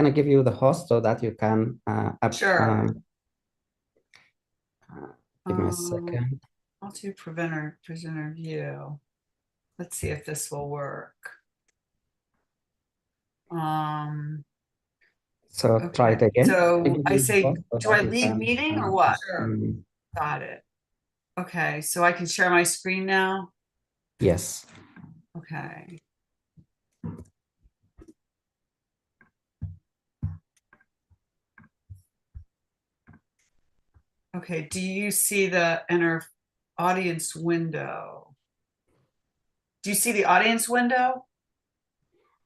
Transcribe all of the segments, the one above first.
gonna give you the host so that you can Sure. give me a Um, second. I'll do prisoner view. Let's see if this will work. Um, So try it okay. again. I So give I you the say, host so do I that you leave can meeting or what? mm, Got it. Okay. So I can share my screen now. yes. Okay. Okay. Do you see the inner audience window? Do you see the audience window?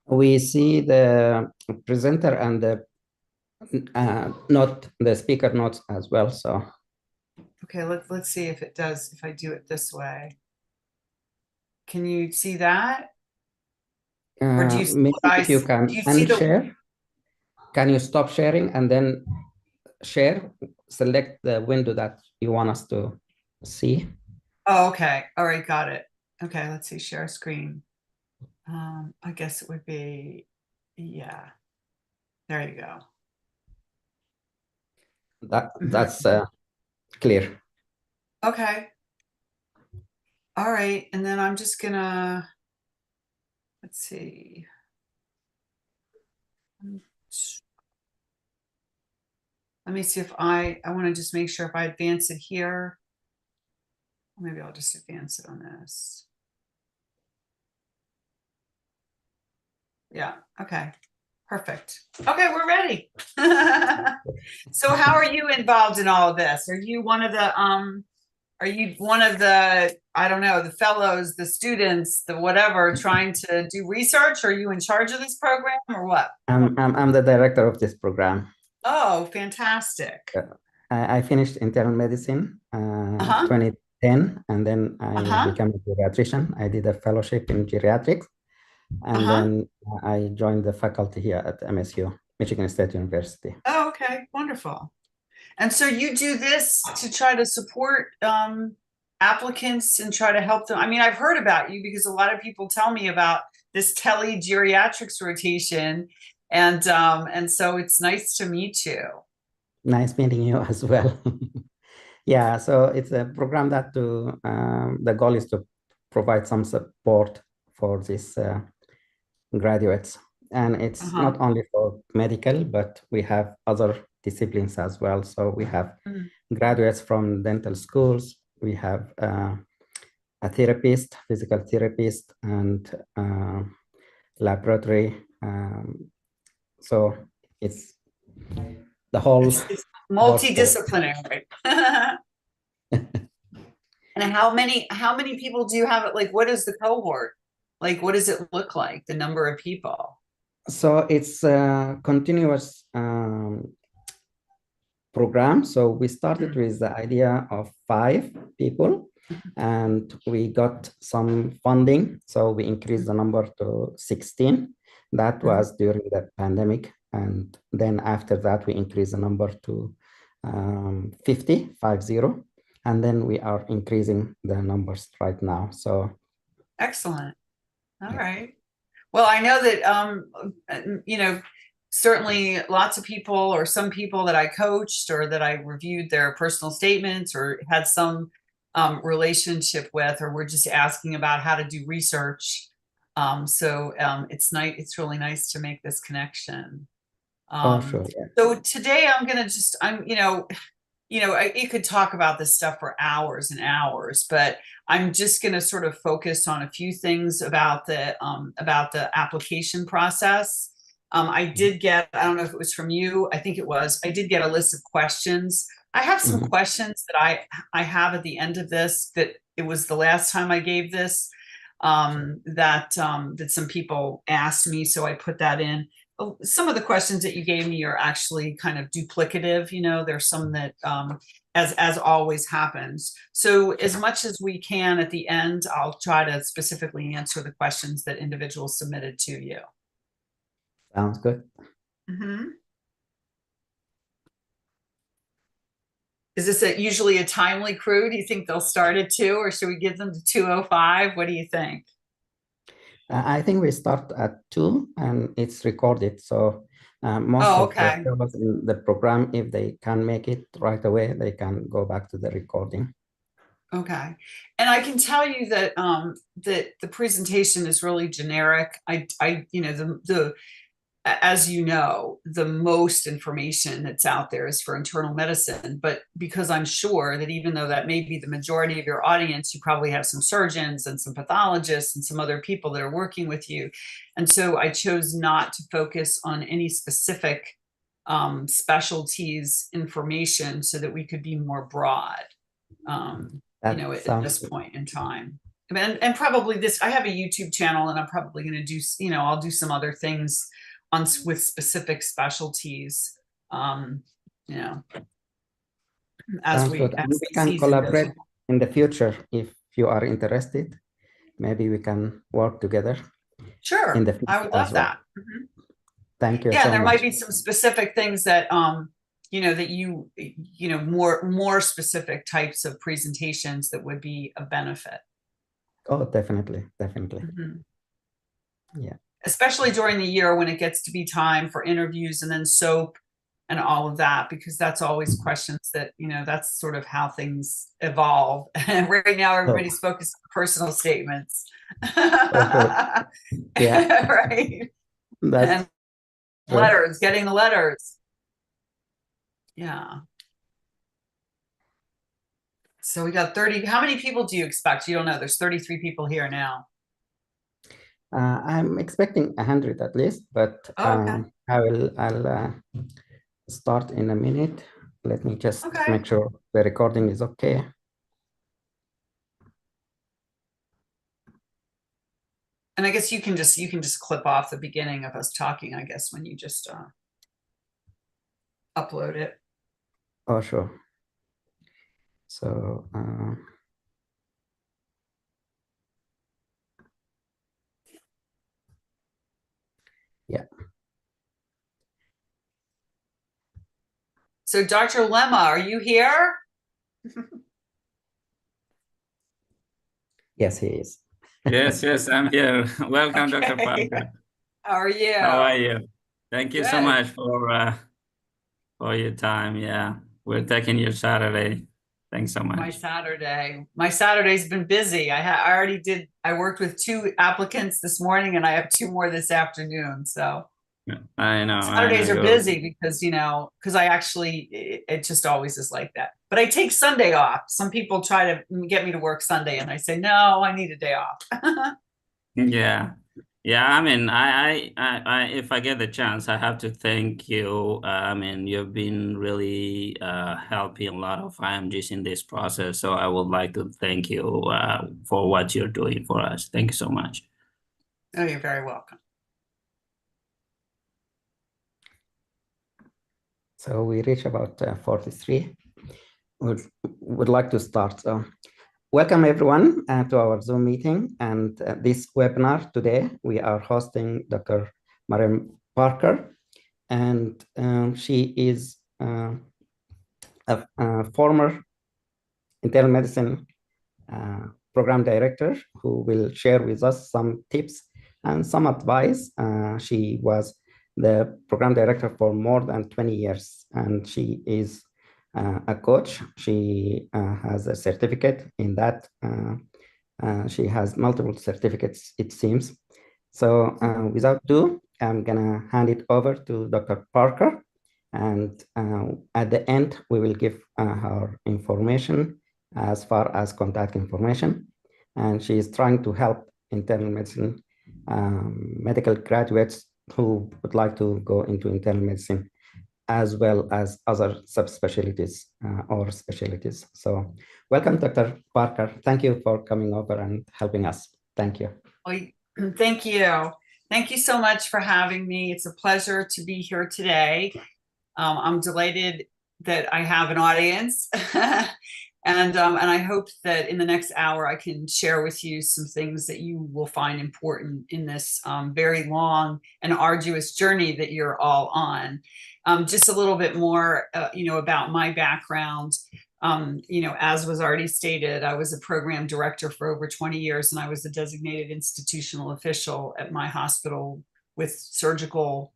We see the presenter and the note, the speaker notes as well. So Okay, let's see if it does, if I do it this way. Can you see that? Or do you see maybe what I if you do can you see the unshare, can you stop sharing and then share, select the window that you want us to see? oh okay. All right, got it. Okay, let's see, share screen. I guess it would be yeah, there you go. That's clear. Okay. All right, and then I'm just gonna let's see. Let me see if I want to just make sure if I advance it here. Maybe I'll just advance it on this. Yeah, okay. Perfect. Okay, we're ready. So how are you involved in all of this? Are you one of the, I don't know, the fellows, the students, the whatever, trying to do research? Are you in charge of this program or what? I'm the director of this program. Oh, fantastic. I finished internal medicine Uh-huh. 2010, and then I Uh-huh. became a geriatrician. I did a fellowship in geriatrics, and Uh-huh. then I joined the faculty here at MSU, Michigan State University. Oh, okay. Wonderful. And so you do this to try to support applicants and try to help them. I mean, I've heard about you because a lot of people tell me about this tele geriatrics rotation, and so it's nice to meet you. Nice meeting you as well. Yeah, so it's a program that the goal is to provide some support for these graduates. And it's Uh-huh. not only for medical, but we have other disciplines as well. So we have Mm. graduates from dental schools, we have a therapist, physical therapist, and laboratory. So it's the whole It's workforce. multidisciplinary. And how many people do you have? Like, what is the cohort? Like, what does it look like? The number of people? So it's a continuous program. So we started with the idea of 5 people, and we got some funding. So we increased the number to 16. That Mhm. was during the pandemic. And then after that, we increased the number to 50, 50. And then we are increasing the numbers right now. So, Excellent. All yeah. right. Well, I know that you know, certainly lots of people or some people that I coached or that I reviewed their personal statements or had some relationship with, or were just asking about how to do research. So it's nice. It's really nice to make this connection. Oh, Um, sure. Yeah. so today I'm gonna just you could talk about this stuff for hours and hours, but I'm just going to sort of focus on a few things about the application process. I did get, I don't know if it was from you, I think it was, I did get a list of questions. I have some Mhm. questions that I have at the end of this that it was the last time I gave this that some people asked me, so I put that in. Some of the questions that you gave me are actually kind of duplicative. There's some that as always happens. So as much as we can at the end, I'll try to specifically answer the questions that individuals submitted to you. Sounds good. Mm-hmm. Is this usually a timely crew? Do you think they'll start at 2, or should we give them to 2:05? What do you think? I think we start at 2 and it's recorded. So Most Oh, of the okay. fellows in the program, if they can make it right away, they can go back to the recording. Okay. And I can tell you that that the presentation is really generic. You know, as you know, the most information that's out there is for internal medicine. But because I'm sure that even though that may be the majority of your audience, you probably have some surgeons and some pathologists and some other people that are working with you. And so I chose not to focus on any specific specialties information so that we could be more broad, you know, That at sounds this good. point in time. And probably this, I have a YouTube channel and I'm probably going to do, you know, I'll do some other things on with specific specialties, you know, as Sounds good. And as we the can season goes collaborate on. in the future if you are interested. Maybe we can work together in Sure, the I future would as love well. that. Mhm. Thank you Yeah, and so there might much. be some specific things that you know, that you know, more specific types of presentations that would be a benefit. Oh, definitely, definitely. Mhm. Yeah. Especially during the year when it gets to be time for interviews and then soap and all of that, because that's always questions that, you know, that's sort of how things evolve. And right now, So, everybody's focused on personal statements. for sure. Yeah, Right. that's And true. letters, getting the letters. Yeah. So we got 30. How many people do you expect? You don't know. There's 33 people here now. I'm expecting 100 at least, but Oh, okay. I'll start in a minute. Let me just Okay. make sure the recording is okay. And I guess you can just clip off the beginning of us talking, I guess, when you just upload it. Oh, sure. So, yeah. So Dr. Lemma, are you here? Yes, he is. Yes, yes, I'm here. Welcome, Dr. Okay. Parker. How are you? How are you? Thank you so Good. much for your time. Yeah, we're taking your Saturday. Thanks so My much. Saturday. My Saturday's been busy. I already did. I worked with 2 applicants this morning, and I have 2 more this afternoon. So Yeah, I know Saturdays are you're. busy because, you know, because I actually it just always is like that. But I take Sunday off. Some people try to get me to work Sunday, and I say no, I need a day off. Yeah, yeah. I mean, if I get the chance, I have to thank you. I mean, you've been really helping a lot of IMGs in this process. So I would like to thank you for what you're doing for us. Thank you so much. Oh, you're very welcome. So we reach about 43. Would like to start. So welcome everyone to our Zoom meeting. And this webinar today, we are hosting Dr. Mariam Parker. And she is a former internal medicine program director who will share with us some tips and some advice. She was the program director for more than 20 years, and she is a coach. She has a certificate in that. She has multiple certificates, it seems. So without ado, I'm gonna hand it over to Dr. Parker. And at the end, we will give her information as far as contact information. And she is trying to help internal medicine medical graduates who would like to go into internal medicine, as well as other subspecialties or specialties. So welcome, Dr. Parker. Thank you for coming over and helping us. Thank you. Well, thank you. Thank you so much for having me. It's a pleasure to be here today. I'm delighted that I have an audience. And I hope that in the next hour, I can share with you some things that you will find important in this very long and arduous journey that you're all on. Just a little bit more, you know, about my background. You know, as was already stated, I was a program director for over 20 years, and I was a designated institutional official at my hospital with surgical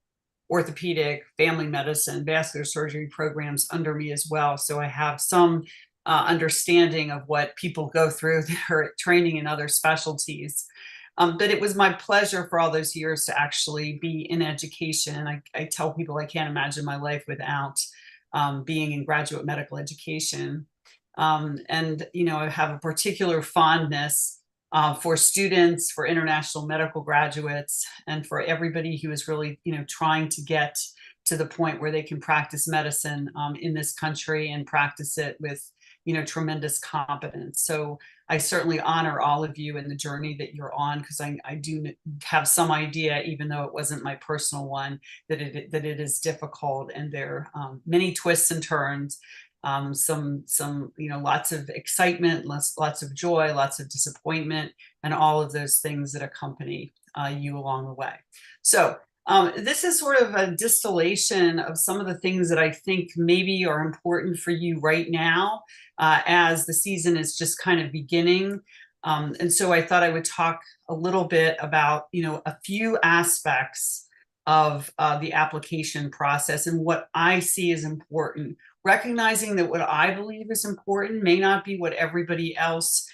orthopedic, family medicine, vascular surgery programs under me as well. So I have some understanding of what people go through that are training in other specialties. But it was my pleasure for all those years to actually be in education. I tell people I can't imagine my life without being in graduate medical education. And, you know, I have a particular fondness for students, for international medical graduates, and for everybody who is really, you know, trying to get to the point where they can practice medicine in this country and practice it with, you know, tremendous competence. So I certainly honor all of you in the journey that you're on, because I do have some idea, even though it wasn't my personal one, that it is difficult, and there are many twists and turns. Some you know, lots of excitement, lots of joy, lots of disappointment, and all of those things that accompany you along the way. So this is sort of a distillation of some of the things that I think maybe are important for you right now, as the season is just kind of beginning. And so I thought I would talk a little bit about, you know, a few aspects of the application process and what I see as important, recognizing that what I believe is important may not be what everybody else,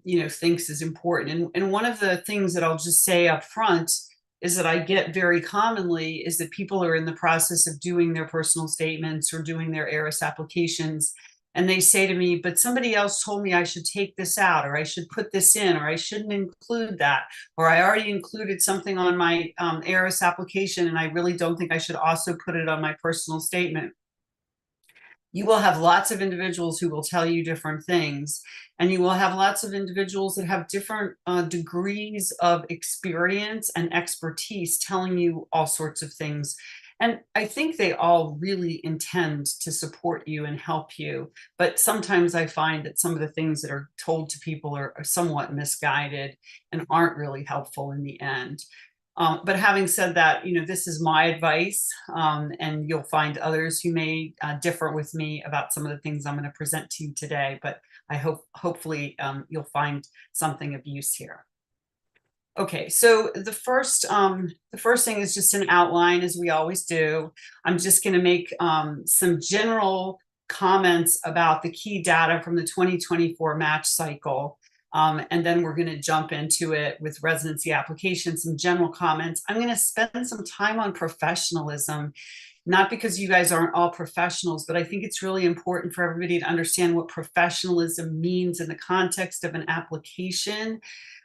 you know, thinks is important. And one of the things that I'll just say up front is that I get very commonly is that people are in the process of doing their personal statements or doing their ARIS applications, and they say to me, but somebody else told me I should take this out, or I should put this in, or I shouldn't include that, or I already included something on my ARIS application, and I really don't think I should also put it on my personal statement. You will have lots of individuals who will tell you different things, and you will have lots of individuals that have different degrees of experience and expertise telling you all sorts of things. And I think they all really intend to support you and help you. But sometimes I find that some of the things that are told to people are somewhat misguided and aren't really helpful in the end. But having said that, you know, this is my advice, and you'll find others who may differ with me about some of the things I'm going to present to you today. But I hopefully you'll find something of use here. Okay, so the first thing is just an outline, as we always do. I'm just going to make some general comments about the key data from the 2024 match cycle. And then we're going to jump into it with residency applications, some general comments. I'm going to spend some time on professionalism, not because you guys aren't all professionals, but I think it's really important for everybody to understand what professionalism means in the context of an application.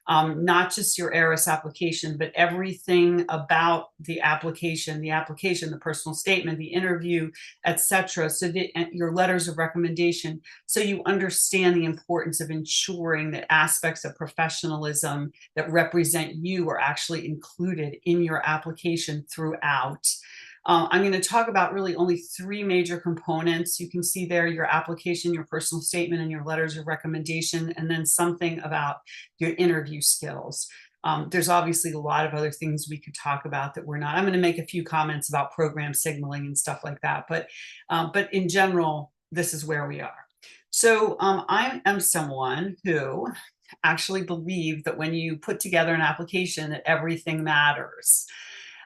Not just your ARIS application, but everything about the application, the personal statement, the interview, etc. So that your letters of recommendation, so you understand the importance of ensuring that aspects of professionalism that represent you are actually included in your application throughout. I'm going to talk about really only three major components. You can see there your application, your personal statement, and your letters of recommendation, and then something about your interview skills. There's obviously a lot of other things we could talk about that we're not. I'm going to make a few comments about program signaling and stuff like that. But in general, this is where we are. So I am someone who actually believes that when you put together an application, that everything matters.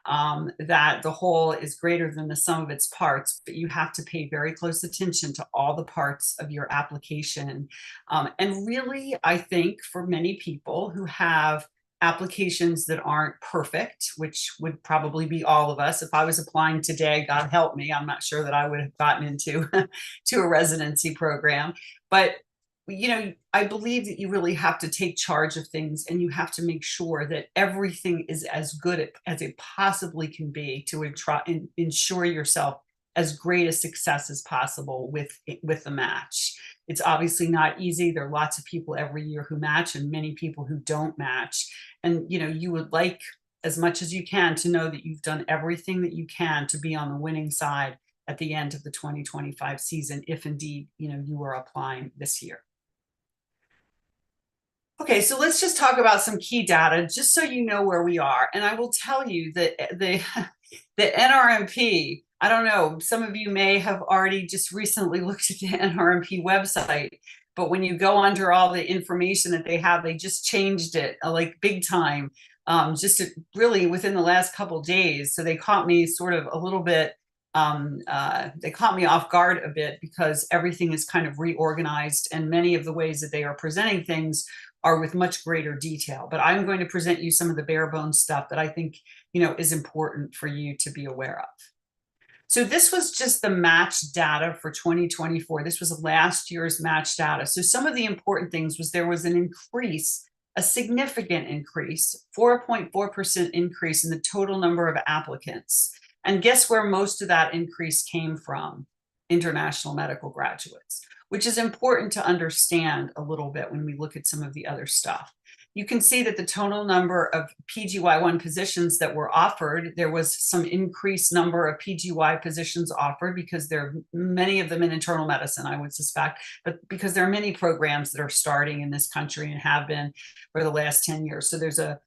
That the whole is greater than the sum of its parts, but you have to pay very close attention to all the parts of your application. And really, I think for many people who have applications that aren't perfect, which would probably be all of us. If I was applying today, God help me, I'm not sure that I would have gotten into to a residency program. But you know, I believe that you really have to take charge of things, and you have to make sure that everything is as good as it possibly can be to ensure yourself as great a success as possible with the match. It's obviously not easy. There are lots of people every year who match and many people who don't match. And, you know, you would like as much as you can to know that you've done everything that you can to be on the winning side at the end of the 2025 season, if indeed, you know, you are applying this year. Okay, so let's just talk about some key data, just so you know where we are. And I will tell you that the NRMP, I don't know, some of you may have already just recently looked at the NRMP website, but when you go under all the information that they have, they just changed it like big time. just really within the last couple days. So they caught me sort of a little bit, they caught me off guard a bit because everything is kind of reorganized, and many of the ways that they are presenting things are with much greater detail. But I'm going to present you some of the bare bones stuff that I think, is important for you to be aware of. So this was just the match data for 2024. This was last year's match data. So some of the important things was there was an increase, a significant increase, 4.4% increase in the total number of applicants. And guess where most of that increase came from? International medical graduates, which is important to understand a little bit when we look at some of the other stuff. You can see that the total number of PGY1 positions that were offered, there was some increased number of PGY positions offered because there are many of them in internal medicine, I would suspect, but because there are many programs that are starting in this country and have been for the last 10 years. So there's a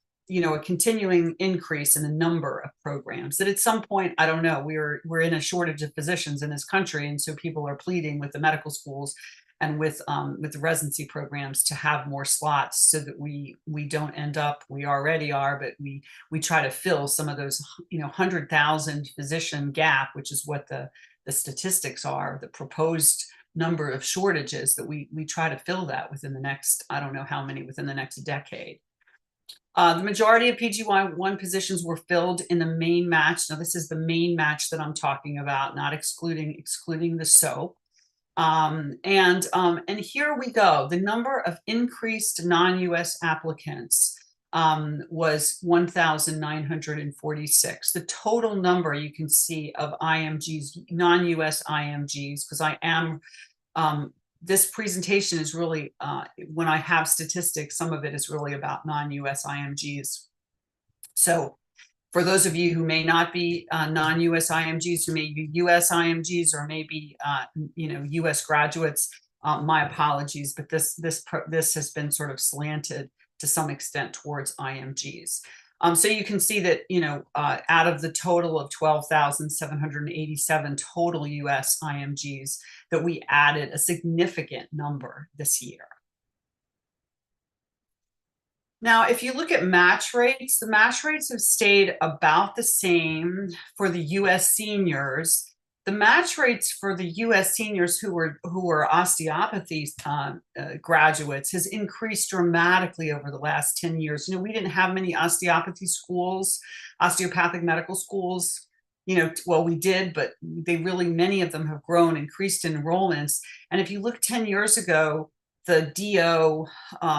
continuing increase in the number of programs that at some point, I don't know, we're in a shortage of physicians in this country. And so people are pleading with the medical schools and with the residency programs to have more slots so that we don't end up, we already are, but we try to fill some of those 100,000 physician gap, which is what the statistics are, the proposed number of shortages, that we try to fill that within the next, I don't know how many, within the next decade. The majority of PGY1 positions were filled in the main match. Now this is the main match that I'm talking about, not excluding the SOAP. And here we go. The number of increased non-US applicants was 1,946. The total number you can see of IMGs, non-US IMGs, because I am, this presentation is really, when I have statistics, some of it is really about non-US IMGs. So for those of you who may not be non-US IMGs, who may be US IMGs or maybe US graduates, my apologies, but this has been sort of slanted to some extent towards IMGs. So you can see that out of the total of 12,787 total US IMGs, that we added a significant number this year. Now, if you look at match rates, the match rates have stayed about the same for the US seniors. The match rates for the US seniors who were osteopathy graduates has increased dramatically over the last 10 years. We didn't have many osteopathy schools, osteopathic medical schools. Well, we did, but many of them have grown, increased in enrollments. And if you look 10 years ago, the DO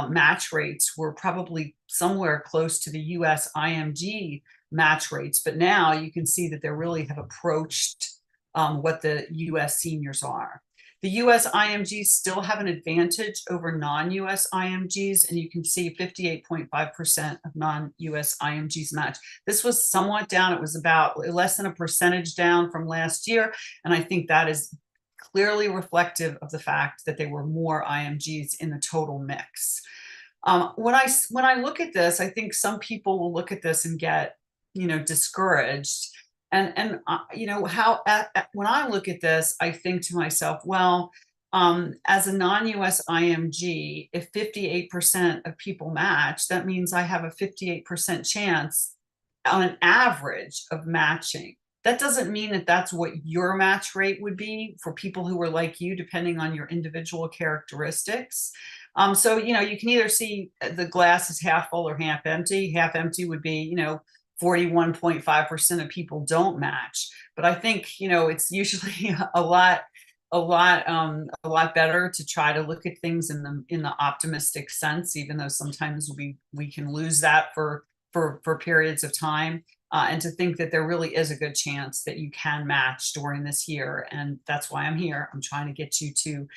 match rates were probably somewhere close to the US IMG match rates, but now you can see that they really have approached what the US seniors are. The US IMGs still have an advantage over non-US IMGs, and you can see 58.5% of non-US IMGs match. This was somewhat down. It was about less than a percentage down from last year, and I think that is clearly reflective of the fact that there were more IMGs in the total mix. When I look at this, I think some people will look at this and get, discouraged. And when I look at this, I think to myself, well, as a non-US IMG, if 58% of people match, that means I have a 58% chance on an average of matching. That doesn't mean that that's what your match rate would be for people who are like you, depending on your individual characteristics. So, you can either see the glass is half full or half empty. Half empty would be, 41.5% of people don't match. But I think, it's usually a lot better to try to look at things in the optimistic sense, even though sometimes we can lose that for periods of time. And to think that there really is a good chance that you can match during this year. And that's why I'm here. I'm trying to get you to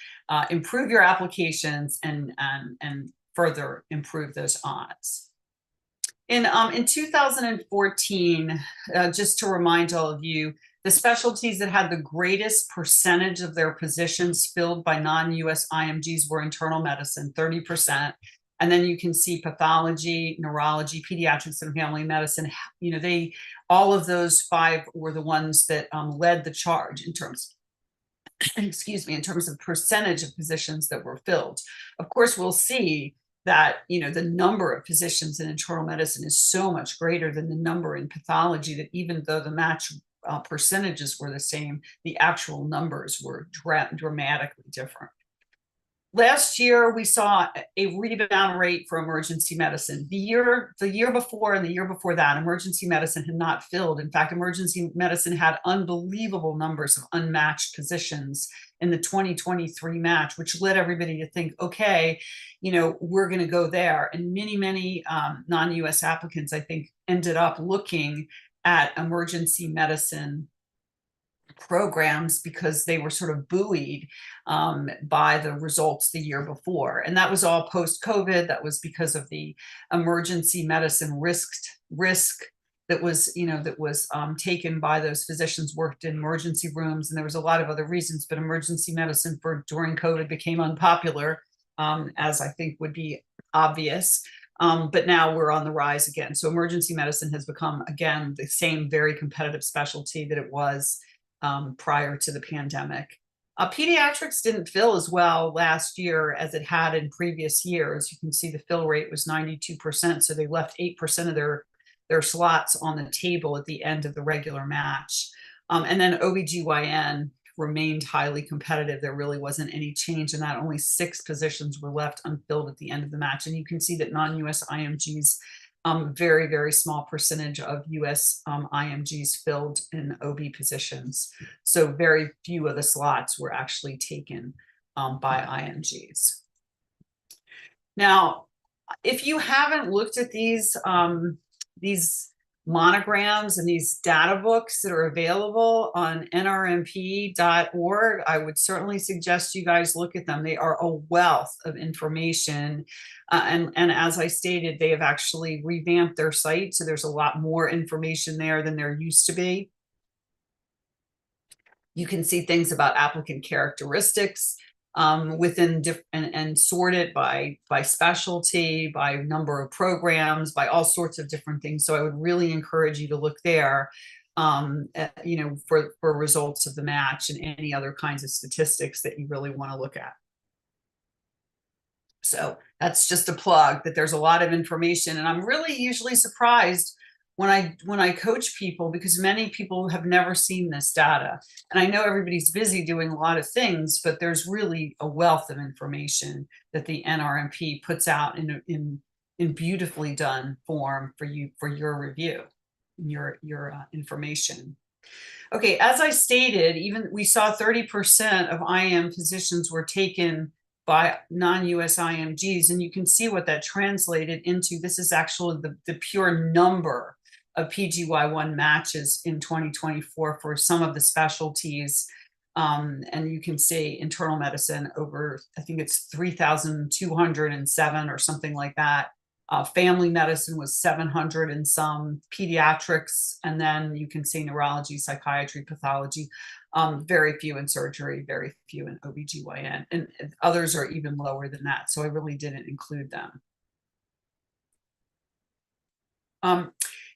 improve your applications and further improve those odds. In 2014, just to remind all of you, the specialties that had the greatest percentage of their positions filled by non-US IMGs were internal medicine, 30%. And then you can see pathology, neurology, pediatrics, and family medicine. All of those five were the ones that led the charge in terms, in terms of percentage of positions that were filled. Of course, we'll see that, you know, the number of physicians in internal medicine is so much greater than the number in pathology that even though the match percentages were the same, the actual numbers were dramatically different. Last year, we saw a rebound rate for emergency medicine. The year before and the year before that, emergency medicine had not filled. In fact, emergency medicine had unbelievable numbers of unmatched positions in the 2023 match, which led everybody to think, okay, you know, we're going to go there. And many non-US applicants, I think, ended up looking at emergency medicine programs because they were sort of buoyed by the results the year before. And that was all post-COVID. That was because of the emergency medicine risk that was, you know, that was taken by those physicians worked in emergency rooms. And there was a lot of other reasons, but emergency medicine during COVID became unpopular, as I think would be obvious. But now we're on the rise again. So emergency medicine has become, again, the same very competitive specialty that it was prior to the pandemic. Pediatrics didn't fill as well last year as it had in previous years. You can see the fill rate was 92%. So they left 8% of their slots on the table at the end of the regular match. And then OBGYN remained highly competitive. There really wasn't any change in that. Only 6 positions were left unfilled at the end of the match. And you can see that non-US IMGs, very, very small percentage of US IMGs filled in OB positions. So very few of the slots were actually taken by IMGs. Now, if you haven't looked at these monograms and these data books that are available on nrmp.org, I would certainly suggest you guys look at them. They are a wealth of information. And as I stated, they have actually revamped their site. So there's a lot more information there than there used to be. You can see things about applicant characteristics within and sort it by specialty, by number of programs, by all sorts of different things. So I would really encourage you to look there, you know, for results of the match and any other kinds of statistics that you really want to look at. So that's just a plug that there's a lot of information, and I'm really usually surprised when I coach people, because many people have never seen this data. And I know everybody's busy doing a lot of things, but there's really a wealth of information that the NRMP puts out in beautifully done form for you, for your review, your information. Okay, as I stated, even we saw 30% of IM positions were taken by non-US IMGs, and you can see what that translated into. This is actually the pure number of PGY1 matches in 2024 for some of the specialties. And you can see internal medicine over, I think it's 3,207 or something like that. Family medicine was 700 and some, pediatrics, and then you can see neurology, psychiatry, pathology, very few in surgery, very few in OBGYN, and others are even lower than that. So I really didn't include them.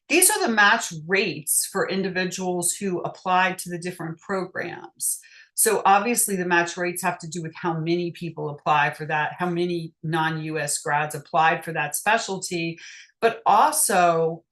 These are the match rates for individuals who applied to the different programs. So obviously the match rates have to do with how many people apply for that, how many non-US grads applied for that specialty, but also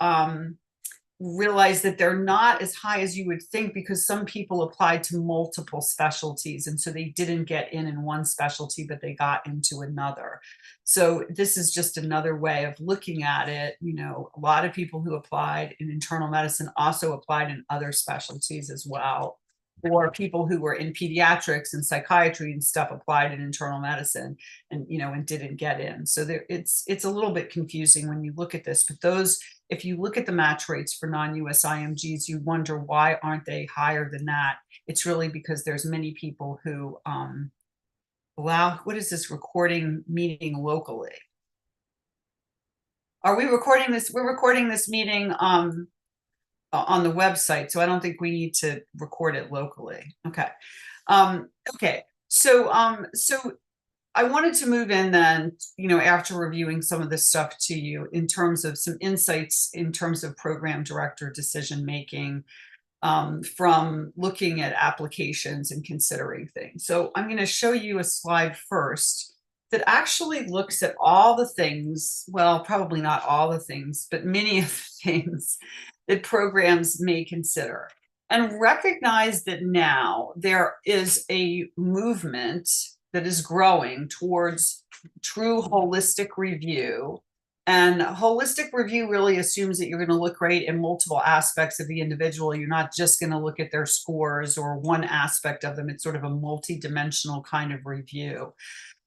realize that they're not as high as you would think, because some people applied to multiple specialties, and so they didn't get in one specialty, but they got into another. So this is just another way of looking at it. You know, a lot of people who applied in internal medicine also applied in other specialties as well, or people who were in pediatrics and psychiatry and stuff applied in internal medicine and, you know, and didn't get in. So there, it's a little bit confusing when you look at this, but those, if you look at the match rates for non-US IMGs, you wonder why aren't they higher than that? It's really because there's many people who allow, what is this, recording meeting locally? Are we recording this? We're recording this meeting on the website, so I don't think we need to record it locally. Okay. Okay. So I wanted to move in then, you know, after reviewing some of this stuff to you in terms of some insights in terms of program director decision making, from looking at applications and considering things. So I'm going to show you a slide first that actually looks at all the things, well, probably not all the things, but many of the things that programs may consider, and recognize that now there is a movement that is growing towards true holistic review. And holistic review really assumes that you're going to look right in multiple aspects of the individual. You're not just going to look at their scores or one aspect of them. It's sort of a multi-dimensional kind of review.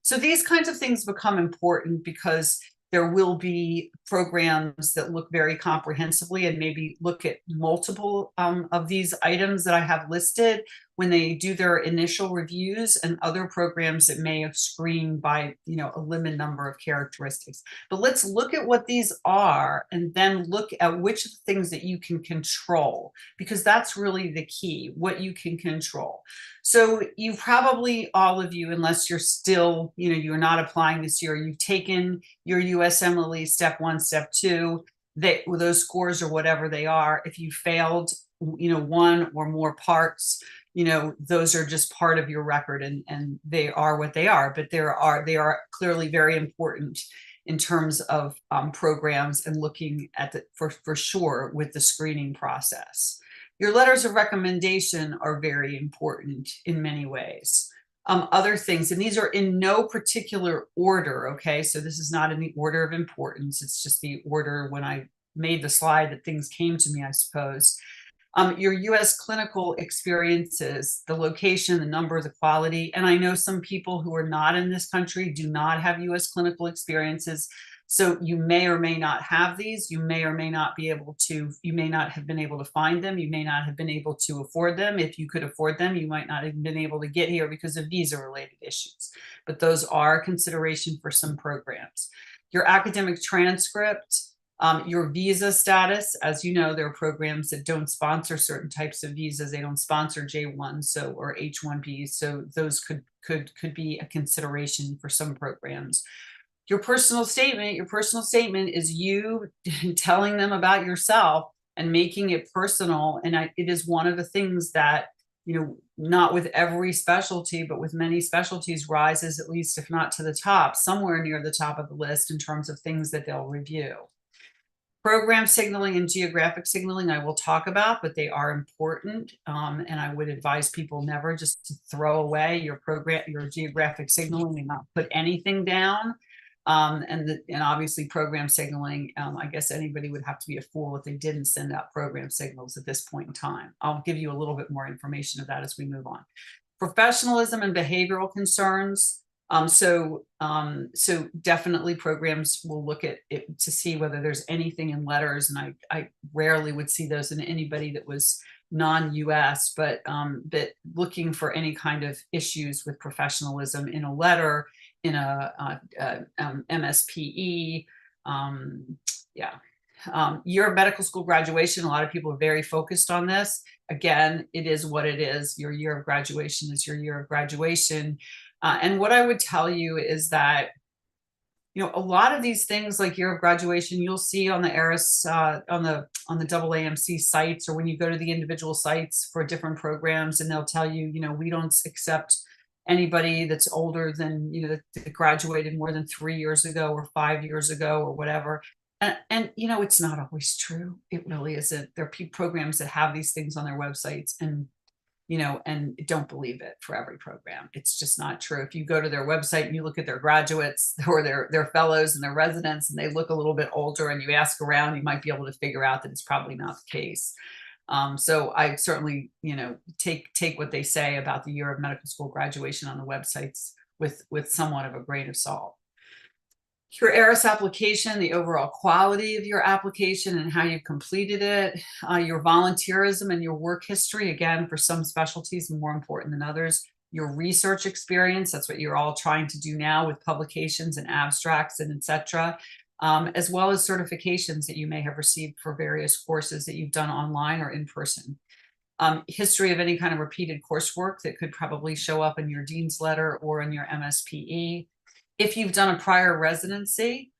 So these kinds of things become important because there will be programs that look very comprehensively and maybe look at multiple of these items that I have listed when they do their initial reviews, and other programs that may have screened by, a limited number of characteristics. But let's look at what these are and then look at which of the things that you can control, because that's really the key, what you can control. So you probably, all of you, unless you're still, you're not applying this year, you've taken your USMLE step 1, step 2, those scores or whatever they are. If you failed, one or more parts, those are just part of your record, and they are what they are, but they are clearly very important in terms of programs and looking at for sure with the screening process. Your letters of recommendation are very important in many ways. Other things, and these are in no particular order, okay? So this is not in the order of importance. It's just the order when I made the slide that things came to me, I suppose. Your U.S. clinical experiences, the location, the number, the quality. And I know some people who are not in this country do not have U.S. clinical experiences. So you may or may not have these. You may or may not be able to, you may not have been able to find them. You may not have been able to afford them. If you could afford them, you might not have been able to get here because of visa-related issues. But those are a consideration for some programs. Your academic transcript, your visa status. As you know, there are programs that don't sponsor certain types of visas. They don't sponsor J1 or H1Bs. So those could be a consideration for some programs. Your personal statement is you telling them about yourself and making it personal. And it is one of the things that, not with every specialty, but with many specialties rises, at least if not to the top, somewhere near the top of the list in terms of things that they'll review. Program signaling and geographic signaling I will talk about, but they are important. And I would advise people never just to throw away your geographic signaling and not put anything down. And obviously program signaling, I guess anybody would have to be a fool if they didn't send out program signals at this point in time. I'll give you a little bit more information of that as we move on. Professionalism and behavioral concerns. So definitely programs will look at it to see whether there's anything in letters, and I rarely would see those in anybody that was non-US, but looking for any kind of issues with professionalism in a letter, in a MSPE, year of medical school graduation. A lot of people are very focused on this. Again, it is what it is. Your year of graduation is your year of graduation. And what I would tell you is that, a lot of these things like year of graduation, you'll see on the ARIS, on the AAMC sites, or when you go to the individual sites for different programs, and they'll tell you, we don't accept anybody that's older than, that graduated more than 3 years ago or 5 years ago or whatever. And it's not always true. It really isn't. There are programs that have these things on their websites, and and don't believe it for every program. It's just not true. If you go to their website and you look at their graduates or their fellows and their residents, and they look a little bit older, and you ask around, you might be able to figure out that it's probably not the case. So I certainly, take what they say about the year of medical school graduation on the websites with somewhat of a grain of salt. Your ARIS application, the overall quality of your application and how you completed it, your volunteerism and your work history, again, for some specialties more important than others, your research experience, that's what you're all trying to do now with publications and abstracts and etc., as well as certifications that you may have received for various courses that you've done online or in person. History of any kind of repeated coursework that could probably show up in your dean's letter or in your MSPE. If you've done a prior residency,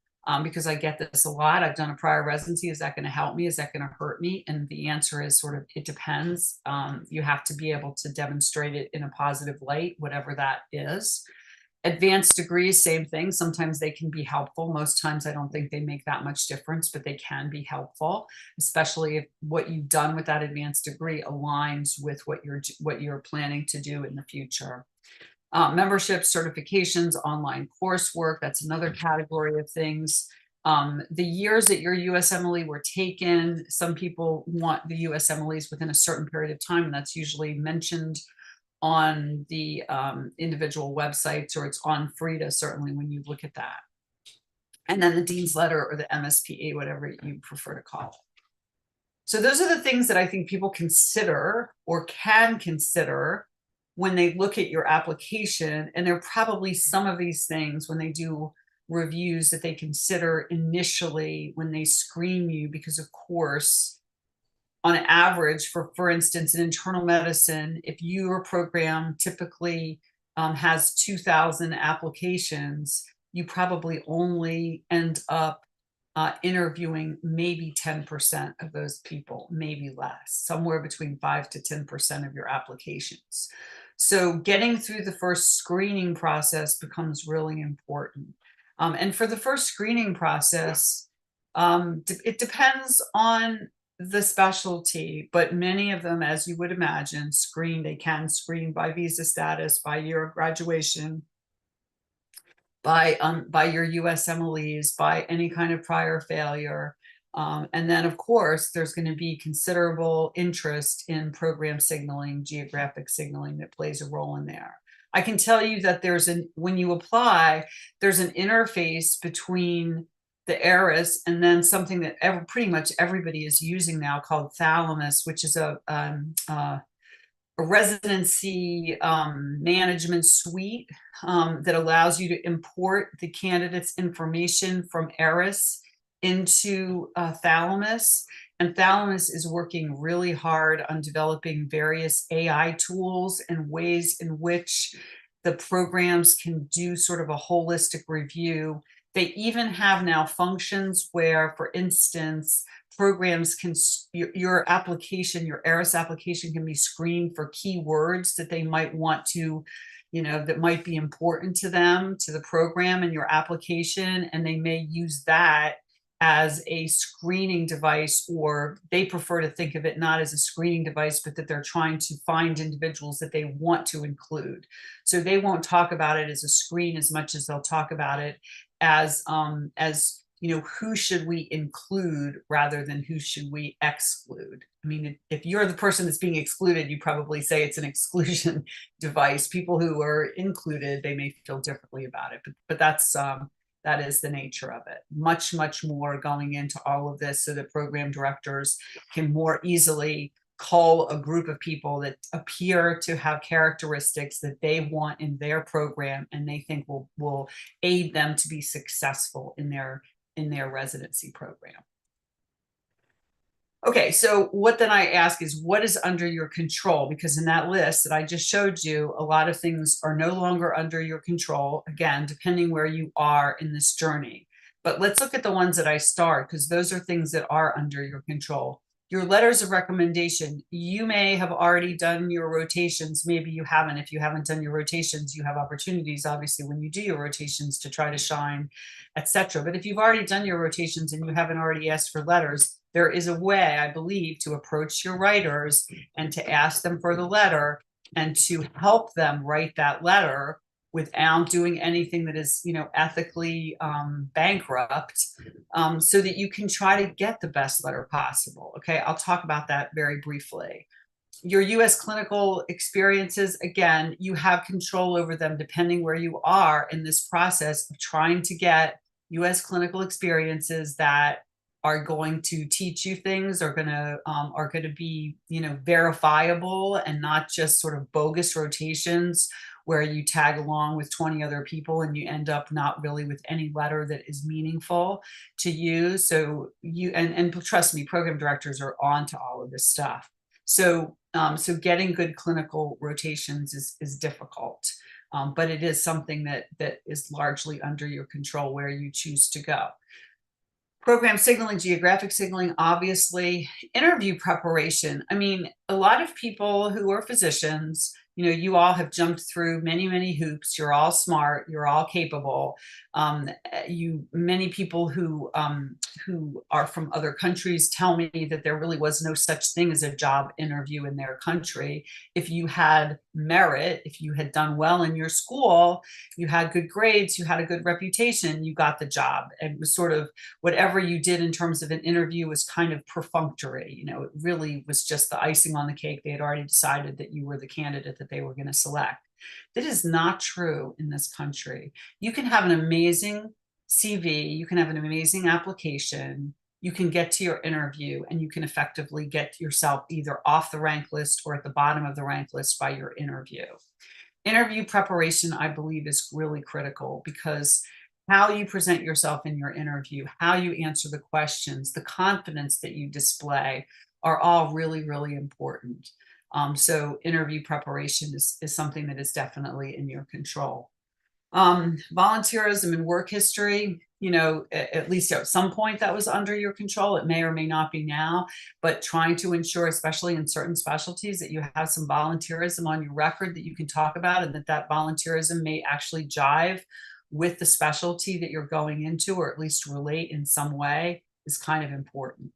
because I get this a lot, I've done a prior residency, is that going to help me? Is that going to hurt me? And the answer is sort of, it depends. You have to be able to demonstrate it in a positive light, whatever that is. Advanced degrees, same thing. Sometimes they can be helpful. Most times I don't think they make that much difference, but they can be helpful, especially if what you've done with that advanced degree aligns with what you're planning to do in the future. Memberships, certifications, online coursework, that's another category of things. The years that your USMLE were taken, some people want the USMLEs within a certain period of time, and that's usually mentioned on the individual websites, or it's on FRIDA, certainly when you look at that. And then the Dean's Letter or the MSPA, whatever you prefer to call it. So those are the things that I think people consider or can consider when they look at your application. And there are probably some of these things when they do reviews that they consider initially when they screen you, because of course, on average, for instance, in internal medicine, if your program typically has 2,000 applications, you probably only end up interviewing maybe 10% of those people, maybe less, somewhere between 5 to 10% of your applications. So getting through the first screening process becomes really important. And for the first screening process, it depends on the specialty, but many of them, as you would imagine, they can screen by visa status, by year of graduation, by your USMLEs, by any kind of prior failure. And then, of course, there's going to be considerable interest in program signaling, geographic signaling that plays a role in there. I can tell you that when you apply, there's an interface between the ARIS and then something that pretty much everybody is using now called Thalamus, which is a residency management suite that allows you to import the candidate's information from ARIS into Thalamus. And Thalamus is working really hard on developing various AI tools and ways in which the programs can do sort of a holistic review. They even have now functions where, for instance, programs can, your application, your ARIS application can be screened for keywords that they might want to, that might be important to them, to the program and your application, and they may use that as a screening device, or they prefer to think of it not as a screening device, but that they're trying to find individuals that they want to include. So they won't talk about it as a screen as much as they'll talk about it as who should we include rather than who should we exclude. I mean, if you're the person that's being excluded, you probably say it's an exclusion device. People who are included, they may feel differently about it, but that is the nature of it. Much, much more going into all of this so that program directors can more easily cull a group of people that appear to have characteristics that they want in their program and they think will aid them to be successful in their residency program. Okay, so what then I ask is, what is under your control? Because in that list that I just showed you, a lot of things are no longer under your control, again, depending where you are in this journey. But let's look at the ones that I starred, because those are things that are under your control. Your letters of recommendation, you may have already done your rotations. Maybe you haven't. If you haven't done your rotations, you have opportunities, obviously, when you do your rotations to try to shine, etc. But if you've already done your rotations and you haven't already asked for letters, there is a way, I believe, to approach your writers and to ask them for the letter and to help them write that letter without doing anything that is, ethically bankrupt, so that you can try to get the best letter possible. Okay, I'll talk about that very briefly. Your U.S. clinical experiences, again, you have control over them depending where you are in this process of trying to get U.S. clinical experiences that are going to teach you things, are going to be, verifiable and not just sort of bogus rotations where you tag along with 20 other people and you end up not really with any letter that is meaningful to you. So and trust me, program directors are on to all of this stuff. So getting good clinical rotations is difficult, but it is something that is largely under your control where you choose to go. Program signaling, geographic signaling, obviously. Interview preparation. I mean, a lot of people who are physicians You know, you all have jumped through many, many hoops. You're all smart. You're all capable. Many people who are from other countries tell me that there really was no such thing as a job interview in their country. If you had merit, if you had done well in your school, you had good grades, you had a good reputation, you got the job. And it was sort of whatever you did in terms of an interview was kind of perfunctory. You know, it really was just the icing on the cake. They had already decided that you were the candidate that they were going to select. That is not true in this country. You can have an amazing CV, you can have an amazing application, you can get to your interview, and you can effectively get yourself either off the rank list or at the bottom of the rank list by your interview. Interview preparation, I believe, is really critical, because how you present yourself in your interview, how you answer the questions, the confidence that you display are all really, really important. So interview preparation is something that is definitely in your control. Volunteerism and work history, you know, at least at some point that was under your control. It may or may not be now, but trying to ensure, especially in certain specialties, that you have some volunteerism on your record that you can talk about, and that volunteerism may actually jive with the specialty that you're going into, or at least relate in some way, is kind of important.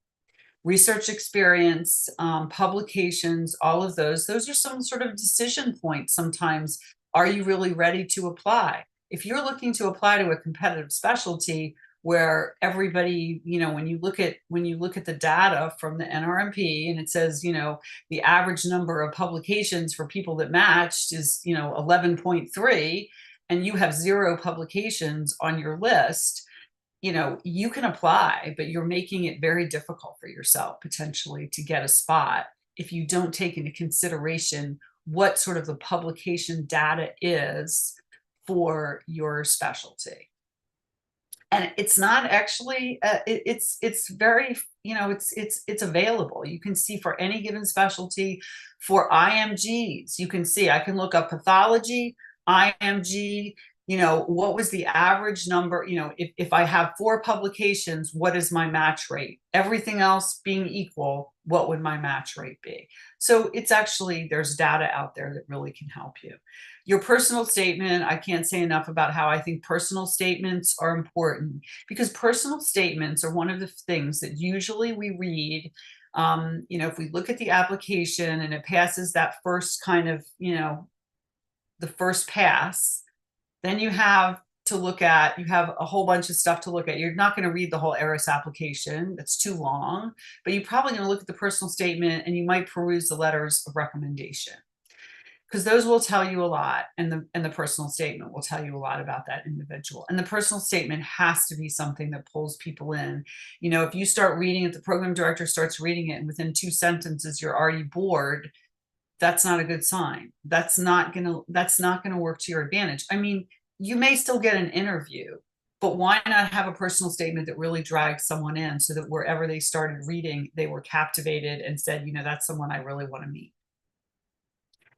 Research experience, publications, all of those are some sort of decision points sometimes. Are you really ready to apply? If you're looking to apply to a competitive specialty where everybody, you know, when you look at the data from the NRMP and it says, you know, the average number of publications for people that matched is, you know, 11.3, and you have 0 publications on your list, you know, you can apply, but you're making it very difficult for yourself potentially to get a spot if you don't take into consideration what sort of the publication data is for your specialty. And it's not actually, it's very, you know, it's available. You can see for any given specialty for IMGs, you can see, I can look up pathology, IMG, you know, what was the average number, you know, if I have 4 publications, what is my match rate? Everything else being equal, what would my match rate be? So it's actually, there's data out there that really can help you. Your personal statement, I can't say enough about how I think personal statements are important, because personal statements are one of the things that usually we read. You know, if we look at the application and it passes that first kind of, you know, the first pass, then you have to look at, you have a whole bunch of stuff to look at. You're not going to read the whole ERIS application. That's too long, but you're probably going to look at the personal statement, and you might peruse the letters of recommendation, because those will tell you a lot. And the personal statement will tell you a lot about that individual. And the personal statement has to be something that pulls people in. You know, if you start reading it, the program director starts reading it, and within 2 sentences, you're already bored, that's not a good sign. That's not gonna work to your advantage. I mean, you may still get an interview, but why not have a personal statement that really dragged someone in, so that wherever they started reading, they were captivated and said, you know, that's someone I really want to meet.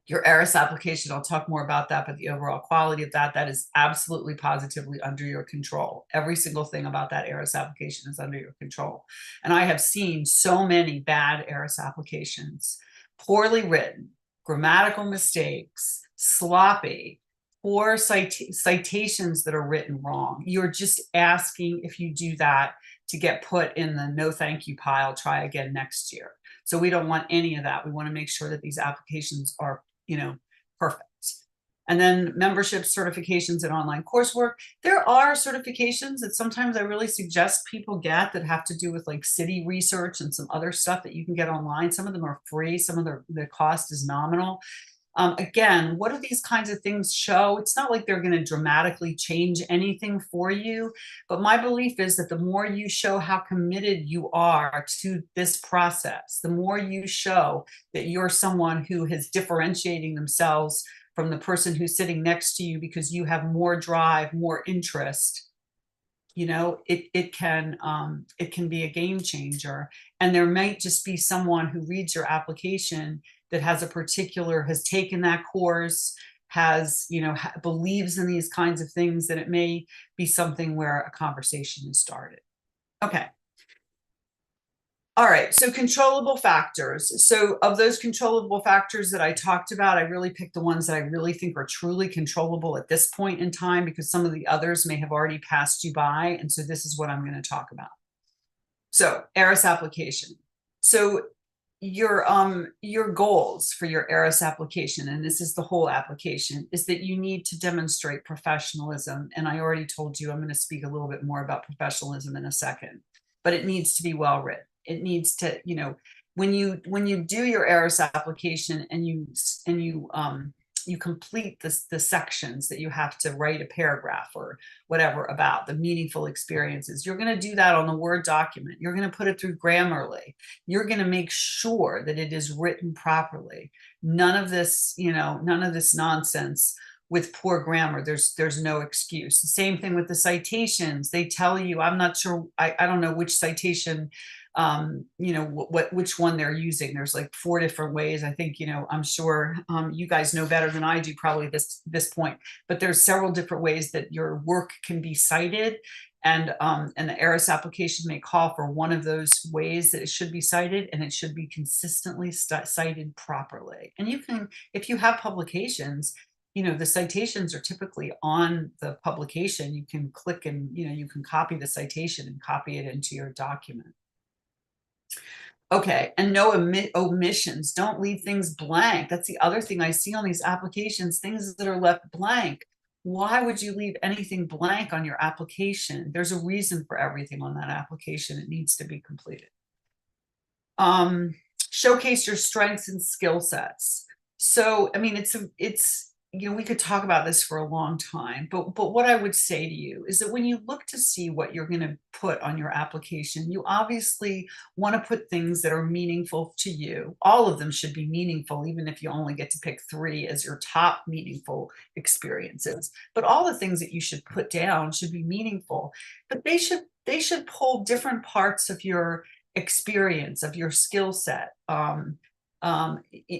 Your ERIS application, I'll talk more about that, but the overall quality of that is absolutely positively under your control. Every single thing about that ERIS application is under your control. And I have seen so many bad ERIS applications, poorly written, grammatical mistakes, sloppy, poor citations that are written wrong. You're just asking, if you do that, to get put in the no thank you pile, try again next year. So we don't want any of that. We want to make sure that these applications are, you know, perfect. And then membership, certifications, and online coursework. There are certifications that sometimes I really suggest people get that have to do with like city research and some other stuff that you can get online. Some of them are free. Some of the cost is nominal. Again, what do these kinds of things show? It's not like they're going to dramatically change anything for you, but my belief is that the more you show how committed you are to this process, the more you show that you're someone who is differentiating themselves from the person who's sitting next to you because you have more drive, more interest, you know, it can be a game changer. And there might just be someone who reads your application that has taken that course, has, you know, believes in these kinds of things, that it may be something where a conversation is started. Okay. All right, so controllable factors. So of those controllable factors that I talked about, I really picked the ones that I really think are truly controllable at this point in time, because some of the others may have already passed you by. And so this is what I'm going to talk about. So ERIS application. So your goals for your ERIS application, and this is the whole application, is that you need to demonstrate professionalism. And I already told you I'm going to speak a little bit more about professionalism in a second, but it needs to be well written. It needs to, you know, when you do your ERIS application and you complete the sections that you have to write a paragraph or whatever about the meaningful experiences, you're going to do that on the Word document. You're going to put it through Grammarly. You're going to make sure that it is written properly. None of this, you know, none of this nonsense with poor grammar. There's no excuse. The same thing with the citations. They tell you, I'm not sure, I don't know which citation, you know, which one they're using. There's like 4 different ways. I think, you know, I'm sure you guys know better than I do probably this point, but there's several different ways that your work can be cited. And the ERIS application may call for one of those ways that it should be cited, and it should be consistently cited properly. And you can, if you have publications, you know, the citations are typically on the publication. You can click and, you know, you can copy the citation and copy it into your document. Okay, and no omissions. Don't leave things blank. That's the other thing I see on these applications, things that are left blank. Why would you leave anything blank on your application? There's a reason for everything on that application. It needs to be completed. Showcase your strengths and skill sets. So, I mean, it's you know, we could talk about this for a long time, but what I would say to you is that when you look to see what you're going to put on your application, you obviously want to put things that are meaningful to you. All of them should be meaningful, even if you only get to pick 3 as your top meaningful experiences. But all the things that you should put down should be meaningful, but they should pull different parts of your experience, of your skill set,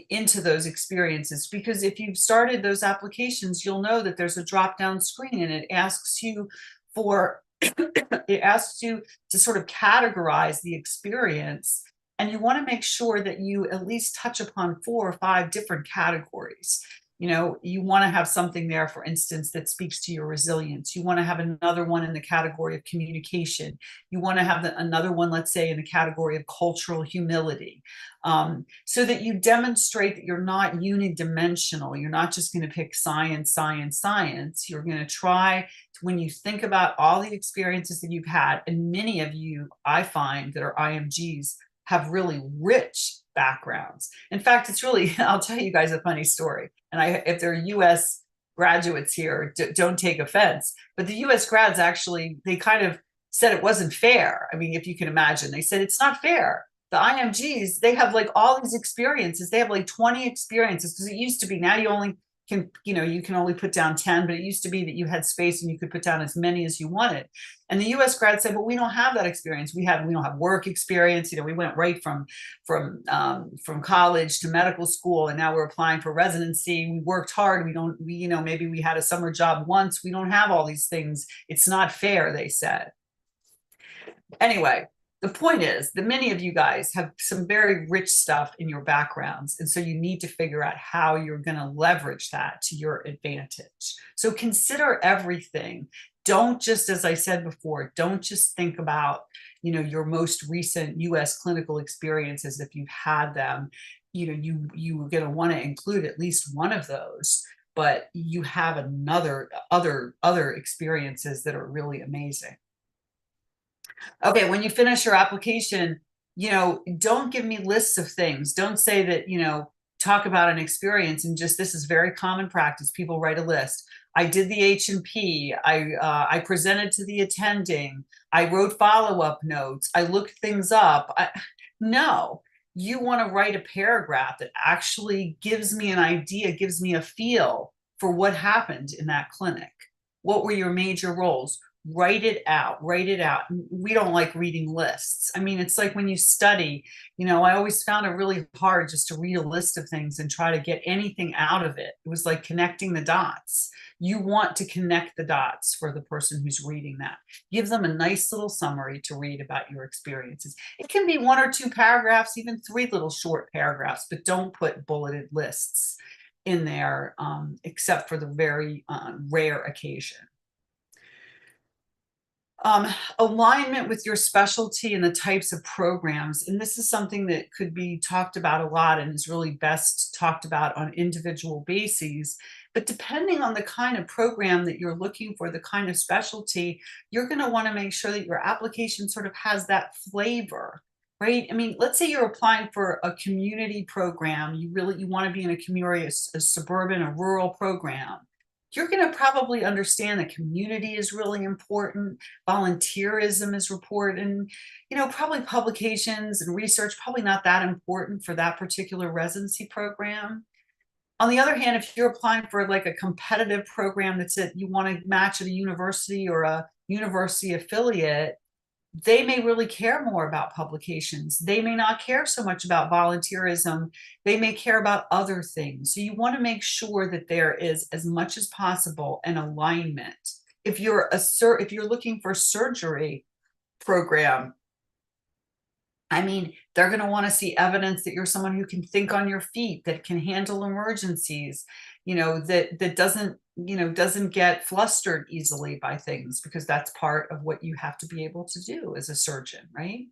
into those experiences. Because if you've started those applications, you'll know that there's a drop down screen and it asks you for it asks you to sort of categorize the experience, and you want to make sure that you at least touch upon 4 or 5 different categories. You know, you want to have something there, for instance, that speaks to your resilience. You want to have another one in the category of communication. You want to have another one, let's say, in the category of cultural humility, so that you demonstrate that you're not unidimensional. You're not just going to pick science, science, science. You're going to try, when you think about all the experiences that you've had, and many of you, I find, that are IMGs have really rich backgrounds. In fact, it's really, I'll tell you guys a funny story. And if there are US graduates here, don't take offense, but the US grads actually, they kind of said it wasn't fair. I mean, if you can imagine, they said it's not fair. The IMGs, they have like all these experiences. They have like 20 experiences, because it used to be, now you only can, you know, you can only put down 10, but it used to be that you had space and you could put down as many as you wanted. And the US grad said, but we don't have that experience. We don't have work experience. You know, we went right from college to medical school, and now we're applying for residency. We worked hard. You know, maybe we had a summer job once. We don't have all these things. It's not fair, they said. Anyway, the point is that many of you guys have some very rich stuff in your backgrounds. And so you need to figure out how you're going to leverage that to your advantage. So consider everything. Don't just, as I said before, don't just think about, you know, your most recent US clinical experiences. If you've had them, you know, you're going to want to include at least one of those, but you have other experiences that are really amazing. Okay, when you finish your application, you know, don't give me lists of things. Don't say that, you know, talk about an experience and just, this is very common practice. People write a list. I did the H&P. I presented to the attending. I wrote follow-up notes. I looked things up. No, you want to write a paragraph that actually gives me an idea, gives me a feel for what happened in that clinic. What were your major roles? write it out, write it out. We don't like reading lists. I mean, it's like when you study, I always found it really hard just to read a list of things and try to get anything out of it. It was like connecting the dots. You want to connect the dots for the person who's reading that. Give them a nice little summary to read about your experiences. It can be 1 or 2 paragraphs, even 3 little short paragraphs, but don't put bulleted lists in there, except for the very rare occasion. Alignment with your specialty and the types of programs. And this is something that could be talked about a lot and is really best talked about on individual bases. But depending on the kind of program that you're looking for, the kind of specialty, you're going to want to make sure that your application sort of has that flavor, right? I mean, let's say you're applying for a community program. You want to be in a community, a suburban, a rural program. You're going to probably understand that community is really important. Volunteerism is important. Probably publications and research, probably not that important for that particular residency program. On the other hand, if you're applying for like a competitive program that's you want to match at a university or a university affiliate, they may really care more about publications. They may not care so much about volunteerism. They may care about other things. So you want to make sure that there is, as much as possible, an alignment. If you're looking for a surgery program, I mean, they're going to want to see evidence that you're someone who can think on your feet, that can handle emergencies, that doesn't get flustered easily by things, because that's part of what you have to be able to do as a surgeon, right?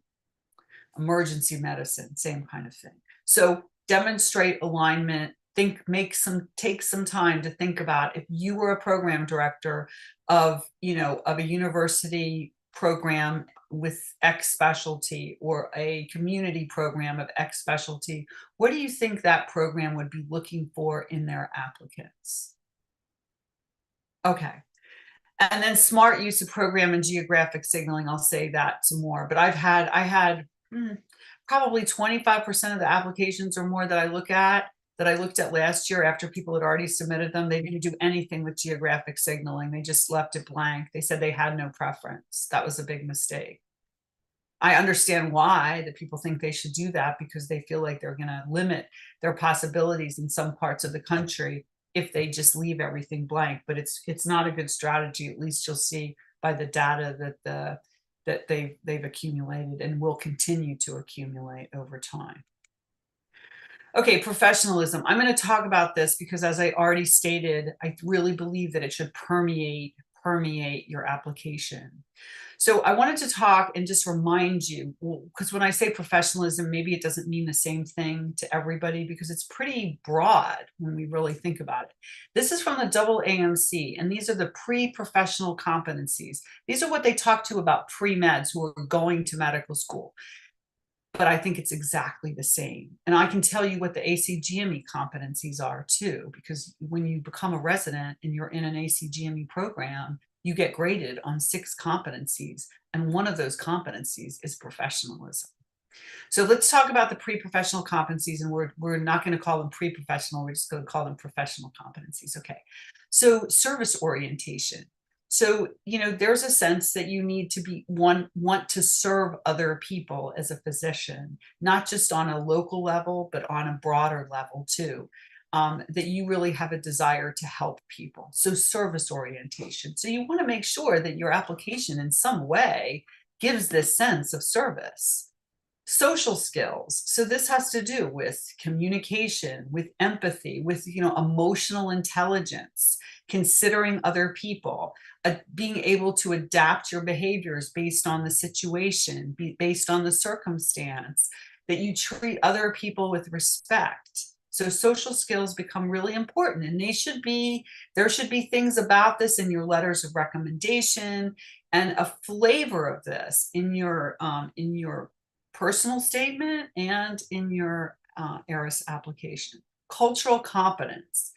Emergency medicine, same kind of thing. So demonstrate alignment. Take some time to think about, if you were a program director of a university program with X specialty or a community program of X specialty, what do you think that program would be looking for in their applicants? Okay. And then smart use of program and geographic signaling. I'll say that some more, but I had probably 25% of the applications or more that I looked at last year, after people had already submitted them, they didn't do anything with geographic signaling. They just left it blank. They said they had no preference. That was a big mistake. I understand why that people think they should do that, because they feel like they're going to limit their possibilities in some parts of the country if they just leave everything blank. But it's not a good strategy. At least you'll see by the data that they've accumulated and will continue to accumulate over time. Okay, professionalism. I'm going to talk about this because, as I already stated, I really believe that it should permeate your application. So I wanted to talk and just remind you, because when I say professionalism, maybe it doesn't mean the same thing to everybody, because it's pretty broad when we really think about it. This is from the AAMC, and these are the pre-professional competencies. These are what they talk to about pre-meds who are going to medical school. But I think it's exactly the same. And I can tell you what the ACGME competencies are too, because when you become a resident and you're in an ACGME program, you get graded on 6 competencies. And one of those competencies is professionalism. So let's talk about the pre-professional competencies, and we're not going to call them pre-professional. We're just going to call them professional competencies. Okay. So service orientation. So, there's a sense that you need to want to serve other people as a physician, not just on a local level, but on a broader level too, that you really have a desire to help people. So service orientation. So you want to make sure that your application in some way gives this sense of service. Social skills. So this has to do with communication, with empathy, with, emotional intelligence, considering other people, being able to adapt your behaviors based on the situation, based on the circumstance, that you treat other people with respect. So social skills become really important, and there should be things about this in your letters of recommendation, and a flavor of this in your personal statement and in your ERIS application. Cultural competence.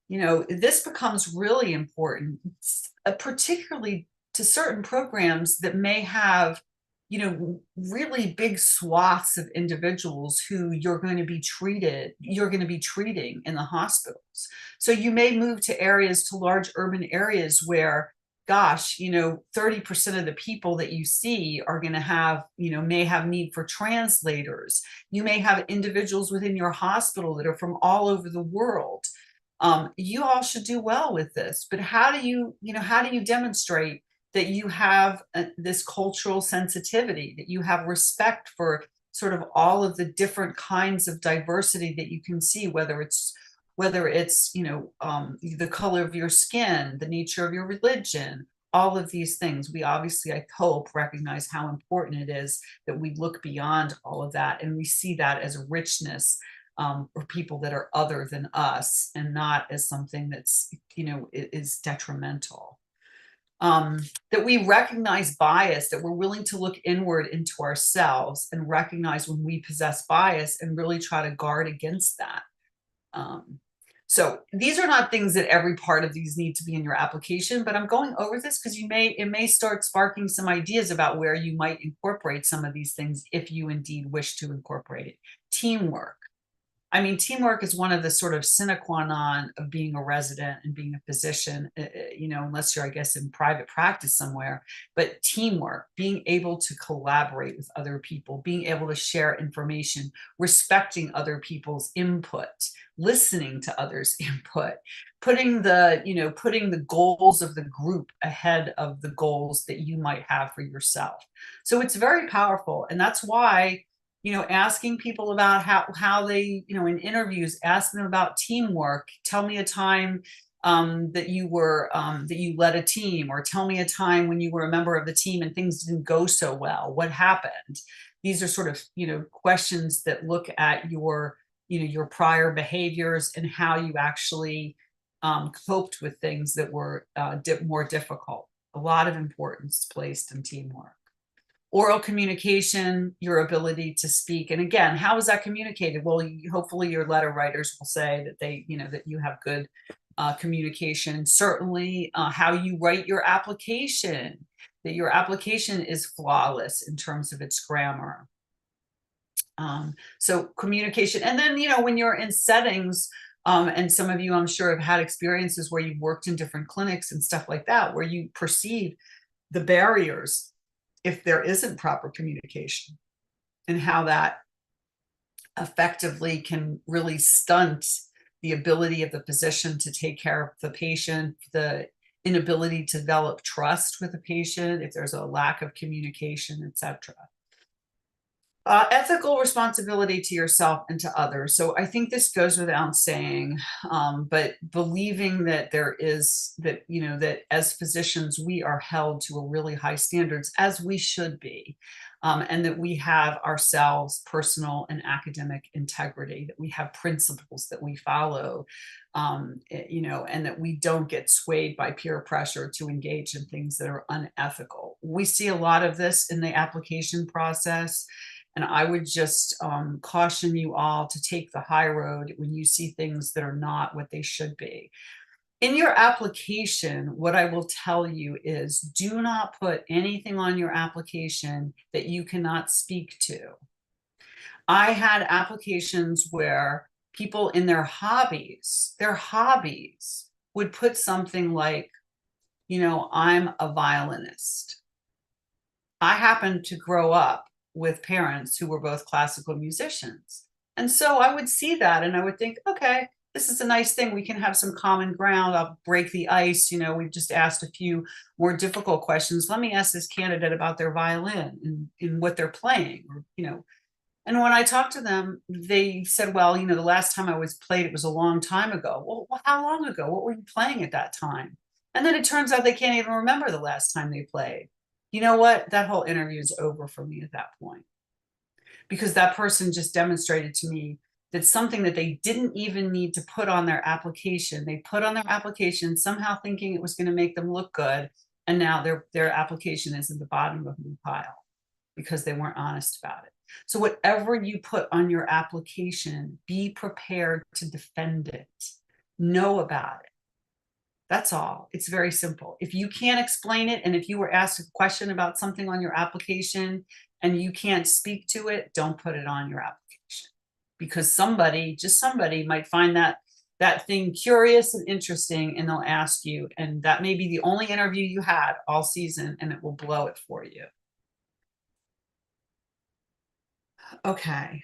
This becomes really important, particularly to certain programs that may have, really big swaths of individuals who you're going to be treating in the hospitals. So you may move to large urban areas where gosh, 30% of the people that you see are going to have, may have need for translators. You may have individuals within your hospital that are from all over the world. You all should do well with this, but how do you demonstrate that you have this cultural sensitivity, that you have respect for sort of all of the different kinds of diversity that you can see, whether it's the color of your skin, the nature of your religion, all of these things. We obviously, I hope, recognize how important it is that we look beyond all of that and we see that as a richness, or people that are other than us, and not as something that's, is detrimental. That we recognize bias, that we're willing to look inward into ourselves and recognize when we possess bias and really try to guard against that. So these are not things that every part of these need to be in your application, but I'm going over this because it may start sparking some ideas about where you might incorporate some of these things if you indeed wish to incorporate it. Teamwork. I mean, teamwork is one of the sort of sine qua non of being a resident and being a physician, unless you're, I guess, in private practice somewhere. But teamwork, being able to collaborate with other people, being able to share information, respecting other people's input, listening to others' input, putting the goals of the group ahead of the goals that you might have for yourself. So it's very powerful. And that's why, asking people about how they, in interviews, ask them about teamwork. Tell me a time that you led a team, or tell me a time when you were a member of the team and things didn't go so well. What happened? These are sort of, questions that look at your prior behaviors and how you actually coped with things that were more difficult. A lot of importance placed in teamwork. Oral communication, your ability to speak. And again, how is that communicated? Well, hopefully your letter writers will say that that you have good communication. Certainly how you write your application, that your application is flawless in terms of its grammar. So communication. And then, when you're in settings, and some of you, I'm sure, have had experiences where you've worked in different clinics and stuff like that, where you perceive the barriers if there isn't proper communication, and how that effectively can really stunt the ability of the physician to take care of the patient, the inability to develop trust with the patient, if there's a lack of communication, etc. Ethical responsibility to yourself and to others. So I think this goes without saying, but believing that that as physicians, we are held to a really high standards, as we should be, and that we have ourselves personal and academic integrity, that we have principles that we follow, and that we don't get swayed by peer pressure to engage in things that are unethical. We see a lot of this in the application process. And I would just caution you all to take the high road when you see things that are not what they should be. In your application, what I will tell you is, do not put anything on your application that you cannot speak to. I had applications where people in their hobbies would put something like, I'm a violinist. I happened to grow up with parents who were both classical musicians. And so I would see that and I would think, okay, this is a nice thing. We can have some common ground. I'll break the ice. We've just asked a few more difficult questions. Let me ask this candidate about their violin and what they're playing, And when I talked to them, they said, well, the last time I played, it was a long time ago. Well, how long ago? What were you playing at that time? And then it turns out they can't even remember the last time they played. You know what? That whole interview is over for me at that point, because that person just demonstrated to me that something that they didn't even need to put on their application, they put on their application somehow thinking it was going to make them look good. And now their application is at the bottom of the pile because they weren't honest about it. So whatever you put on your application, be prepared to defend it. Know about it. That's all. It's very simple. If you can't explain it, and if you were asked a question about something on your application and you can't speak to it, don't put it on your application, because somebody might find that that thing curious and interesting, and they'll ask you, and that may be the only interview you had all season, and it will blow it for you. Okay.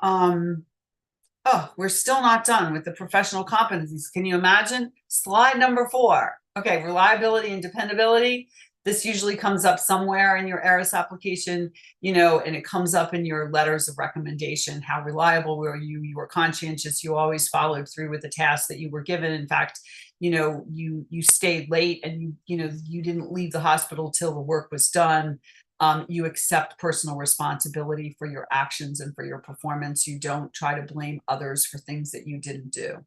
Oh, we're still not done with the professional competencies. Can you imagine? Slide number 4. Okay, reliability and dependability. This usually comes up somewhere in your ERIS application, you know, and it comes up in your letters of recommendation. How reliable were you? You were conscientious. You always followed through with the tasks that you were given. In fact, you know, you stayed late, and you didn't leave the hospital till the work was done. You accept personal responsibility for your actions and for your performance. You don't try to blame others for things that you didn't do.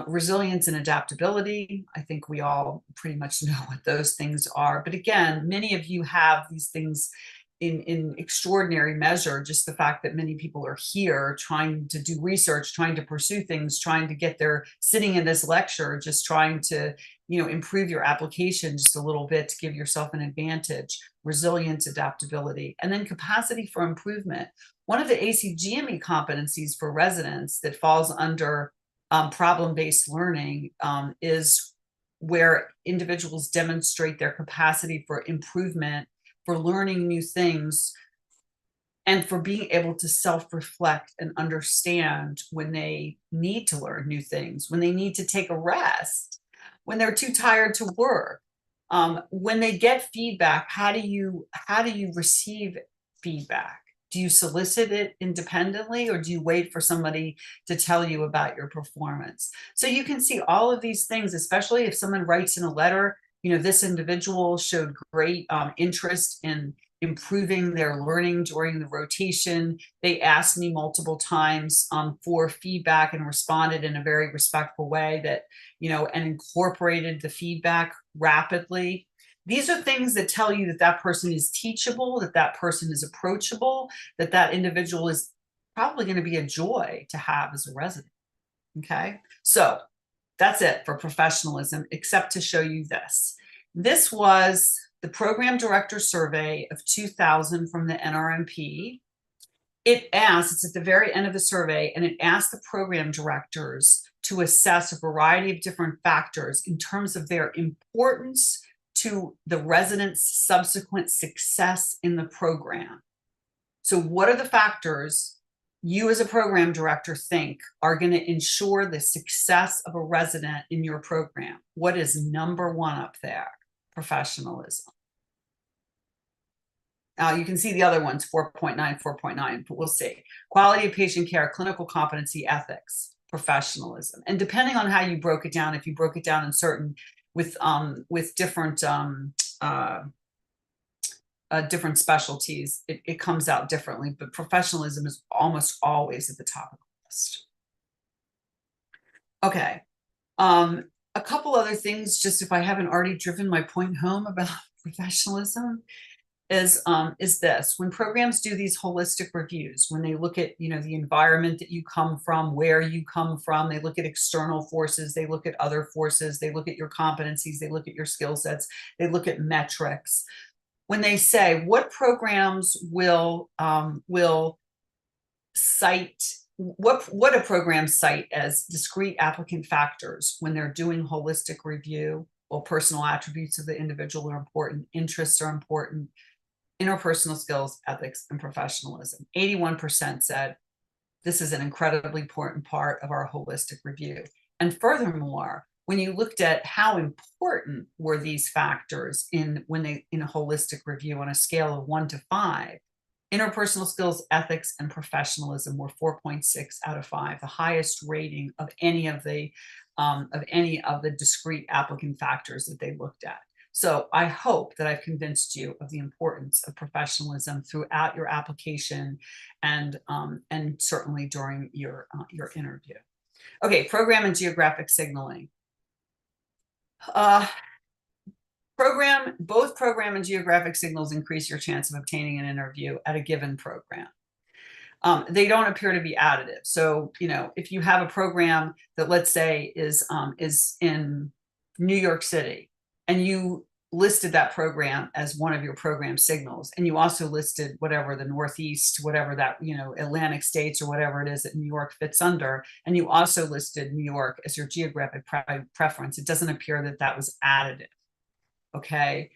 Resilience and adaptability. I think we all pretty much know what those things are. But again, many of you have these things in extraordinary measure. Just the fact that many people are here trying to do research, trying to pursue things, trying to get their sitting in this lecture, just trying to, improve your application just a little bit to give yourself an advantage. Resilience, adaptability, and then capacity for improvement. One of the ACGME competencies for residents that falls under problem-based learning is where individuals demonstrate their capacity for improvement, for learning new things, and for being able to self-reflect and understand when they need to learn new things, when they need to take a rest, when they're too tired to work. When they get feedback, how do you receive feedback? Do you solicit it independently, or do you wait for somebody to tell you about your performance? So you can see all of these things, especially if someone writes in a letter, this individual showed great interest in improving their learning during the rotation. They asked me multiple times for feedback and responded in a very respectful way that, and incorporated the feedback rapidly. These are things that tell you that that person is teachable, that that person is approachable, that that individual is probably going to be a joy to have as a resident. Okay, so that's it for professionalism, except to show you this. This was the program director survey of 2000 from the NRMP. It asked, it's at the very end of the survey, and it asked the program directors to assess a variety of different factors in terms of their importance to the residents' subsequent success in the program. So what are the factors you as a program director think are going to ensure the success of a resident in your program? What is number 1 up there? Professionalism. Now you can see the other ones, 4.9, 4.9, but we'll see. Quality of patient care, clinical competency, ethics, professionalism. And depending on how you broke it down, if you broke it down in certain with different different specialties, it comes out differently, but professionalism is almost always at the top of the list. Okay, a couple other things, just if I haven't already driven my point home about professionalism, is this: when programs do these holistic reviews, when they look at the environment that you come from, where you come from, they look at external forces, they look at other forces, they look at your competencies, they look at your skill sets, they look at metrics. When they say what programs will cite, what a program cite as discrete applicant factors when they're doing holistic review, well, personal attributes of the individual are important, interests are important, interpersonal skills, ethics, and professionalism. 81% said this is an incredibly important part of our holistic review. And furthermore, when you looked at how important were these factors in a holistic review on a scale of 1 to 5, interpersonal skills, ethics, and professionalism were 4.6 out of 5, the highest rating of any of the discrete applicant factors that they looked at. So I hope that I've convinced you of the importance of professionalism throughout your application and certainly during your interview. Okay, program and geographic signaling. Both program and geographic signals increase your chance of obtaining an interview at a given program. They don't appear to be additive. So, if you have a program that, let's say, is in New York City, and you listed that program as one of your program signals. And you also listed whatever the Northeast, whatever that, you know, Atlantic states or whatever it is that New York fits under. And you also listed New York as your geographic preference. It doesn't appear that that was additive. Okay.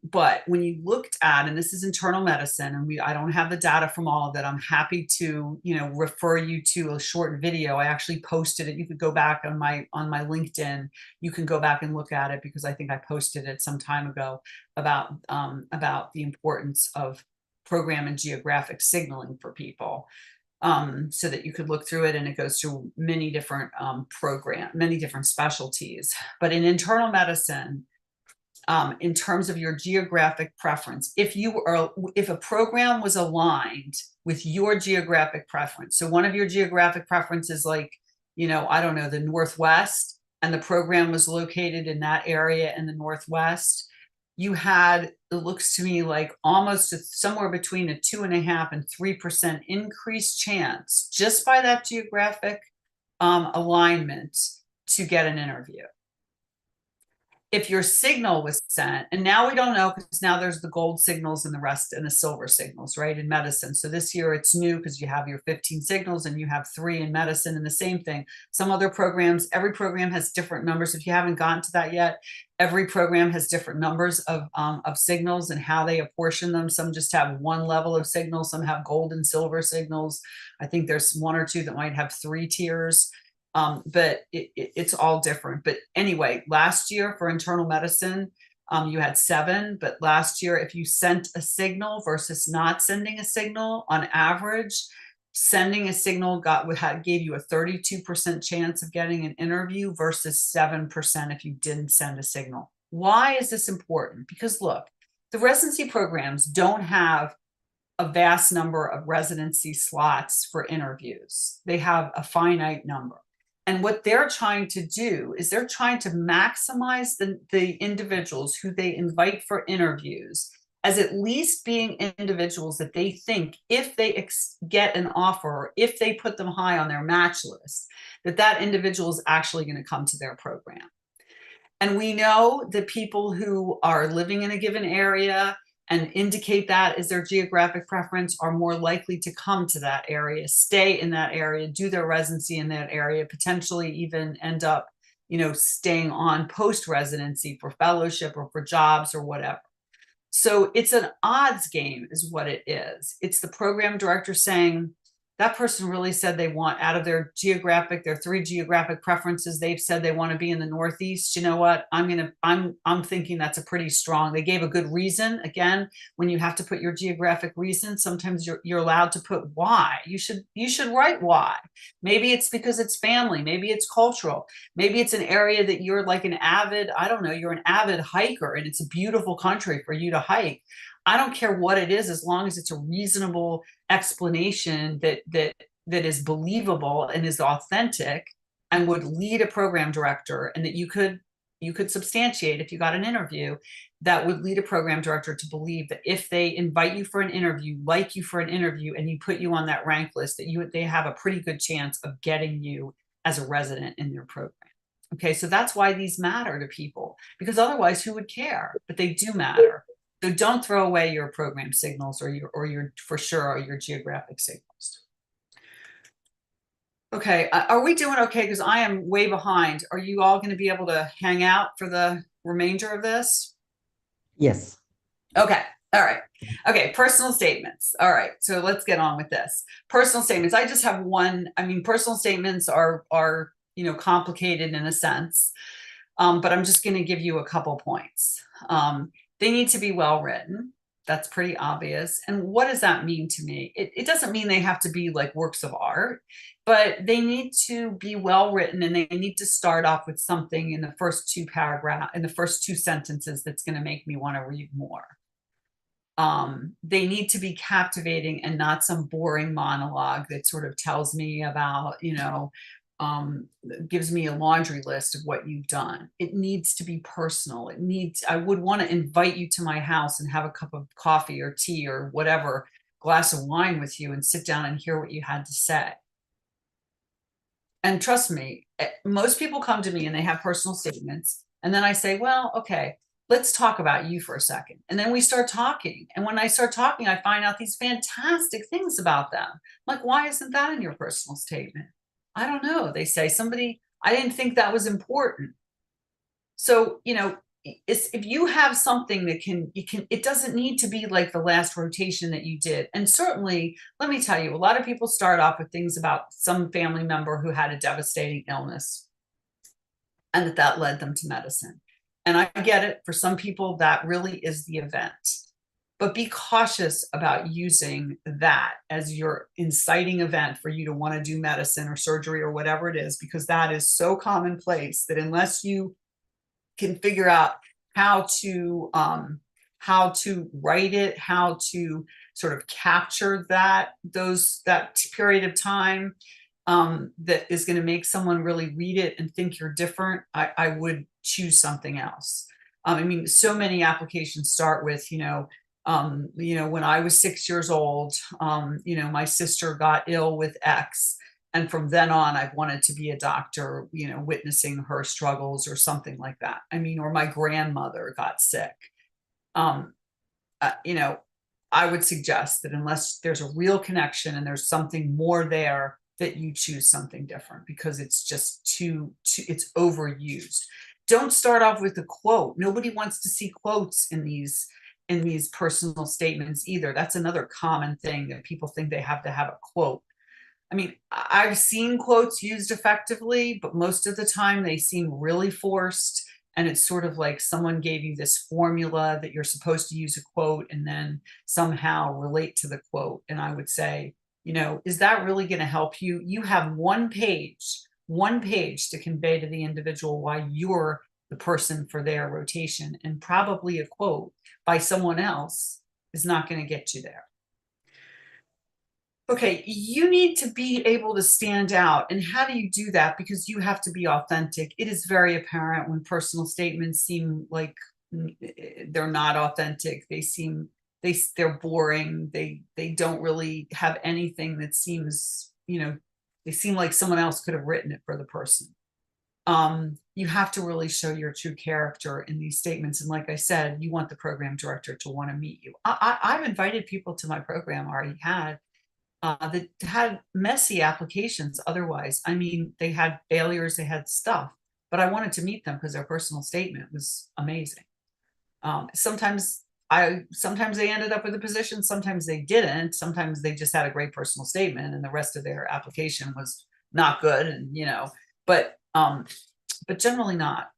But when you looked at, and this is internal medicine, and I don't have the data from all of that. I'm happy to, you know, refer you to a short video. I actually posted it. You could go back on my LinkedIn. You can go back and look at it, because I think I posted it some time ago about the importance of program and geographic signaling for people. So that you could look through it, and it goes through many different many different specialties. But in internal medicine, in terms of your geographic preference, if a program was aligned with your geographic preference, so one of your geographic preferences, like, you know, I don't know, the Northwest, and the program was located in that area in the Northwest, you had, it looks to me like almost somewhere between a 2.5% and 3% increased chance, just by that geographic alignment, to get an interview. If your signal was sent, and now we don't know, because now there's the gold signals and the rest, and the silver signals, right, in medicine. So this year it's new, because you have your 15 signals and you have 3 in medicine. And the same thing, some other programs, every program has different numbers. If you haven't gotten to that yet, every program has different numbers of signals and how they apportion them. Some just have 1 level of signals, some have gold and silver signals. I think there's 1 or 2 that might have 3 tiers. But it's all different. But anyway, last year for internal medicine, you had 7, but last year, if you sent a signal versus not sending a signal, on average, sending a signal gave you a 32% chance of getting an interview versus 7% if you didn't send a signal. Why is this important? Because look, the residency programs don't have a vast number of residency slots for interviews. They have a finite number. And what they're trying to do is they're trying to maximize the individuals who they invite for interviews as at least being individuals that they think, if they get an offer, or if they put them high on their match list, that individual is actually going to come to their program. And we know that people who are living in a given area and indicate that as their geographic preference are more likely to come to that area, stay in that area, do their residency in that area, potentially even end up, you know, staying on post-residency for fellowship or for jobs or whatever. So it's an odds game is what it is. It's the program director saying, that person really said they want, out of their 3 geographic preferences, they've said they want to be in the Northeast. You know what? I'm thinking that's a pretty strong, they gave a good reason. Again, when you have to put your geographic reason, sometimes you're allowed to put why. You should write why. Maybe it's because it's family. Maybe it's cultural. Maybe it's an area that you're like an avid, I don't know, you're an avid hiker and it's a beautiful country for you to hike. I don't care what it is, as long as it's a reasonable explanation that is believable and is authentic and would lead a program director, and that you could substantiate if you got an interview, that would lead a program director to believe that if they invite you for an interview, like you for an interview, and you put you on that rank list, that they have a pretty good chance of getting you as a resident in their program. Okay, so that's why these matter to people, because otherwise who would care? But they do matter. So don't throw away your program signals or your for sure, or your geographic signals. Okay, are we doing okay? Because I am way behind. Are you all going to be able to hang out for the remainder of this? Yes. Okay. All right. Okay. Personal statements. All right. So let's get on with this. Personal statements. I just have one. I mean, personal statements are complicated in a sense, but I'm just going to give you a couple points. They need to be well written. That's pretty obvious. And what does that mean to me? It doesn't mean they have to be like works of art, but they need to be well written, and they need to start off with something in the first 2 paragraphs, in the first 2 sentences, that's going to make me want to read more. They need to be captivating and not some boring monologue that sort of tells me about, gives me a laundry list of what you've done. It needs to be personal. I would want to invite you to my house and have a cup of coffee or tea or whatever, glass of wine with you, and sit down and hear what you had to say. And trust me, most people come to me and they have personal statements. And then I say, well, okay, let's talk about you for a second. And then we start talking. And when I start talking, I find out these fantastic things about them. I'm like, why isn't that in your personal statement? I don't know. They say I didn't think that was important. So, if you have something that it doesn't need to be like the last rotation that you did. And certainly, let me tell you, a lot of people start off with things about some family member who had a devastating illness and that led them to medicine. And I get it. For some people, that really is the event. But be cautious about using that as your inciting event for you to want to do medicine or surgery or whatever it is, because that is so commonplace that unless you can figure out how to write it, how to sort of capture that period of time that is going to make someone really read it and think you're different, I would choose something else. I mean, so many applications start with, when I was 6 years old, my sister got ill with X. And from then on, I've wanted to be a doctor, witnessing her struggles or something like that. I mean, or my grandmother got sick. I would suggest that unless there's a real connection and there's something more there, that you choose something different, because it's just it's overused. Don't start off with a quote. Nobody wants to see quotes in these personal statements either. That's another common thing, that people think they have to have a quote. I mean, I've seen quotes used effectively, but most of the time they seem really forced. And it's sort of like someone gave you this formula that you're supposed to use a quote and then somehow relate to the quote. And I would say, is that really going to help you? You have one page to convey to the individual why you're the person for their rotation, and probably a quote by someone else is not going to get you there. Okay, you need to be able to stand out. And how do you do that? Because you have to be authentic. It is very apparent when personal statements seem like they're not authentic. They're boring. They don't really have anything that seems, they seem like someone else could have written it for the person. You have to really show your true character in these statements. And like I said, you want the program director to want to meet you. I've invited people to my program, already had, that had messy applications otherwise. I mean, they had failures, they had stuff, but I wanted to meet them because their personal statement was amazing. Sometimes they ended up with a position, sometimes they didn't. Sometimes they just had a great personal statement and the rest of their application was not good. And, but generally not.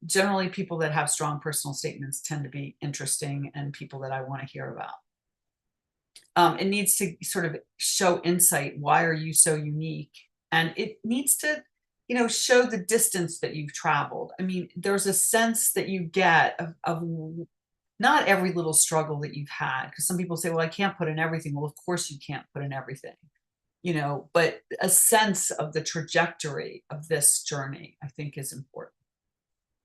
Generally, people that have strong personal statements tend to be interesting and people that I want to hear about. It needs to sort of show insight. Why are you so unique? And it needs to, show the distance that you've traveled. I mean, there's a sense that you get of not every little struggle that you've had, because some people say, well, I can't put in everything. Well, of course you can't put in everything, but a sense of the trajectory of this journey, I think, is important.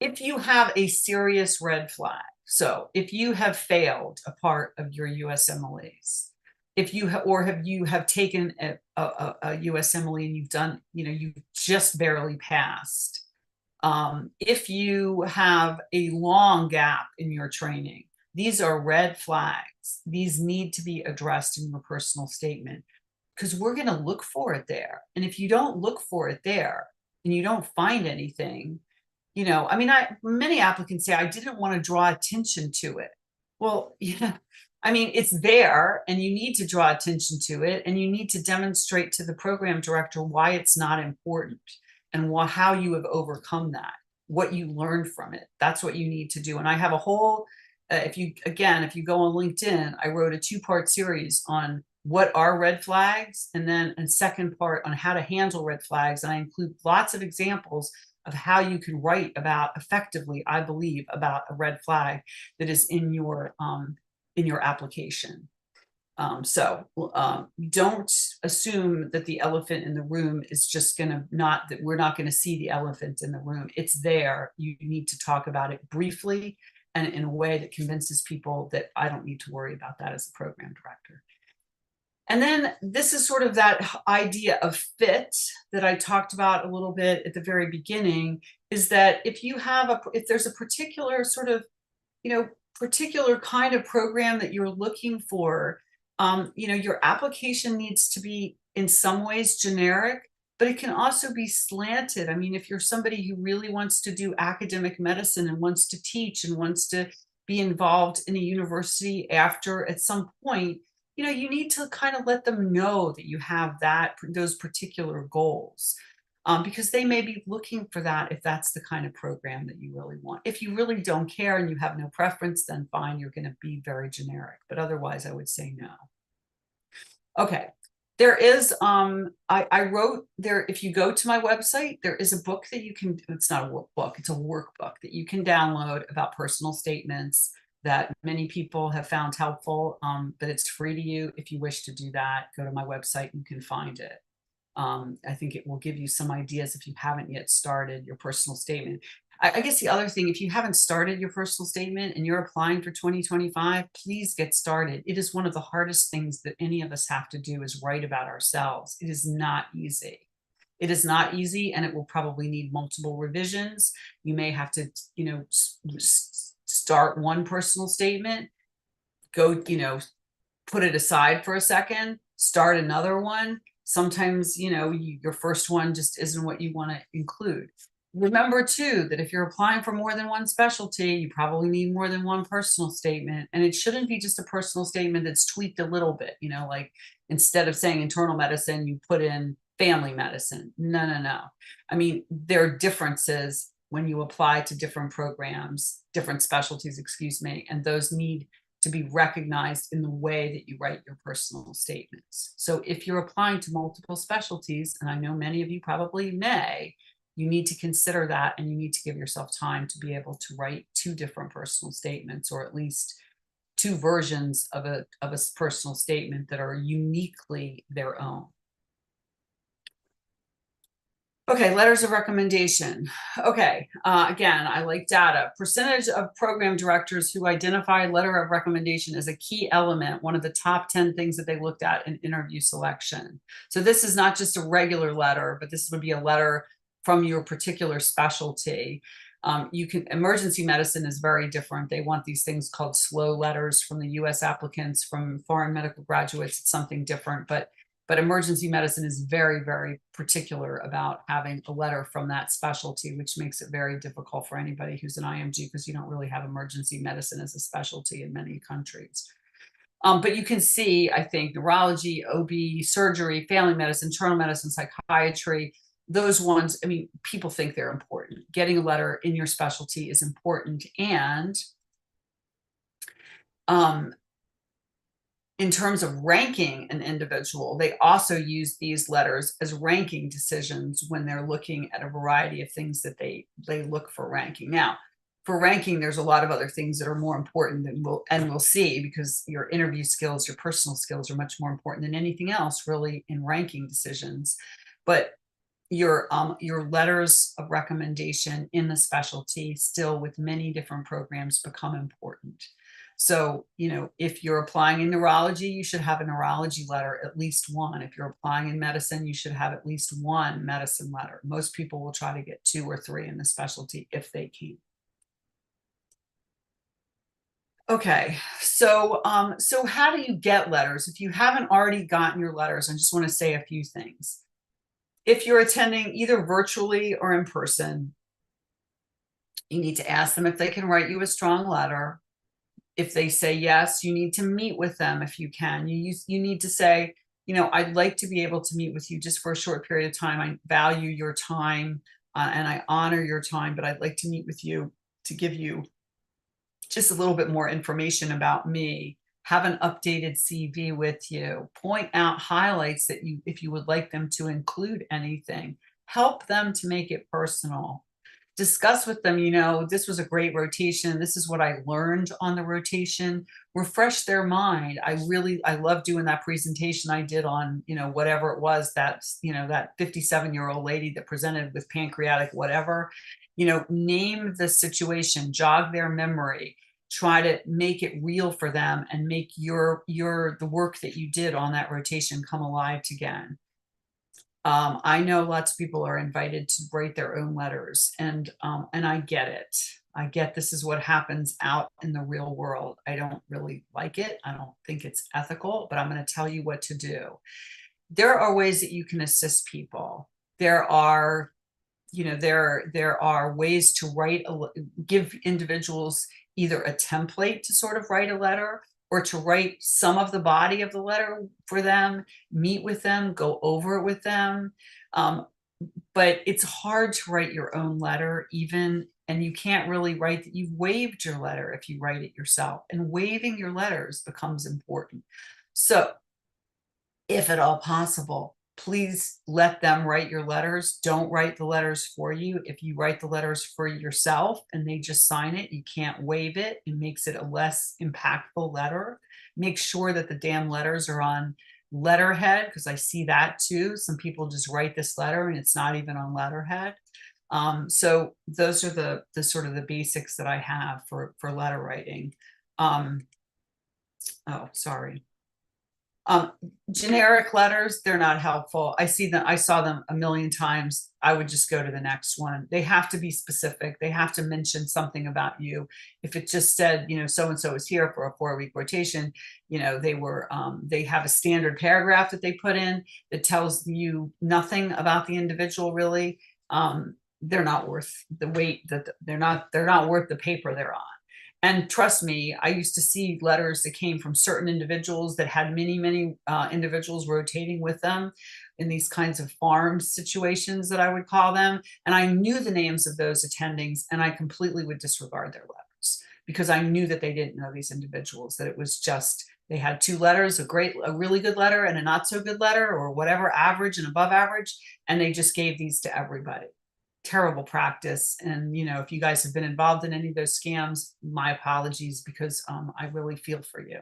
If you have a serious red flag, so if you have failed a part of your USMLEs, if you have taken a USMLE and you've done, you've just barely passed. If you have a long gap in your training, these are red flags. These need to be addressed in your personal statement, because we're going to look for it there. And if you don't look for it there and you don't find anything, many applicants say, I didn't want to draw attention to it. Well, it's there and you need to draw attention to it, and you need to demonstrate to the program director why it's not important and how you have overcome that, what you learned from it. That's what you need to do. And I have a whole, if you go on LinkedIn, I wrote a 2-part series on what are red flags, and then a second part on how to handle red flags. And I include lots of examples of how you can write about effectively, I believe, about a red flag that is in your application. Don't assume that the elephant in the room is just that we're not going to see the elephant in the room. It's there. You need to talk about it briefly and in a way that convinces people that I don't need to worry about that as a program director. And then this is sort of that idea of fit that I talked about a little bit at the very beginning. is that if there's a particular sort of, particular kind of program that you're looking for, your application needs to be in some ways generic, but it can also be slanted. I mean, if you're somebody who really wants to do academic medicine and wants to teach and wants to be involved in a university at some point, you need to kind of let them know that you have those particular goals. Because they may be looking for that if that's the kind of program that you really want. If you really don't care and you have no preference, then fine, you're going to be very generic. But otherwise, I would say no. Okay. There is, I wrote there, if you go to my website, there is a book that it's not a workbook, it's a workbook that you can download about personal statements that many people have found helpful, but it's free to you. If you wish to do that, go to my website, you can find it. I think it will give you some ideas if you haven't yet started your personal statement. I guess the other thing, if you haven't started your personal statement and you're applying for 2025, please get started. It is one of the hardest things that any of us have to do, is write about ourselves. It is not easy. It is not easy, and it will probably need multiple revisions. You may have to, start one personal statement, go, put it aside for a second, start another one. Sometimes, your first one just isn't what you want to include. Remember too, that if you're applying for more than one specialty, you probably need more than one personal statement. And it shouldn't be just a personal statement that's tweaked a little bit, like instead of saying internal medicine, you put in family medicine. No. I mean, there are differences when you apply to different programs, different specialties, excuse me, and those need to be recognized in the way that you write your personal statements. So if you're applying to multiple specialties, and I know many of you probably may, you need to consider that, and you need to give yourself time to be able to write 2 different personal statements, or at least 2 versions of a personal statement that are uniquely their own. Okay, letters of recommendation. Okay, again, I like data. Percentage of program directors who identify letter of recommendation as a key element, one of the top 10 things that they looked at in interview selection. So this is not just a regular letter, but this would be a letter from your particular specialty. Emergency medicine is very different. They want these things called slow letters from the US applicants. From foreign medical graduates, it's something different, but emergency medicine is very, very particular about having a letter from that specialty, which makes it very difficult for anybody who's an IMG, because you don't really have emergency medicine as a specialty in many countries. But you can see, I think, neurology, OB, surgery, family medicine, internal medicine, psychiatry, those ones, I mean, people think they're important. Getting a letter in your specialty is important. And in terms of ranking an individual, they also use these letters as ranking decisions when they're looking at a variety of things that they look for ranking. Now, for ranking, there's a lot of other things that are more important than we'll see, because your interview skills, your personal skills are much more important than anything else really in ranking decisions. But your letters of recommendation in the specialty still, with many different programs, become important. So, if you're applying in neurology, you should have a neurology letter, at least one. If you're applying in medicine, you should have at least one medicine letter. Most people will try to get 2 or 3 in the specialty if they can. Okay, so how do you get letters? If you haven't already gotten your letters, I just want to say a few things. If you're attending either virtually or in person, you need to ask them if they can write you a strong letter. If they say yes, you need to meet with them if you can. You need to say, I'd like to be able to meet with you just for a short period of time. I value your time and I honor your time, but I'd like to meet with you to give you just a little bit more information about me. Have an updated CV with you. Point out highlights that if you would like them to include anything. Help them to make it personal. Discuss with them, this was a great rotation. This is what I learned on the rotation. Refresh their mind. I love doing that presentation I did on, whatever it was, that 57-year-old lady that presented with pancreatic whatever. Name the situation, jog their memory, try to make it real for them, and make the work that you did on that rotation come alive again. I know lots of people are invited to write their own letters, and I get it. I get this is what happens out in the real world. I don't really like it. I don't think it's ethical, but I'm going to tell you what to do. There are ways that you can assist people. There are, there are ways to give individuals either a template to sort of write a letter, or to write some of the body of the letter for them, meet with them, go over it with them. But it's hard to write your own letter even, and you can't really write that you've waived your letter if you write it yourself, and waiving your letters becomes important. So if at all possible, please let them write your letters. Don't write the letters for you. If you write the letters for yourself and they just sign it, you can't waive it. It makes it a less impactful letter. Make sure that the damn letters are on letterhead, because I see that too. Some people just write this letter and it's not even on letterhead. So those are the sort of the basics that I have for letter writing. Oh, sorry. Generic letters, they're not helpful. I saw them a million times. I would just go to the next one. They have to be specific. They have to mention something about you. If it just said, so-and-so is here for a 4-week rotation, they have a standard paragraph that they put in that tells you nothing about the individual really. They're not worth the weight that they're not worth the paper they're on. And trust me, I used to see letters that came from certain individuals that had many individuals rotating with them in these kinds of farm situations that I would call them. And I knew the names of those attendings, and I completely would disregard their letters because I knew that they didn't know these individuals, that it was just, they had 2 letters, a really good letter and a not so good letter, or whatever, average and above average. And they just gave these to everybody. Terrible practice. And if you guys have been involved in any of those scams, my apologies, because I really feel for you.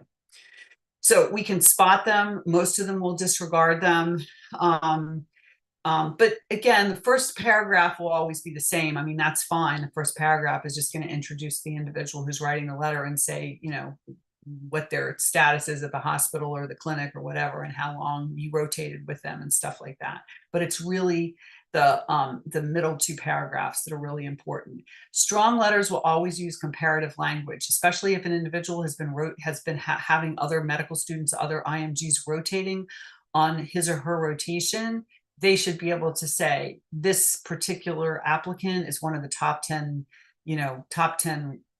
So we can spot them. Most of them will disregard them. But again, the first paragraph will always be the same. I mean, that's fine. The first paragraph is just going to introduce the individual who's writing the letter and say, what their status is at the hospital or the clinic or whatever, and how long you rotated with them and stuff like that. But it's really the middle 2 paragraphs that are really important. Strong letters will always use comparative language, especially if an individual has been having other medical students, other IMGs rotating on his or her rotation. They should be able to say, this particular applicant is one of the top 10,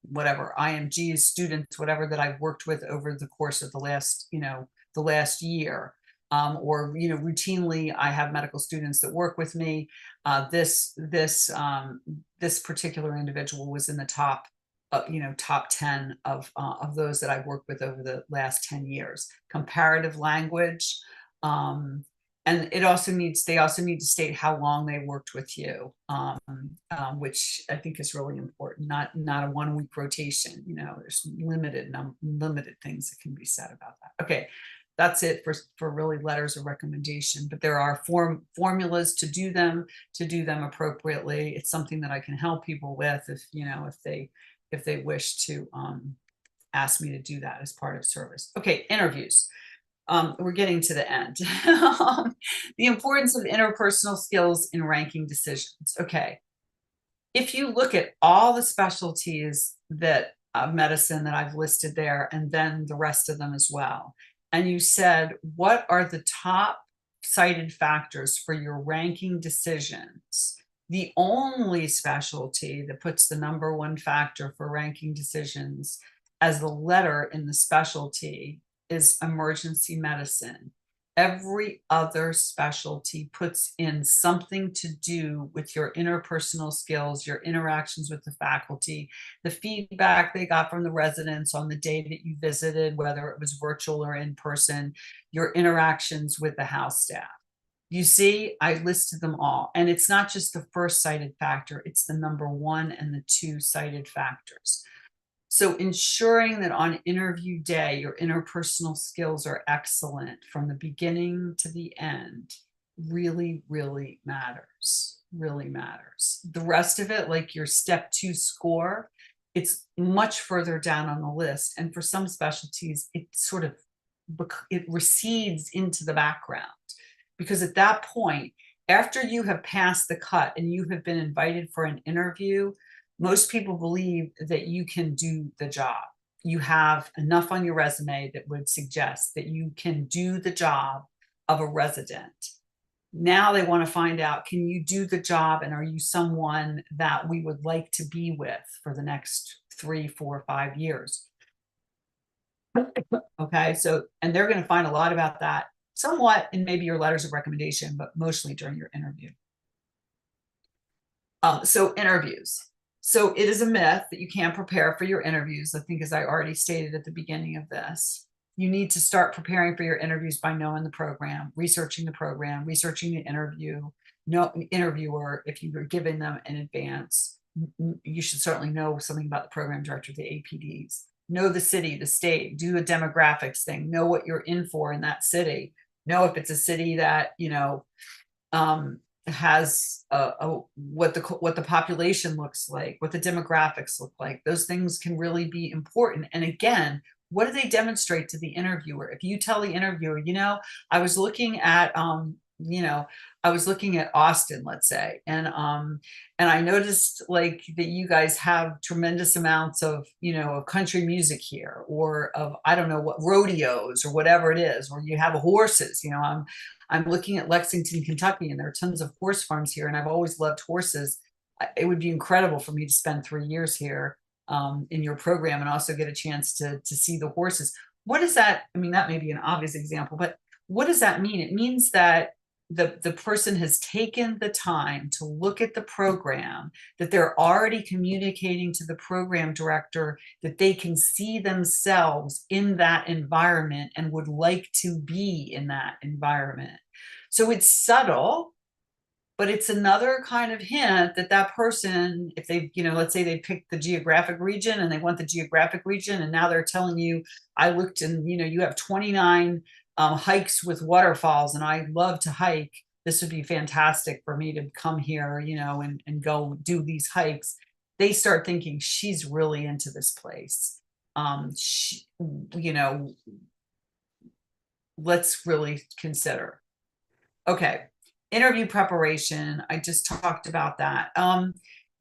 whatever IMGs, students, whatever, that I've worked with over the course of the last year. Or routinely I have medical students that work with me. This particular individual was in the top top 10 of those that I've worked with over the last 10 years. Comparative language, and they also need to state how long they worked with you, which I think is really important. Not a 1-week rotation. There's limited things that can be said about that. Okay. That's it for really letters of recommendation, but there are formulas to do them appropriately. It's something that I can help people with if they wish to ask me to do that as part of service. Okay, interviews. We're getting to the end. The importance of interpersonal skills in ranking decisions. Okay, if you look at all the specialties that medicine that I've listed there, and then the rest of them as well, and you said, what are the top cited factors for your ranking decisions? The only specialty that puts the #1 factor for ranking decisions as the letter in the specialty is emergency medicine. Every other specialty puts in something to do with your interpersonal skills, your interactions with the faculty, the feedback they got from the residents on the day that you visited, whether it was virtual or in person, your interactions with the house staff. You see, I listed them all. And it's not just the first cited factor, it's the #1 and the 2 cited factors. So ensuring that on interview day, your interpersonal skills are excellent from the beginning to the end really, really matters, The rest of it, like your step 2 score, it's much further down on the list. And for some specialties, it recedes into the background, because at that point, After you have passed the cut and you have been invited for an interview, most people believe that you can do the job. You have enough on your resume that would suggest that you can do the job of a resident. Now they want to find out, can you do the job, and are you someone that we would like to be with for the next 3, 4, 5 years? Okay, so, and they're going to find a lot about that somewhat in maybe your letters of recommendation, but mostly during your interview. So interviews. So it is a myth that you can't prepare for your interviews. I think, as I already stated at the beginning of this, you need to start preparing for your interviews by knowing the program, researching the interviewer. If you were giving them in advance, you should certainly know something about the program director, the APDs. Know the city, the state, do a demographics thing, know what you're in for in that city. Know if it's a city that, you know, has what the population looks like, what the demographics look like. Those things can really be important. And again, what do they demonstrate to the interviewer? If you tell the interviewer, you know, I was looking at Austin, let's say, and I noticed like that you guys have tremendous amounts of, you know, of country music here, or of, I don't know what, rodeos or whatever it is, or you have horses. You know, I'm looking at Lexington, Kentucky, and there are tons of horse farms here, and I've always loved horses. It would be incredible for me to spend 3 years here in your program and also get a chance to see the horses. What does that, I mean, that may be an obvious example, but what does that mean? It means that the person has taken the time to look at the program, that they're already communicating to the program director that they can see themselves in that environment and would like to be in that environment. So it's subtle, but it's another kind of hint that that person, if they, you know, let's say they picked the geographic region and they want the geographic region, and now they're telling you, I looked and, you know, you have 29 hikes with waterfalls, and I love to hike. This would be fantastic for me to come here, you know, and go do these hikes. They start thinking, she's really into this place. You know, let's really consider. Okay. Interview preparation. I just talked about that.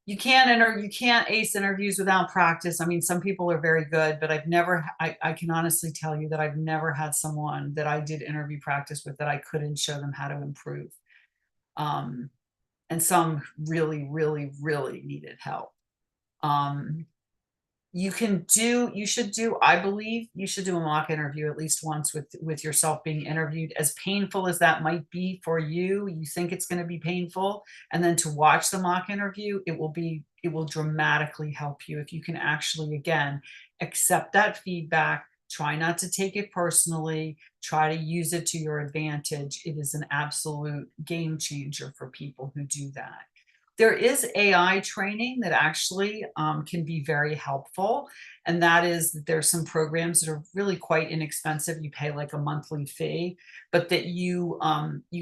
You can't ace interviews without practice. I mean, some people are very good, but I can honestly tell you that I've never had someone that I did interview practice with that I couldn't show them how to improve. And some really, really, really needed help. I believe you should do a mock interview at least once with yourself being interviewed. As painful as that might be for you, you think it's going to be painful, and then to watch the mock interview, it will dramatically help you if you can actually, again, accept that feedback. Try not to take it personally. Try to use it to your advantage. It is an absolute game changer for people who do that. There is AI training that actually can be very helpful. And that is that there's some programs that are really quite inexpensive. You pay like a monthly fee, but that you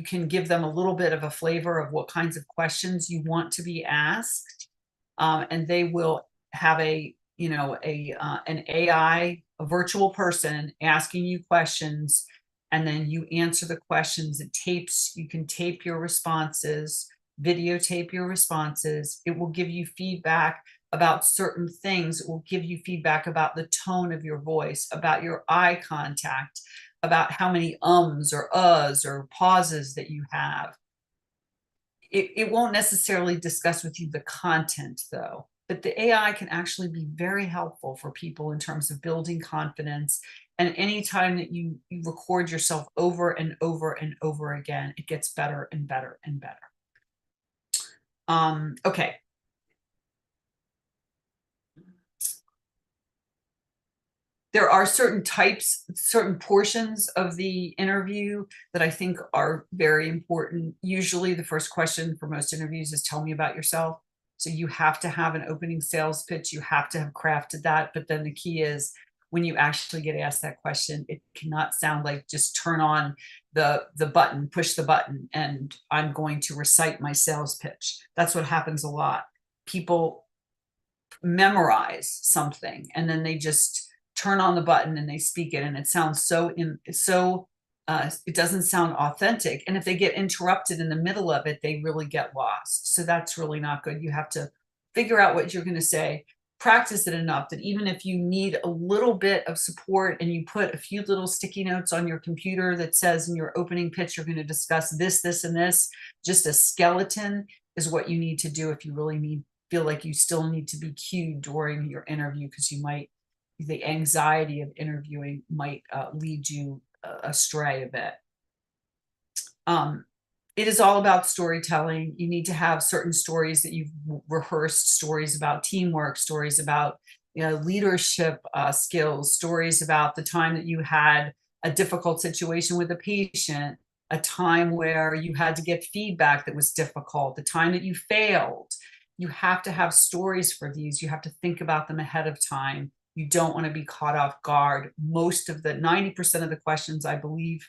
can give them a little bit of a flavor of what kinds of questions you want to be asked. And they will have an AI, a virtual person asking you questions, and then you answer the questions. You can tape your responses, videotape your responses. It will give you feedback about certain things. It will give you feedback about the tone of your voice, about your eye contact, about how many ums or uhs or pauses that you have. It won't necessarily discuss with you the content though, but the AI can actually be very helpful for people in terms of building confidence. And anytime that you record yourself over and over and over again, it gets better and better and better. Okay. There are certain portions of the interview that I think are very important. Usually the first question for most interviews is, tell me about yourself. So you have to have an opening sales pitch. You have to have crafted that. But then the key is, when you actually get asked that question, it cannot sound like just turn on the button, push the button, and I'm going to recite my sales pitch. That's what happens a lot. People memorize something and then they just turn on the button and they speak it, and it sounds so it doesn't sound authentic. And if they get interrupted in the middle of it, they really get lost. So that's really not good. You have to figure out what you're going to say, practice it enough that even if you need a little bit of support and you put a few little sticky notes on your computer that says in your opening pitch, you're going to discuss this, this, and this, just a skeleton is what you need to do if you really feel like you still need to be cued during your interview, because the anxiety of interviewing might lead you astray a bit. It is all about storytelling. You need to have certain stories that you've rehearsed, stories about teamwork, stories about leadership skills, stories about the time that you had a difficult situation with a patient, a time where you had to get feedback that was difficult, the time that you failed. You have to have stories for these. You have to think about them ahead of time. You don't want to be caught off guard. Most of the 90% of the questions, I believe,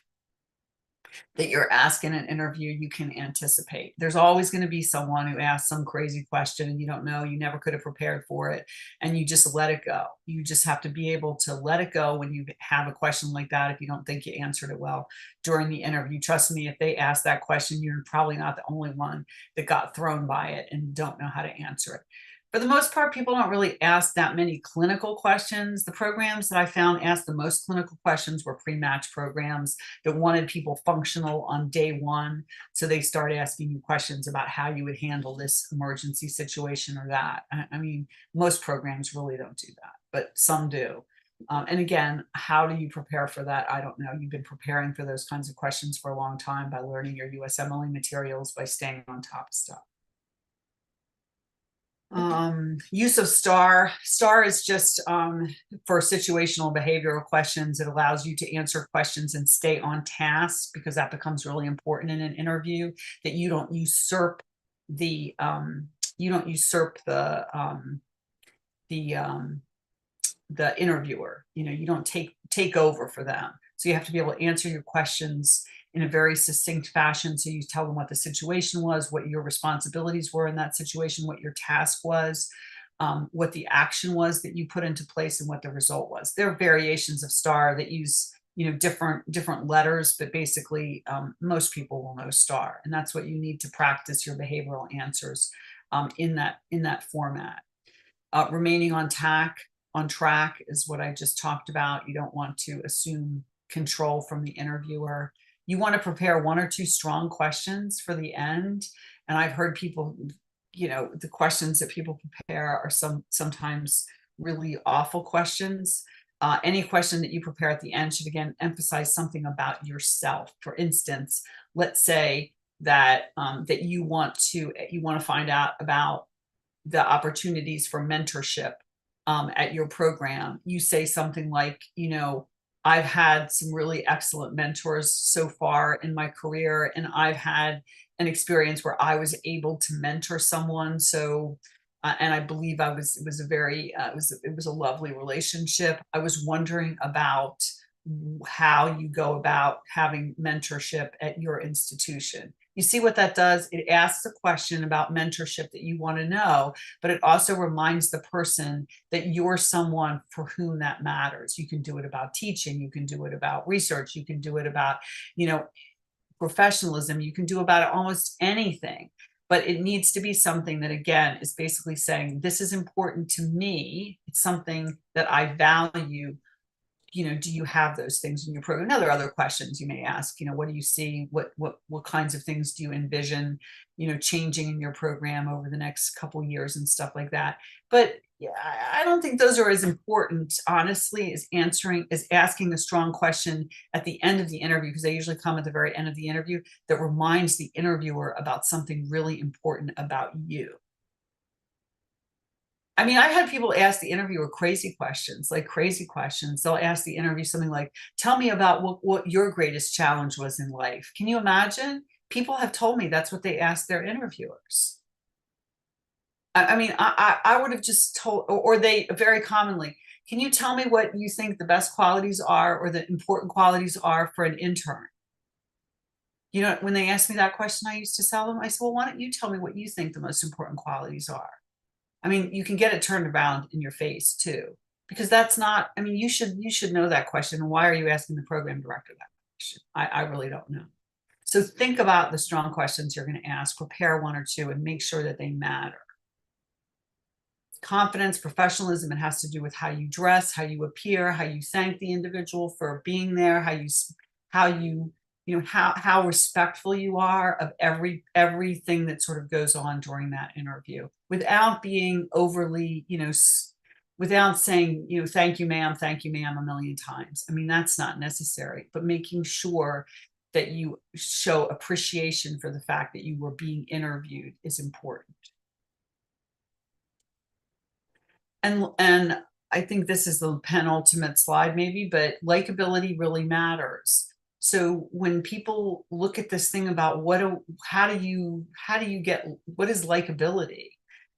that you're asking in an interview, you can anticipate. There's always going to be someone who asks some crazy question and you don't know, you never could have prepared for it, and you just let it go. You just have to be able to let it go when you have a question like that. If you don't think you answered it well during the interview, trust me, if they ask that question, you're probably not the only one that got thrown by it and don't know how to answer it. For the most part, people don't really ask that many clinical questions. The programs that I found asked the most clinical questions were pre-match programs that wanted people functional on day one. So they start asking you questions about how you would handle this emergency situation or that. I mean, most programs really don't do that, but some do. And again, how do you prepare for that? I don't know. You've been preparing for those kinds of questions for a long time by learning your USMLE materials, by staying on top of stuff. Use of STAR. STAR is just for situational behavioral questions. It allows you to answer questions and stay on task, because that becomes really important in an interview, that you don't usurp the interviewer. You don't take over for them. So you have to be able to answer your questions in a very succinct fashion. So you tell them what the situation was, what your responsibilities were in that situation, what your task was, what the action was that you put into place, and what the result was. There are variations of STAR that use different letters, but basically most people will know STAR, and that's what you need to practice your behavioral answers in that format. Remaining on track is what I just talked about. You don't want to assume control from the interviewer. You want to prepare one or two strong questions for the end. And I've heard people, the questions that people prepare are sometimes really awful questions. Any question that you prepare at the end should, again, emphasize something about yourself. For instance, let's say that that you want to find out about the opportunities for mentorship at your program. You say something like, I've had some really excellent mentors so far in my career, and I've had an experience where I was able to mentor someone. So, and I believe it was a lovely relationship. I was wondering about how you go about having mentorship at your institution. You see what that does? It asks a question about mentorship that you want to know, but it also reminds the person that you're someone for whom that matters. You can do it about teaching. You can do it about research. You can do it about, professionalism. You can do about almost anything, but it needs to be something that, again, is basically saying, this is important to me. It's something that I value. Do you have those things in your program? Now, there are other questions you may ask, what do you see? What kinds of things do you envision, changing in your program over the next couple of years and stuff like that? But yeah, I don't think those are as important, honestly, as asking a strong question at the end of the interview, because they usually come at the very end of the interview, that reminds the interviewer about something really important about you. I mean, I've had people ask the interviewer crazy questions. They'll ask the interview something like, tell me about what your greatest challenge was in life. Can you imagine? People have told me that's what they ask their interviewers. I mean, I would have just told, or they very commonly, can you tell me what you think the best qualities are or the important qualities are for an intern? When they asked me that question, I used to tell them, I said, well, why don't you tell me what you think the most important qualities are? I mean, you can get it turned around in your face too, because that's not, I mean, you should know that question. Why are you asking the program director that? I really don't know. So think about the strong questions you're going to ask, prepare one or two, and make sure that they matter. Confidence, professionalism, it has to do with how you dress, how you appear, how you thank the individual for being there, how respectful you are of everything that sort of goes on during that interview, without being overly, without saying, thank you, ma'am, a million times. I mean, that's not necessary, but making sure that you show appreciation for the fact that you were being interviewed is important. And I think this is the penultimate slide maybe, but likability really matters. So when people look at this thing about what is likability?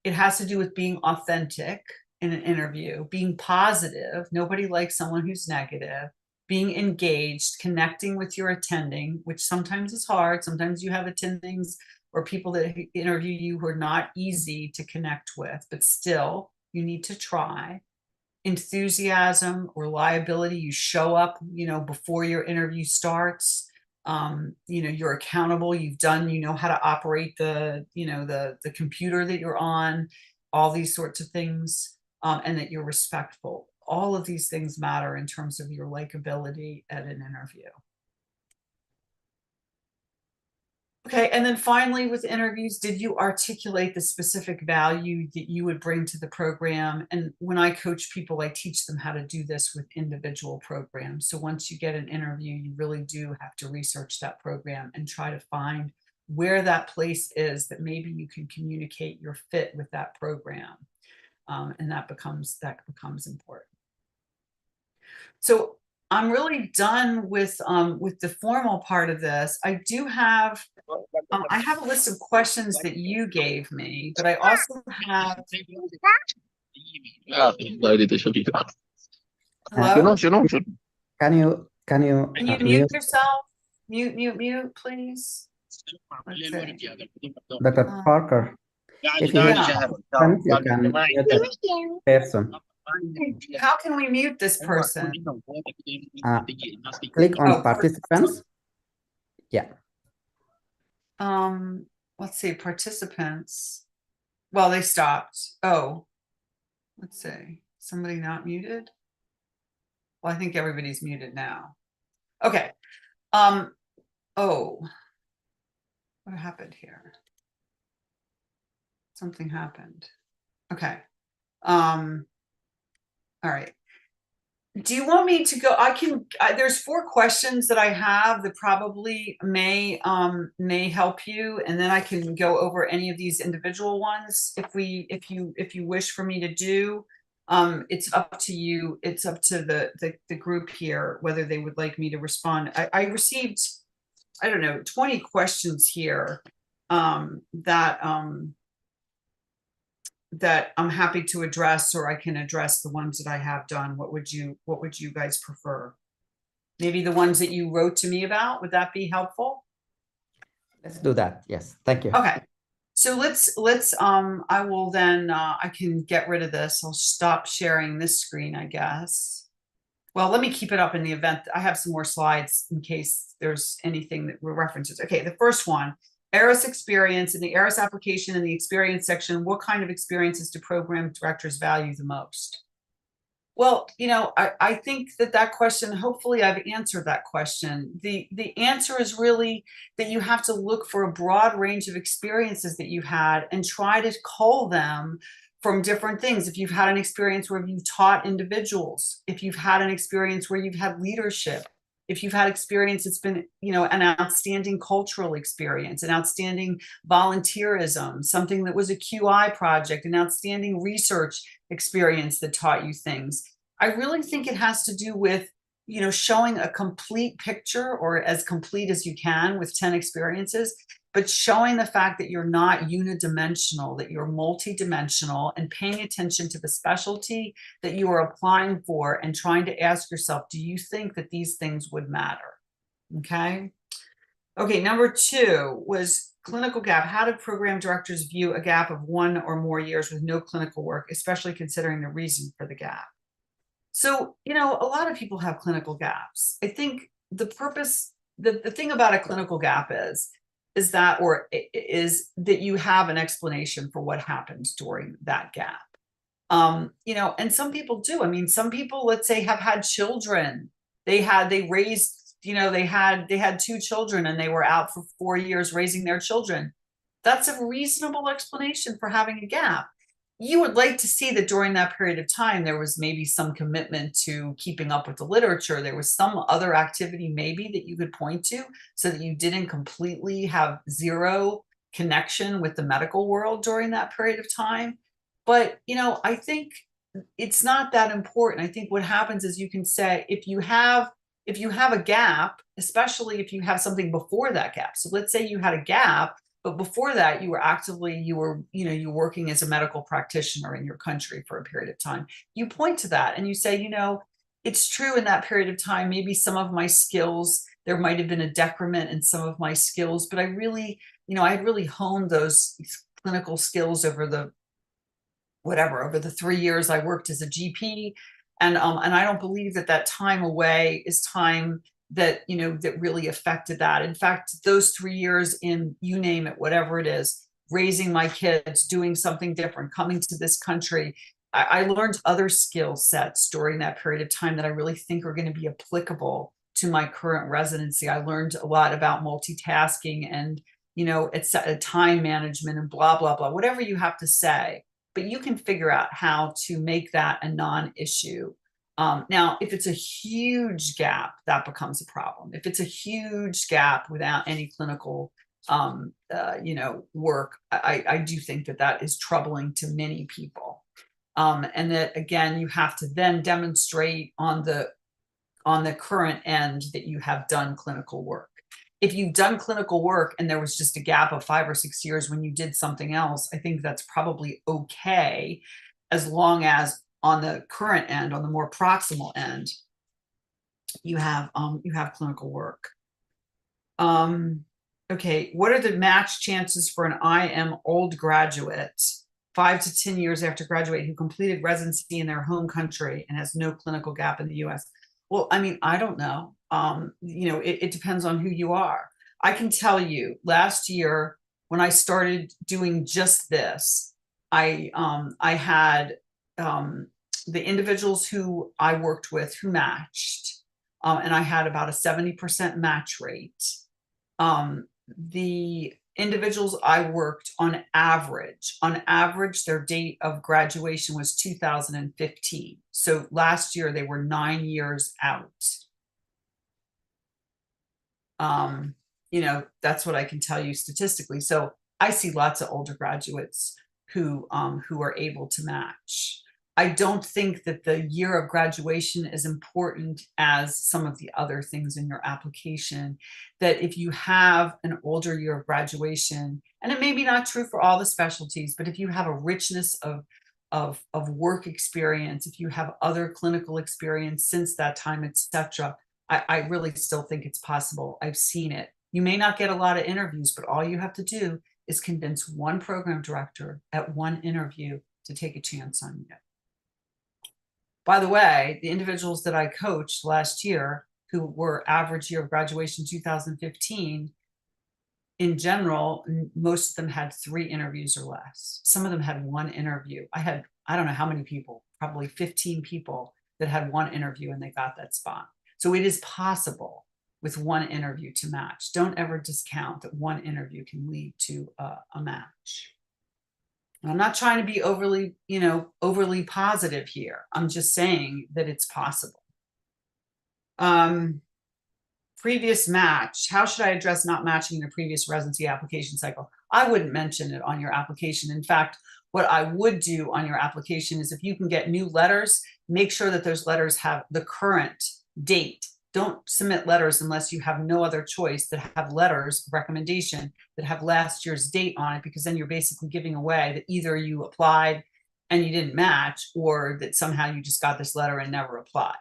It has to do with being authentic in an interview, being positive. Nobody likes someone who's negative, being engaged, connecting with your attending, which sometimes is hard. Sometimes you have attendings or people that interview you who are not easy to connect with, but still you need to try. Enthusiasm, reliability, you show up, before your interview starts. You're accountable, you know how to operate the computer that you're on, all these sorts of things, and that you're respectful. All of these things matter in terms of your likability at an interview. Okay, and then finally with interviews, did you articulate the specific value that you would bring to the program? And when I coach people, I teach them how to do this with individual programs. So once you get an interview, you really do have to research that program and try to find where that place is that maybe you can communicate your fit with that program. And that becomes important. So I'm really done with the formal part of this. I do have I have a list of questions that you gave me, but I also have. Hello? Can you mute yourself? Mute, please. Dr. Parker, if you can mute the person. How can we mute this person? Click on participants. Yeah. Let's see, participants. Well, they stopped. Oh, let's see. Somebody not muted? Well, I think everybody's muted now. Okay. Oh, what happened here? Something happened. Okay. All right. Do you want me to go? There's 4 questions that I have that probably may help you, and then I can go over any of these individual ones if you wish for me to do. It's up to you. It's up to the group here whether they would like me to respond. I received, I don't know, 20 questions here that I'm happy to address, or I can address the ones that I have done. What would you guys prefer? Maybe the ones that you wrote to me about, would that be helpful? Let's do that. Yes, thank you. Okay. So let's I will then I can get rid of this. I'll stop sharing this screen, I guess. Well, let me keep it up in the event. I have some more slides in case there's anything that references. Okay, the first one. ERIS experience. In the ERIS application in the experience section, what kind of experiences do program directors value the most? Well, I think that question, hopefully I've answered that question. The answer is really that you have to look for a broad range of experiences that you had and try to cull them from different things. If you've had an experience where you've taught individuals, if you've had an experience where you've had leadership, if you've had experience, it's been, an outstanding cultural experience, an outstanding volunteerism, something that was a QI project, an outstanding research experience that taught you things. I really think it has to do with, showing a complete picture, or as complete as you can with 10 experiences, but showing the fact that you're not unidimensional, that you're multidimensional, and paying attention to the specialty that you are applying for and trying to ask yourself, do you think that these things would matter? Okay. Okay, number 2 was clinical gap. How do program directors view a gap of 1 or more years with no clinical work, especially considering the reason for the gap? So, a lot of people have clinical gaps. I think the purpose, the thing about a clinical gap is that you have an explanation for what happens during that gap. You know, and some people do. I mean, some people, let's say, have had children. They raised, you know, they had 2 children and they were out for 4 years raising their children. That's a reasonable explanation for having a gap. You would like to see that during that period of time, there was maybe some commitment to keeping up with the literature. There was some other activity maybe that you could point to so that you didn't completely have zero connection with the medical world during that period of time. But, you know, I think it's not that important. I think what happens is you can say, if you have a gap, especially if you have something before that gap. So let's say you had a gap, but before that, you were working as a medical practitioner in your country for a period of time. You point to that and you say, you know, it's true in that period of time, maybe some of my skills, there might have been a decrement in some of my skills, but I really, you know, I had really honed those clinical skills over the 3 years I worked as a GP. And I don't believe that time away is time that, you know, that really affected that. In fact, those 3 years in, you name it, whatever it is, raising my kids, doing something different, coming to this country, I learned other skill sets during that period of time that I really think are going to be applicable to my current residency. I learned a lot about multitasking and, you know, it's time management and blah, blah, blah, whatever you have to say. But you can figure out how to make that a non-issue. Now, if it's a huge gap, that becomes a problem. If it's a huge gap without any clinical, you know, work, I do think that is troubling to many people. And that, again, you have to then demonstrate on the current end that you have done clinical work. If you've done clinical work and there was just a gap of 5 or 6 years when you did something else, I think that's probably okay, as long as on the current end, on the more proximal end, you have clinical work. Okay, what are the match chances for an IM old graduate 5 to 10 years after graduate who completed residency in their home country and has no clinical gap in the US? Well, I mean, I don't know. You know, it depends on who you are. I can tell you, last year when I started doing just this, I had the individuals who I worked with who matched, and I had about a 70% match rate. The individuals I worked on average, their date of graduation was 2015. So last year they were 9 years out. You know, that's what I can tell you statistically. So I see lots of older graduates who are able to match. I don't think that the year of graduation is important as some of the other things in your application, that if you have an older year of graduation, and it may be not true for all the specialties, but if you have a richness of work experience, if you have other clinical experience since that time, etc., I really still think it's possible. I've seen it. You may not get a lot of interviews, but all you have to do is convince one program director at one interview to take a chance on you. By the way, the individuals that I coached last year who were average year of graduation 2015, in general, most of them had 3 interviews or less. Some of them had 1 interview. I don't know how many people, probably 15 people that had 1 interview and they got that spot. So it is possible with 1 interview to match. Don't ever discount that 1 interview can lead to a match. I'm not trying to be overly positive here. I'm just saying that it's possible. Previous match. How should I address not matching in the previous residency application cycle? I wouldn't mention it on your application. In fact, what I would do on your application is if you can get new letters, make sure that those letters have the current date. Don't submit letters unless you have no other choice that have letters of recommendation that have last year's date on it, because then you're basically giving away that either you applied and you didn't match, or that somehow you just got this letter and never applied.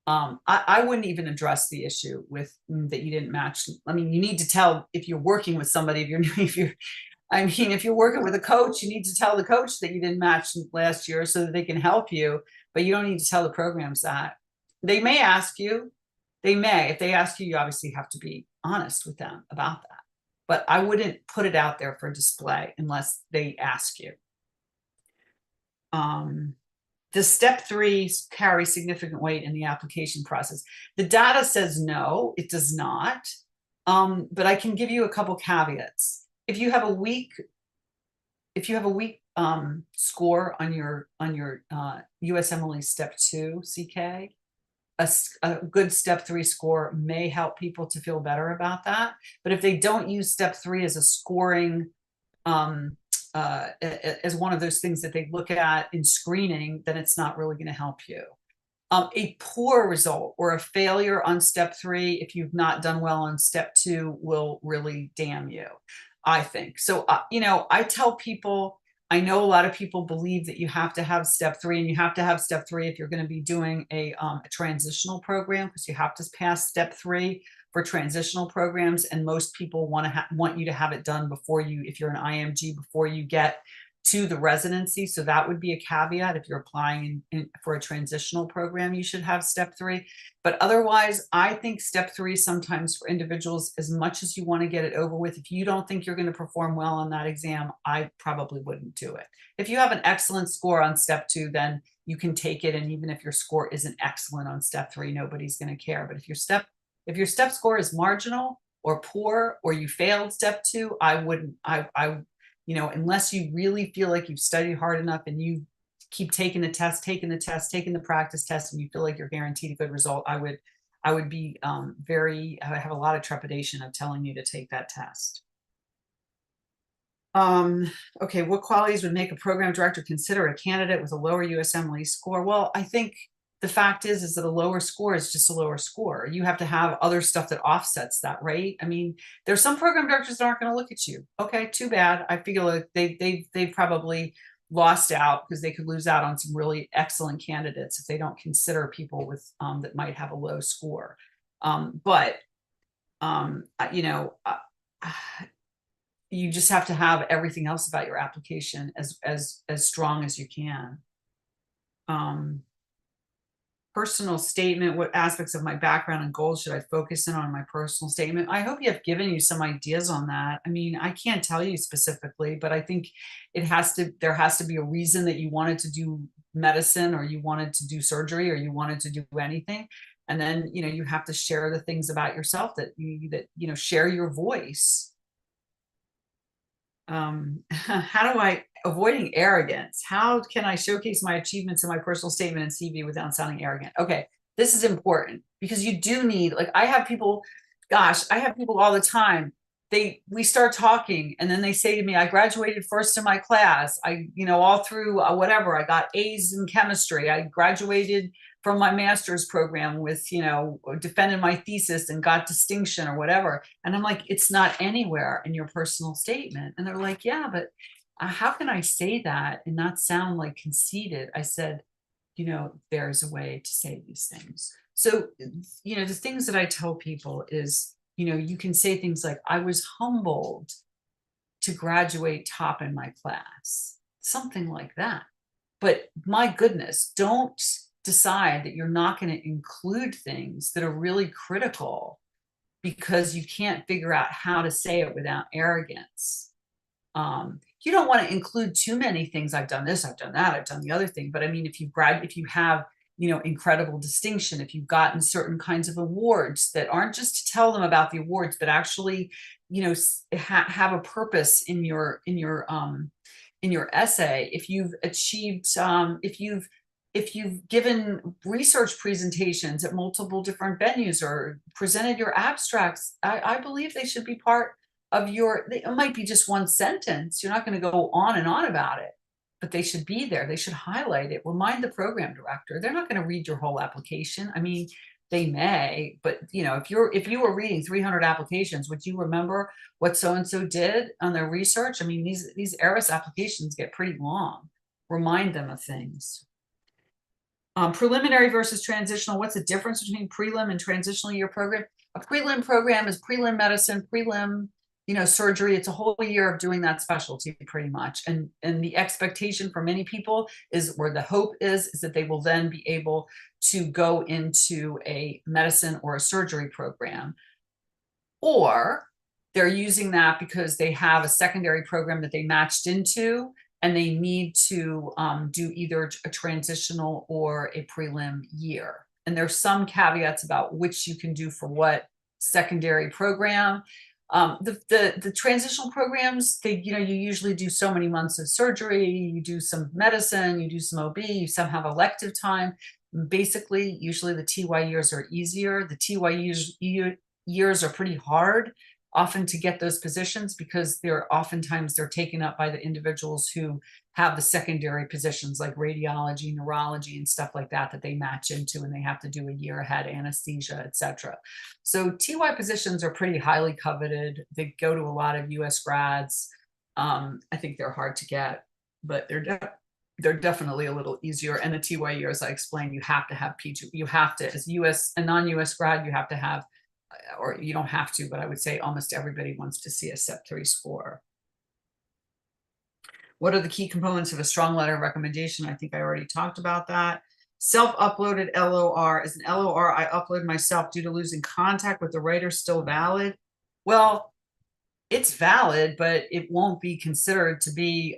I wouldn't even address the issue with that you didn't match. I mean, you need to tell if you're working with somebody, if you're working with a coach, you need to tell the coach that you didn't match last year so that they can help you, but you don't need to tell the programs that. They may ask you, They may, if they ask you, you obviously have to be honest with them about that. But I wouldn't put it out there for display unless they ask you. Does step 3 carry significant weight in the application process? The data says no, it does not. But I can give you a couple caveats. If you have a weak score on your USMLE step 2 CK, a good step 3 score may help people to feel better about that. But if they don't use step 3 as a scoring, as one of those things that they look at in screening, then it's not really going to help you. A poor result or a failure on step 3, if you've not done well on step 2, will really damn you, I think. So, you know, I tell people, I know a lot of people believe that you have to have step 3, and you have to have step 3 if you're going to be doing a transitional program, because you have to pass step 3 for transitional programs. And most people want you to have it done before you, if you're an IMG, before you get to the residency. So that would be a caveat. If you're applying for a transitional program, you should have step 3. But otherwise, I think step 3 sometimes for individuals, as much as you want to get it over with, if you don't think you're going to perform well on that exam, I probably wouldn't do it. If you have an excellent score on step 2, then you can take it. And even if your score isn't excellent on step 3, nobody's going to care. But if your step score is marginal or poor, or you failed step 2, I wouldn't, you know, unless you really feel like you've studied hard enough and you keep taking the test, taking the practice test, and you feel like you're guaranteed a good result, I would be I would have a lot of trepidation of telling you to take that test. Okay, what qualities would make a program director consider a candidate with a lower USMLE score? Well, I think the fact is that a lower score is just a lower score. You have to have other stuff that offsets that, right? I mean, there's some program directors that aren't going to look at you. Okay, too bad. I feel like they probably lost out, because they could lose out on some really excellent candidates if they don't consider people with that might have a low score. You know, you just have to have everything else about your application as strong as you can. Personal statement, what aspects of my background and goals should I focus in on my personal statement? I hope you have given you some ideas on that. I mean, I can't tell you specifically, but I think there has to be a reason that you wanted to do medicine, or you wanted to do surgery, or you wanted to do anything. And then, you know, you have to share the things about yourself that you know, share your voice. Avoiding arrogance. How can I showcase my achievements in my personal statement and CV without sounding arrogant? Okay, this is important, because you do need, like, I have people all the time. We start talking, and then they say to me, I graduated first in my class. You know, all through whatever, I got A's in chemistry. I graduated from my master's program with, you know, defended my thesis and got distinction or whatever. And I'm like, it's not anywhere in your personal statement. And they're like, yeah, but how can I say that and not sound like conceited? I said, you know, there's a way to say these things. So, you know, the things that I tell people is, you know, you can say things like, I was humbled to graduate top in my class, something like that. But my goodness, don't decide that you're not going to include things that are really critical because you can't figure out how to say it without arrogance. You don't want to include too many things. I've done this, I've done that, I've done the other thing. But I mean, if you have, you know, incredible distinction, if you've gotten certain kinds of awards that aren't just to tell them about the awards, but actually, you know, have a purpose in your essay, if you've achieved, if you've given research presentations at multiple different venues or presented your abstracts, I believe they should be part of it might be just one sentence. You're not going to go on and on about it, but they should be there. They should highlight it. Remind the program director. They're not going to read your whole application. I mean, they may, but you know, if you were reading 300 applications, would you remember what so-and-so did on their research? I mean, these ERIS applications get pretty long. Remind them of things. Preliminary versus transitional. What's the difference between prelim and transitional year program? A prelim program is prelim medicine, prelim surgery, it's a whole year of doing that specialty pretty much. And the expectation for many people is, or the hope is that they will then be able to go into a medicine or a surgery program. Or they're using that because they have a secondary program that they matched into, and they need to do either a transitional or a prelim year. And there's some caveats about which you can do for what secondary program. The transitional programs, you usually do so many months of surgery, you do some medicine, you do some OB, you some have elective time. Basically, usually the TY years are easier. The TY years are pretty hard often to get those positions, because they're taken up by the individuals who have the secondary positions like radiology, neurology, and stuff like that they match into, and they have to do a year ahead, anesthesia, etc. So TY positions are pretty highly coveted. They go to a lot of US grads. I think they're hard to get, but they're definitely a little easier. And the TY year, as I explained, you have to have PG. You have to, as a non-US grad, you have to have, or you don't have to, but I would say almost everybody wants to see a CEP3 score. What are the key components of a strong letter of recommendation? I think I already talked about that. Self-uploaded LOR. Is an LOR I upload myself due to losing contact with the writer still valid? Well, it's valid, but it won't be considered to be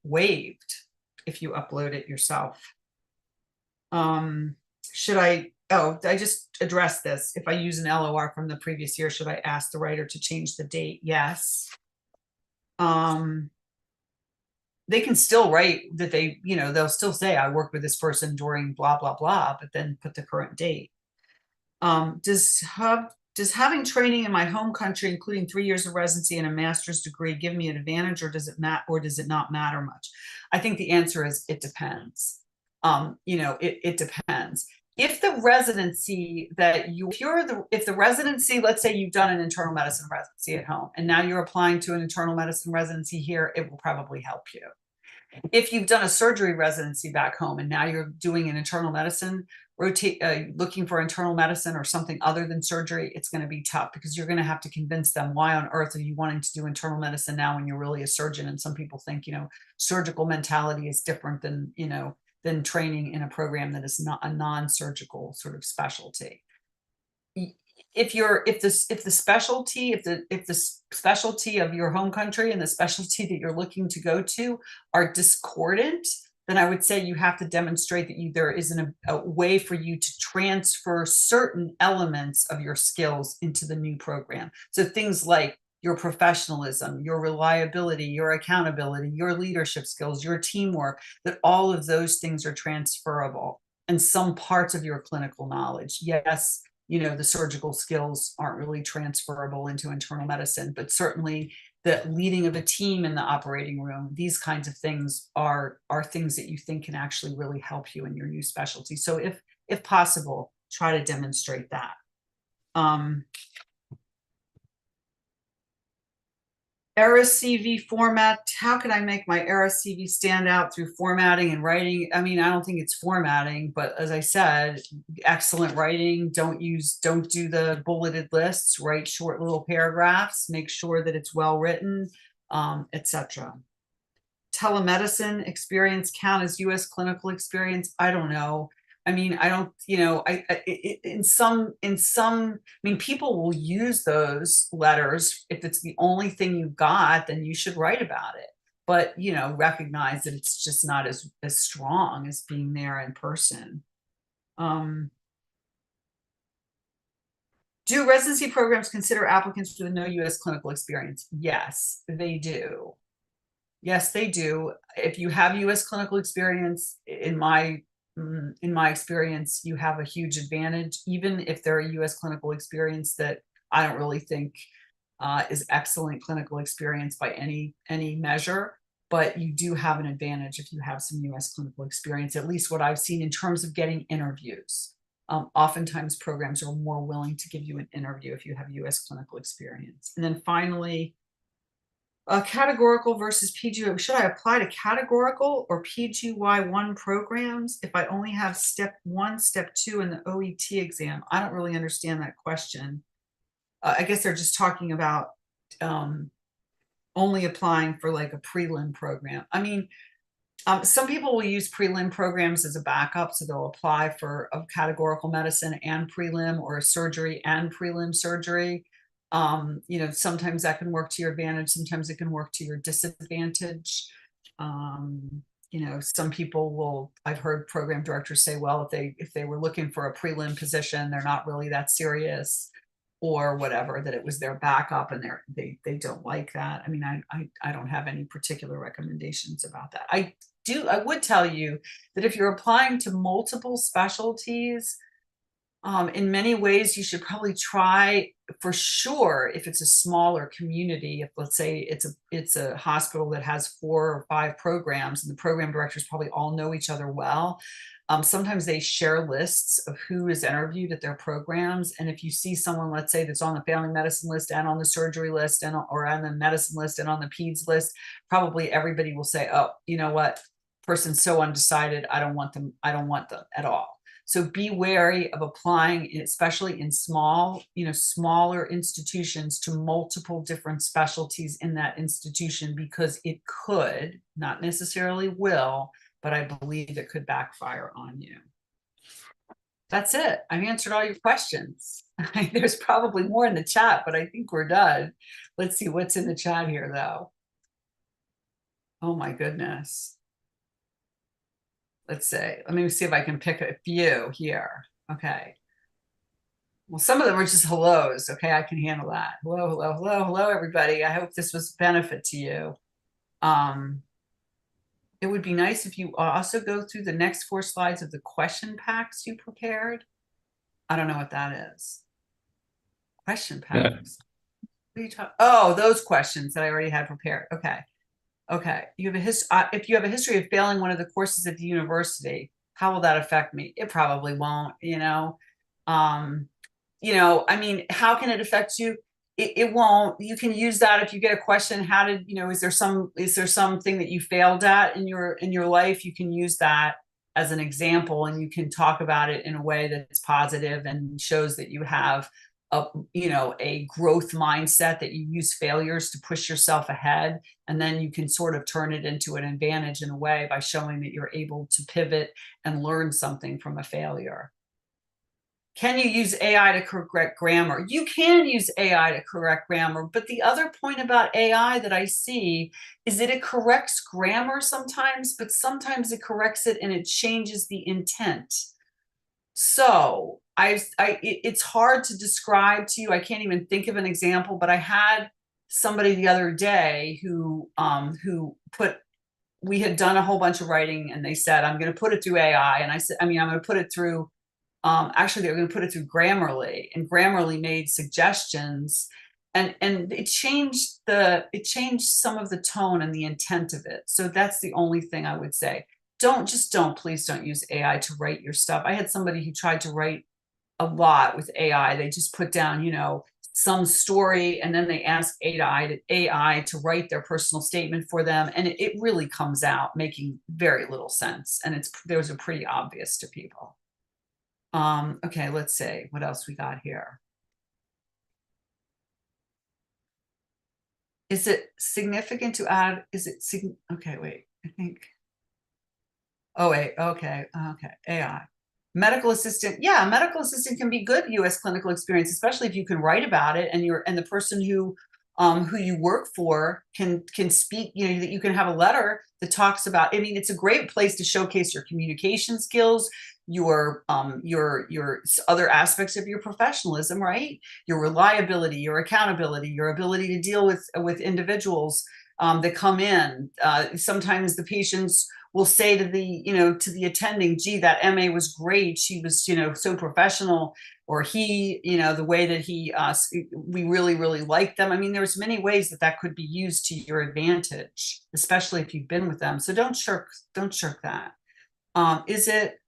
waived if you upload it yourself. I just addressed this. If I use an LOR from the previous year, should I ask the writer to change the date? Yes. They can still write that they'll still say, I worked with this person during blah, blah, blah, but then put the current date. Does having training in my home country, including 3 years of residency and a master's degree, give me an advantage, or does it not matter much? I think the answer is it depends. It depends. If the residency let's say you've done an internal medicine residency at home, and now you're applying to an internal medicine residency here, it will probably help you. If you've done a surgery residency back home and now you're doing an internal medicine, looking for internal medicine or something other than surgery, it's going to be tough, because you're going to have to convince them, why on earth are you wanting to do internal medicine now when you're really a surgeon? And some people think, surgical mentality is different than training in a program that is not a non-surgical sort of specialty. If the specialty of your home country and the specialty that you're looking to go to are discordant, then I would say you have to demonstrate that there isn't a way for you to transfer certain elements of your skills into the new program. So things like your professionalism, your reliability, your accountability, your leadership skills, your teamwork, that all of those things are transferable. And some parts of your clinical knowledge, yes, the surgical skills aren't really transferable into internal medicine, but certainly the leading of a team in the operating room, these kinds of things are things that you think can actually really help you in your new specialty. So if possible, try to demonstrate that. ERA CV format. How can I make my ERA CV stand out through formatting and writing? I mean, I don't think it's formatting, but as I said, excellent writing. Don't do the bulleted lists. Write short little paragraphs. Make sure that it's well written, etc. Telemedicine experience count as U.S. clinical experience? I don't know. I mean, I don't, people will use those letters. If it's the only thing you've got, then you should write about it. But, recognize that it's just not as strong as being there in person. Do residency programs consider applicants with no U.S. clinical experience? Yes, they do. Yes, they do. If you have U.S. clinical experience, in my experience, you have a huge advantage, even if they're a U.S. clinical experience that I don't really think is excellent clinical experience by any measure, but you do have an advantage if you have some U.S. clinical experience, at least what I've seen in terms of getting interviews. Oftentimes programs are more willing to give you an interview if you have U.S. clinical experience. And then finally, categorical versus PGY. Should I apply to categorical or PGY1 programs if I only have step 1, step 2 in the OET exam? I don't really understand that question. I guess they're just talking about only applying for like a prelim program. I mean, some people will use prelim programs as a backup, so they'll apply for a categorical medicine and prelim, or a surgery and prelim surgery. You know, sometimes that can work to your advantage, sometimes it can work to your disadvantage. You know, some people will, I've heard program directors say, well, if they were looking for a prelim position, they're not really that serious, or whatever, that it was their backup and they don't like that. I mean, I don't have any particular recommendations about that. I would tell you that if you're applying to multiple specialties, in many ways, you should probably try, for sure, if it's a smaller community, if let's say it's a hospital that has 4 or 5 programs and the program directors probably all know each other well. Sometimes they share lists of who is interviewed at their programs. And if you see someone, let's say, that's on the family medicine list and on the surgery list and or on the medicine list and on the peds list, probably everybody will say, oh, you know what, person's so undecided, I don't want them at all. So be wary of applying, especially in small, you know, smaller institutions, to multiple different specialties in that institution, because it could, not necessarily will, but I believe it could backfire on you. That's it. I've answered all your questions. There's probably more in the chat, but I think we're done. Let's see what's in the chat here, though. Oh my goodness. Let's say, let me see if I can pick a few here. Okay. Well, some of them are just hellos. Okay, I can handle that. Hello, hello, hello, hello, everybody. I hope this was a benefit to you. It would be nice if you also go through the next 4 slides of the question packs you prepared. I don't know what that is. Question packs. What are you talking? Oh, those questions that I already had prepared. Okay. Okay, you have if you have a history of failing one of the courses at the university, how will that affect me? It probably won't, you know. You know, I mean, how can it affect you? It won't. You can use that if you get a question, how did, you know, is there something that you failed at in your life? You can use that as an example, and you can talk about it in a way that's positive and shows that you have a growth mindset, that you use failures to push yourself ahead. And then you can sort of turn it into an advantage in a way by showing that you're able to pivot and learn something from a failure. Can you use AI to correct grammar? You can use AI to correct grammar, but the other point about AI that I see is that it corrects grammar sometimes, but sometimes it corrects it and it changes the intent. So it's hard to describe to you. I can't even think of an example, but I had somebody the other day who we had done a whole bunch of writing, and they said, I'm going to put it through AI. And I said, I'm going to put it through, actually, they were going to put it through Grammarly, and Grammarly made suggestions, and it changed some of the tone and the intent of it. So that's the only thing I would say. Please don't use AI to write your stuff. I had somebody who tried to write a lot with AI. They just put down, you know, some story, and then they ask AI to write their personal statement for them. And it really comes out making very little sense. And those are pretty obvious to people. Okay, let's see what else we got here. Is it significant to add? Okay, wait, I think. Oh, wait, okay, AI. Medical assistant, yeah, medical assistant can be good U.S. clinical experience, especially if you can write about it, and the person who you work for can speak, you know, that you can have a letter that talks about. I mean, it's a great place to showcase your communication skills, your other aspects of your professionalism, right? Your reliability, your accountability, your ability to deal with individuals that come in. Sometimes the patients will say to the attending, gee, that MA was great. She was, you know, so professional, or he, you know, the way that we really, really liked them. I mean, there's many ways that could be used to your advantage, especially if you've been with them. So don't shirk that. Is it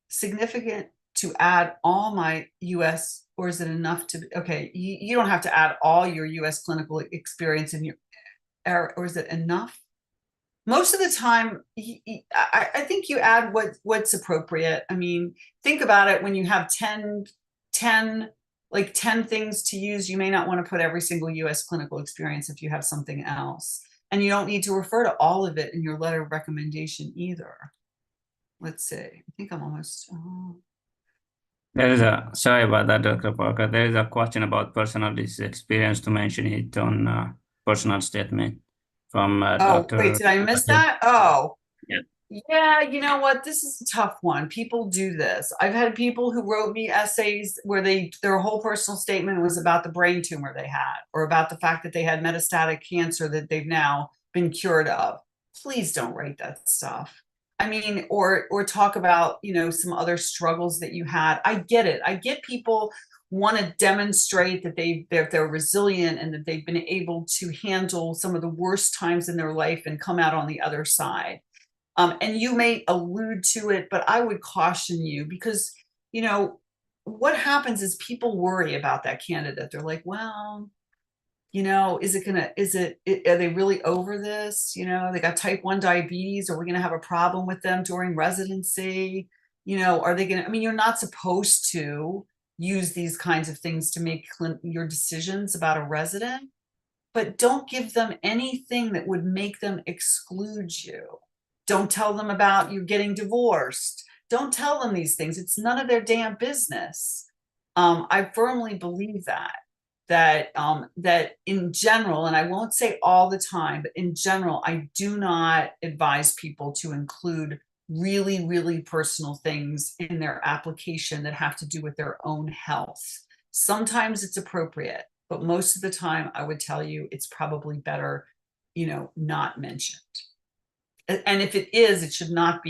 significant to add all my US, or is it enough to, okay, you don't have to add all your US clinical experience in your, or is it enough? Most of the time, I think you add what's appropriate. I mean, think about it when you have 10 like 10 things to use. You may not want to put every single US clinical experience if you have something else. And you don't need to refer to all of it in your letter of recommendation either. Let's see. I think I'm almost. There is sorry about that, Dr. Parker. There is a question about personal experience to mention it on personal statement from Dr. Wait, did I miss that? Oh, yeah. Yeah, you know what? This is a tough one. People do this. I've had people who wrote me essays where their whole personal statement was about the brain tumor they had, or about the fact that they had metastatic cancer that they've now been cured of. Please don't write that stuff. I mean, or talk about, some other struggles that you had. I get it. I get people want to demonstrate that they're resilient and that they've been able to handle some of the worst times in their life and come out on the other side. And you may allude to it, but I would caution you because, what happens is people worry about that candidate. They're like, well, are they really over this? They got type 1 diabetes. Are we going to have a problem with them during residency? Are they going to, you're not supposed to use these kinds of things to make your decisions about a resident, but don't give them anything that would make them exclude you. Don't tell them about you getting divorced. Don't tell them these things. It's none of their damn business. I firmly believe that in general, and I won't say all the time, but in general, I do not advise people to include really, really personal things in their application that have to do with their own health. Sometimes it's appropriate, but most of the time I would tell you it's probably better, not mentioned. And if it is, it should not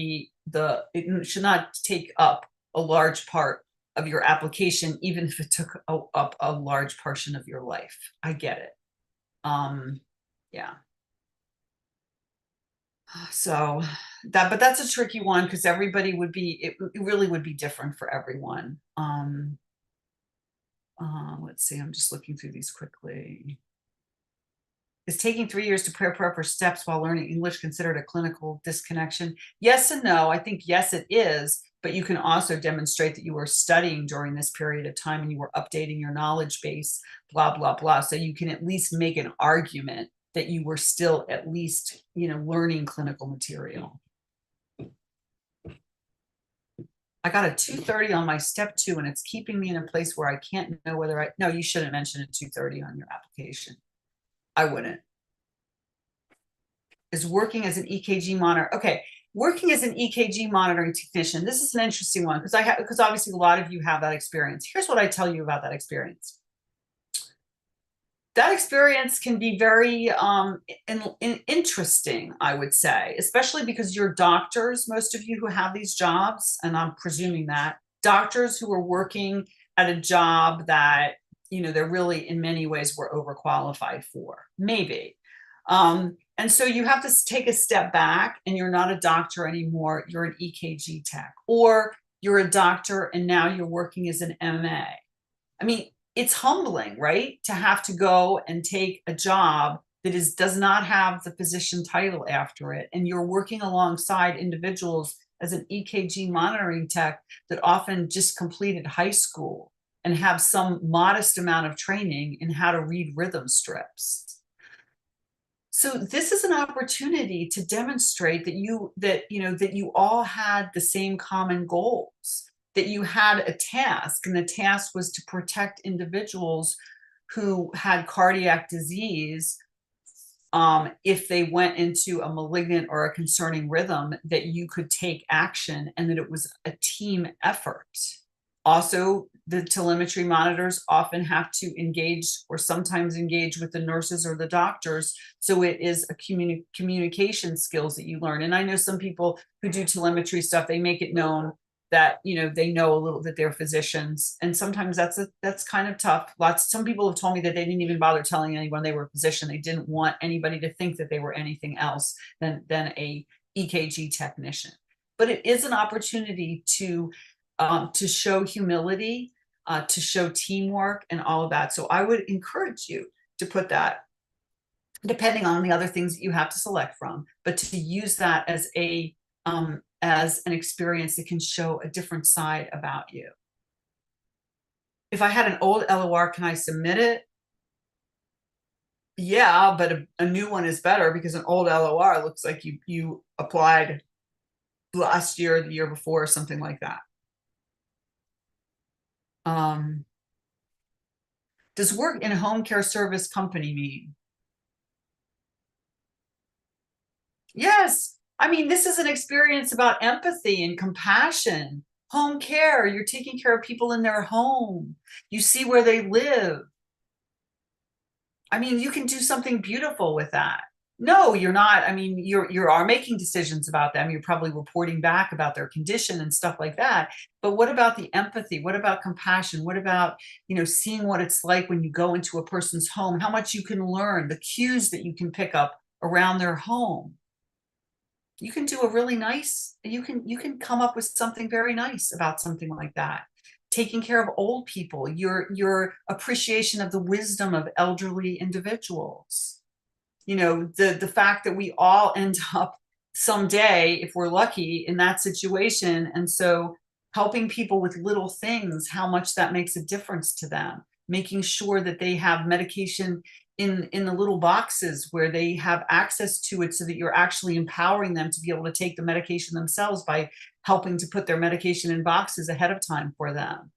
take up a large part of your application, even if it took up a large portion of your life. I get it. Yeah. So but that's a tricky one because everybody it really would be different for everyone. Let's see, I'm just looking through these quickly. Is taking 3 years to prepare for steps while learning English considered a clinical disconnection? Yes and no. I think yes, it is, but you can also demonstrate that you were studying during this period of time and you were updating your knowledge base, blah, blah, blah. So you can at least make an argument that you were still at least, learning clinical material. I got a 230 on my step 2 and it's keeping me in a place where I can't know whether no, you shouldn't mention a 230 on your application. I wouldn't. Is working as an EKG monitor. Okay, working as an EKG monitoring technician. This is an interesting one because obviously a lot of you have that experience. Here's what I tell you about that experience. That experience can be very interesting, I would say, especially because you're doctors, most of you who have these jobs, and I'm presuming that doctors who are working at a job that they're really in many ways were overqualified for, maybe. And so you have to take a step back and you're not a doctor anymore. You're an EKG tech, or you're a doctor and now you're working as an MA. It's humbling, right? To have to go and take a job that does not have the physician title after it. And you're working alongside individuals as an EKG monitoring tech that often just completed high school and have some modest amount of training in how to read rhythm strips. So this is an opportunity to demonstrate that you all had the same common goals, that you had a task, and the task was to protect individuals who had cardiac disease if they went into a malignant or a concerning rhythm, that you could take action and that it was a team effort. Also, the telemetry monitors often have to engage or sometimes engage with the nurses or the doctors. So it is a communication skills that you learn. And I know some people who do telemetry stuff, they make it known that, they know a little, that they're physicians. And sometimes that's kind of tough. Some people have told me that they didn't even bother telling anyone they were a physician. They didn't want anybody to think that they were anything else than a EKG technician. But it is an opportunity to show humility, to show teamwork and all of that. So I would encourage you to put that, depending on the other things that you have to select from, but to use that as an experience that can show a different side about you. if I had an old LOR, can I submit it? Yeah, but a new one is better because an old LOR looks like you applied last year, or the year before, or something like that. Does work in a home care service company mean? Yes. I mean, this is an experience about empathy and compassion. Home care, you're taking care of people in their home. You see where they live. I mean, you can do something beautiful with that. No, you're not. I mean, you are making decisions about them. You're probably reporting back about their condition and stuff like that. But what about the empathy? What about compassion? What about, seeing what it's like when you go into a person's home, how much you can learn, the cues that you can pick up around their home? You can do a really nice, you can come up with something very nice about something like that. Taking care of old people, your appreciation of the wisdom of elderly individuals. The fact that we all end up someday, if we're lucky, in that situation. And so helping people with little things, how much that makes a difference to them, making sure that they have medication in the little boxes where they have access to it, so that you're actually empowering them to be able to take the medication themselves by helping to put their medication in boxes ahead of time for them.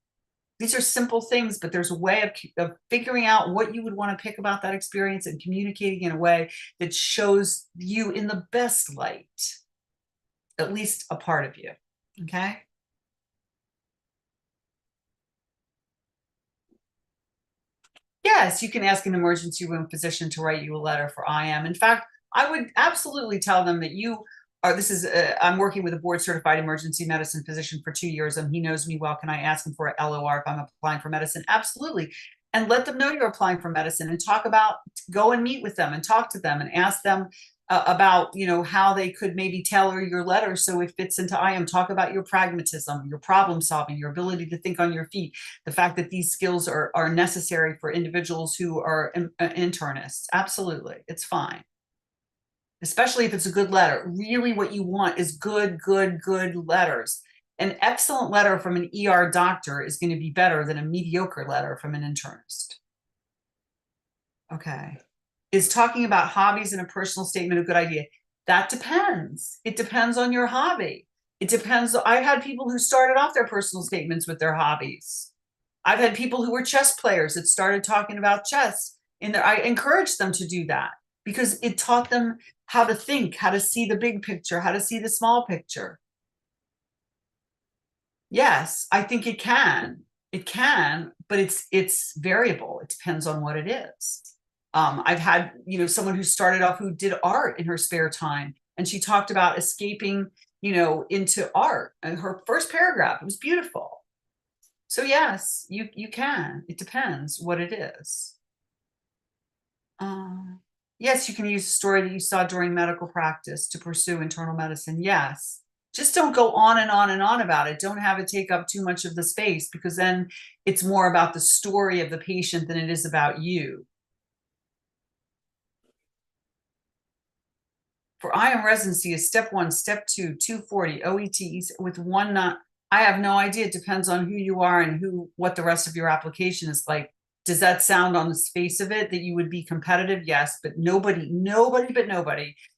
These are simple things, but there's a way of figuring out what you would want to pick about that experience and communicating in a way that shows you in the best light, at least a part of you. Okay. Yes, you can ask an emergency room physician to write you a letter for IM. In fact, I would absolutely tell them that you are, I'm working with a board certified emergency medicine physician for 2 years, and he knows me well. Can I ask him for a LOR if I'm applying for medicine? Absolutely. And let them know you're applying for medicine, and go and meet with them and talk to them and ask them about, how they could maybe tailor your letter so it fits into IM. Talk about your pragmatism, your problem solving, your ability to think on your feet, the fact that these skills are necessary for individuals who are internists. Absolutely. It's fine. Especially if it's a good letter. Really what you want is good letters. An excellent letter from an ER doctor is going to be better than a mediocre letter from an internist. Okay. Is talking about hobbies in a personal statement a good idea? That depends. It depends on your hobby. It depends. I've had people who started off their personal statements with their hobbies. I've had people who were chess players that started talking about chess. I encouraged them to do that because it taught them how to think, how to see the big picture, how to see the small picture. Yes, I think it can. It can, but it's variable. It depends on what it is. I've had, someone who started off who did art in her spare time, and she talked about escaping, into art. And her first paragraph, it was beautiful. So yes, you can. It depends what it is. Yes, you can use a story that you saw during medical practice to pursue internal medicine. Yes. Just don't go on and on and on about it. Don't have it take up too much of the space, because then it's more about the story of the patient than it is about you. For IM residency is step 1, step 2, 240 OETs with one not. I have no idea. It depends on who you are and what the rest of your application is like. Does that sound on the face of it that you would be competitive? Yes, but nobody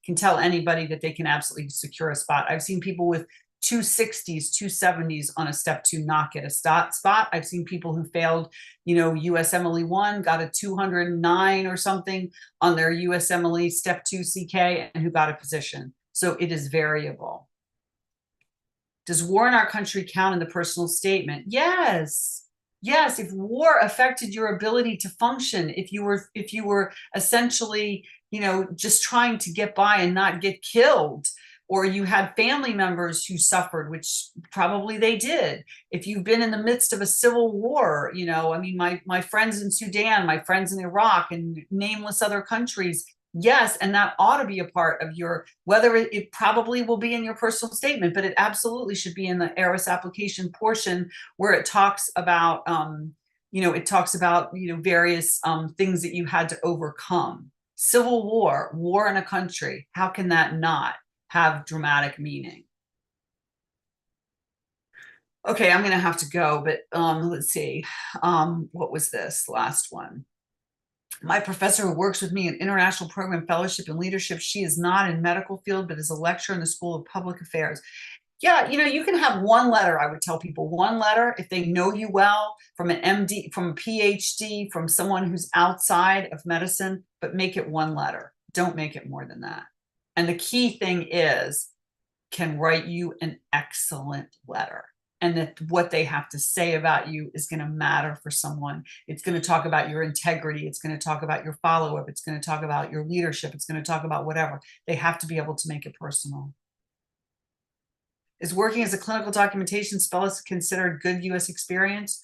can tell anybody that they can absolutely secure a spot. I've seen people with 260s, 270s on a step 2 not get a spot. I've seen people who failed, USMLE 1, got a 209 or something on their USMLE step 2 CK, and who got a position. So it is variable. Does war in our country count in the personal statement? Yes. Yes, if war affected your ability to function, if you were essentially, just trying to get by and not get killed, or you had family members who suffered, which probably they did. If you've been in the midst of a civil war, my friends in Sudan, my friends in Iraq, and nameless other countries, yes, and that ought to be a part of whether it probably will be in your personal statement, but it absolutely should be in the ARIS application portion, where it talks about, various things that you had to overcome. Civil war in a country, how can that not have dramatic meaning? Okay, I'm going to have to go, but let's see. What was this last one? My professor who works with me in international program fellowship and leadership, she is not in medical field, but is a lecturer in the School of Public Affairs. Yeah, you can have one letter. I would tell people one letter if they know you well, from an MD, from a PhD, from someone who's outside of medicine, but make it one letter. Don't make it more than that. And the key thing is, can write you an excellent letter. And that what they have to say about you is going to matter for someone. It's going to talk about your integrity. It's going to talk about your follow-up. It's going to talk about your leadership. It's going to talk about whatever. They have to be able to make it personal. Is working as a clinical documentation specialist considered good U.S. experience?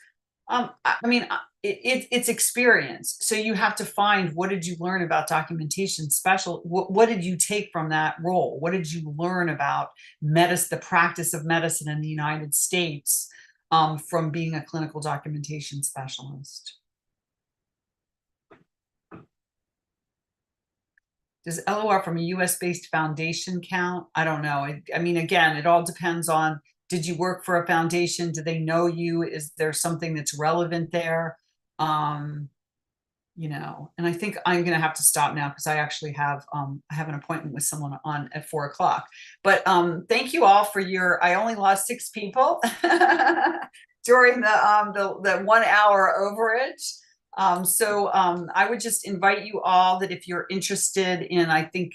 I mean, it's experience. So you have to find, what did you learn about documentation special? What did you take from that role? What did you learn about medicine, the practice of medicine in the United States, from being a clinical documentation specialist? Does LOR from a US-based foundation count? I don't know. I mean, again, it all depends on, did you work for a foundation? Do they know you? Is there something that's relevant there? And I think I'm going to have to stop now because I actually have I have an appointment with someone on at 4 o'clock. But thank you all for I only lost 6 people during the 1 hour overage. I would just invite you all that if you're interested in, I think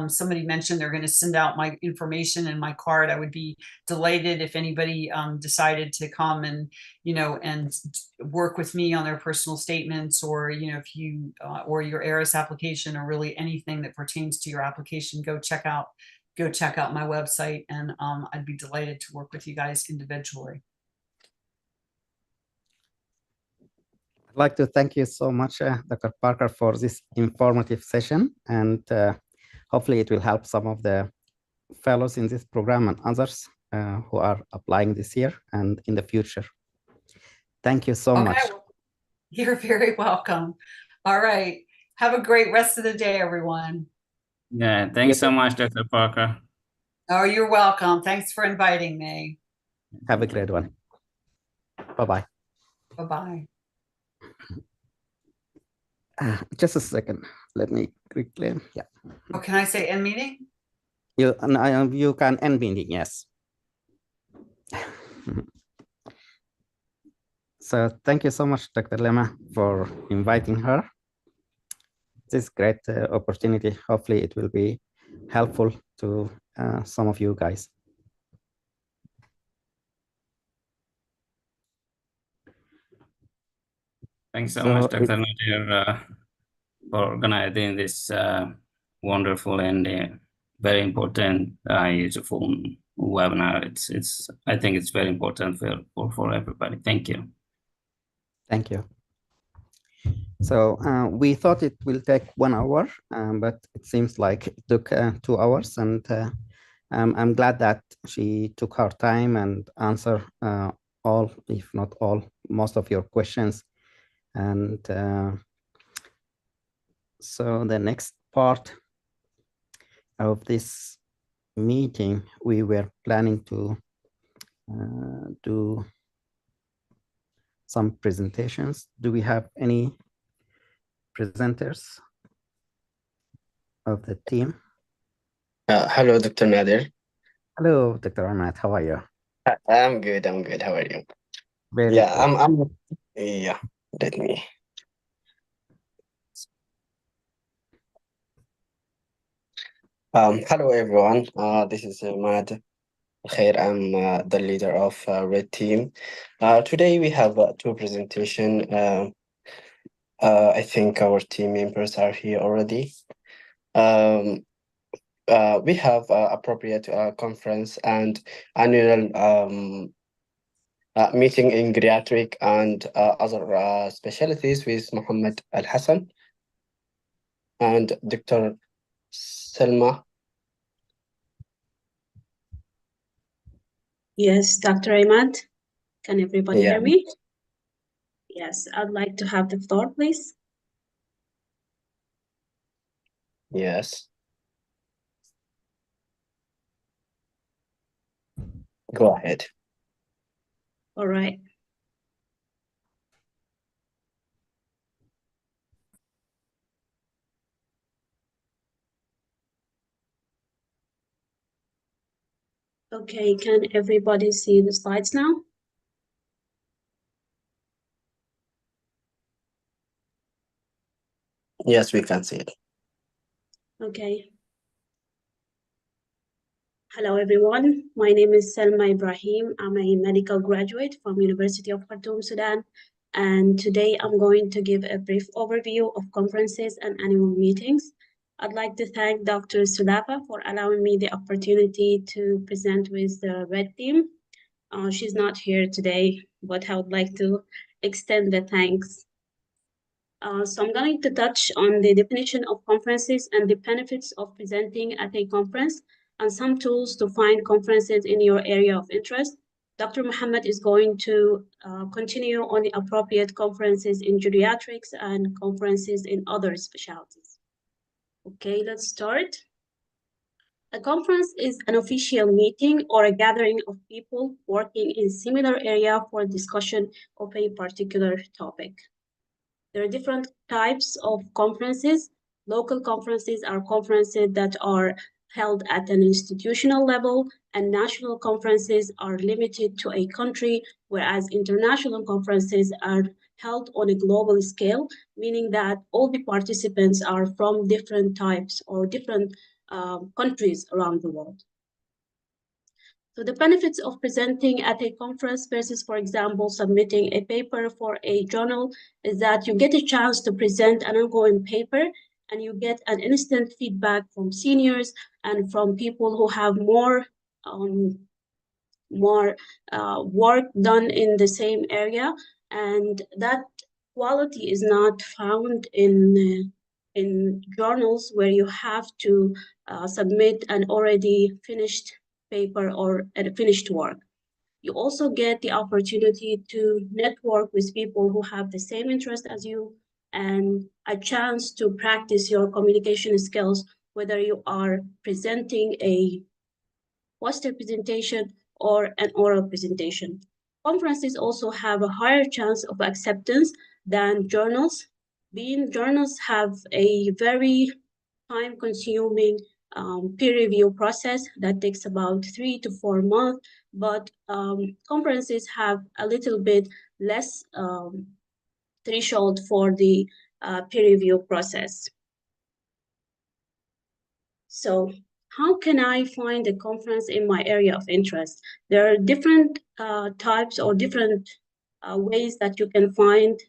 somebody mentioned they're going to send out my information and my card. I would be delighted if anybody decided to come and work with me on their personal statements, or if you or your ARIS application, or really anything that pertains to your application. Go check out my website, and I'd be delighted to work with you guys individually. I'd like to thank you so much, Dr. Parker, for this informative session, and hopefully it will help some of the fellows in this program and others who are applying this year and in the future. Thank you so much. You're very welcome. All right. Have a great rest of the day, everyone. Yeah, thanks so much, Dr. Parker. Oh, you're welcome. Thanks for inviting me. Have a great one. Bye-bye. Bye-bye. Just a second. Let me quickly. Yeah. Oh, can I say end meeting? You can end meeting, yes. So thank you so much, Dr. Lema, for inviting her. This great opportunity. Hopefully it will be helpful to some of you guys. Thanks so much, Dr. Nadir, for organizing this wonderful and very important, useful webinar. I think it's very important for everybody. Thank you. Thank you. So we thought it will take 1 hour, but it seems like it took 2 hours, and I'm glad that she took her time and answer all, if not all, most of your questions. And so the next part of this meeting, we were planning to do some presentations. Do we have any presenters of the team? Hello, Dr. Nadir. Hello, Dr. Ahmed. How are you? I'm good. I'm good. How are you? Very Yeah, good. Yeah, let me. Hello, everyone. This is Ahmed. Khair. I'm the leader of Red Team. Today we have 2 presentations. I think our team members are here already. We have appropriate conference and annual meeting in Geriatric and other specialties with Mohamed Al Hassan and Dr. Salma. Yes, Dr. Ahmed. Can everybody Yeah. hear me? Yes, I'd like to have the floor, please. Yes. Go ahead. All right. Okay, can everybody see the slides now? Yes, we can see it. Okay. Hello, everyone. My name is Salma Ibrahim. I'm a medical graduate from University of Khartoum, Sudan. And today I'm going to give a brief overview of conferences and annual meetings. I'd like to thank Dr. Sulafa for allowing me the opportunity to present with the red team. She's not here today, but I would like to extend the thanks. So I'm going to touch on the definition of conferences and the benefits of presenting at a conference and some tools to find conferences in your area of interest. Dr. Mohamed is going to continue on the appropriate conferences in geriatrics and conferences in other specialties. Okay, let's start. A conference is an official meeting or a gathering of people working in similar area for discussion of a particular topic. There are different types of conferences. Local conferences are conferences that are held at an institutional level, and national conferences are limited to a country, whereas international conferences are held on a global scale, meaning that all the participants are from different types or different countries around the world. So the benefits of presenting at a conference versus, for example, submitting a paper for a journal is that you get a chance to present an ongoing paper and you get an instant feedback from seniors and from people who have more work done in the same area. And that quality is not found in journals where you have to submit an already finished paper or a finished work. You also get the opportunity to network with people who have the same interest as you and a chance to practice your communication skills, whether you are presenting a poster presentation or an oral presentation. Conferences also have a higher chance of acceptance than journals. Being journals have a very time-consuming peer review process that takes about 3 to 4 months, but conferences have a little bit less threshold for the peer review process. So how can I find a conference in my area of interest? There are different types or different ways that you can find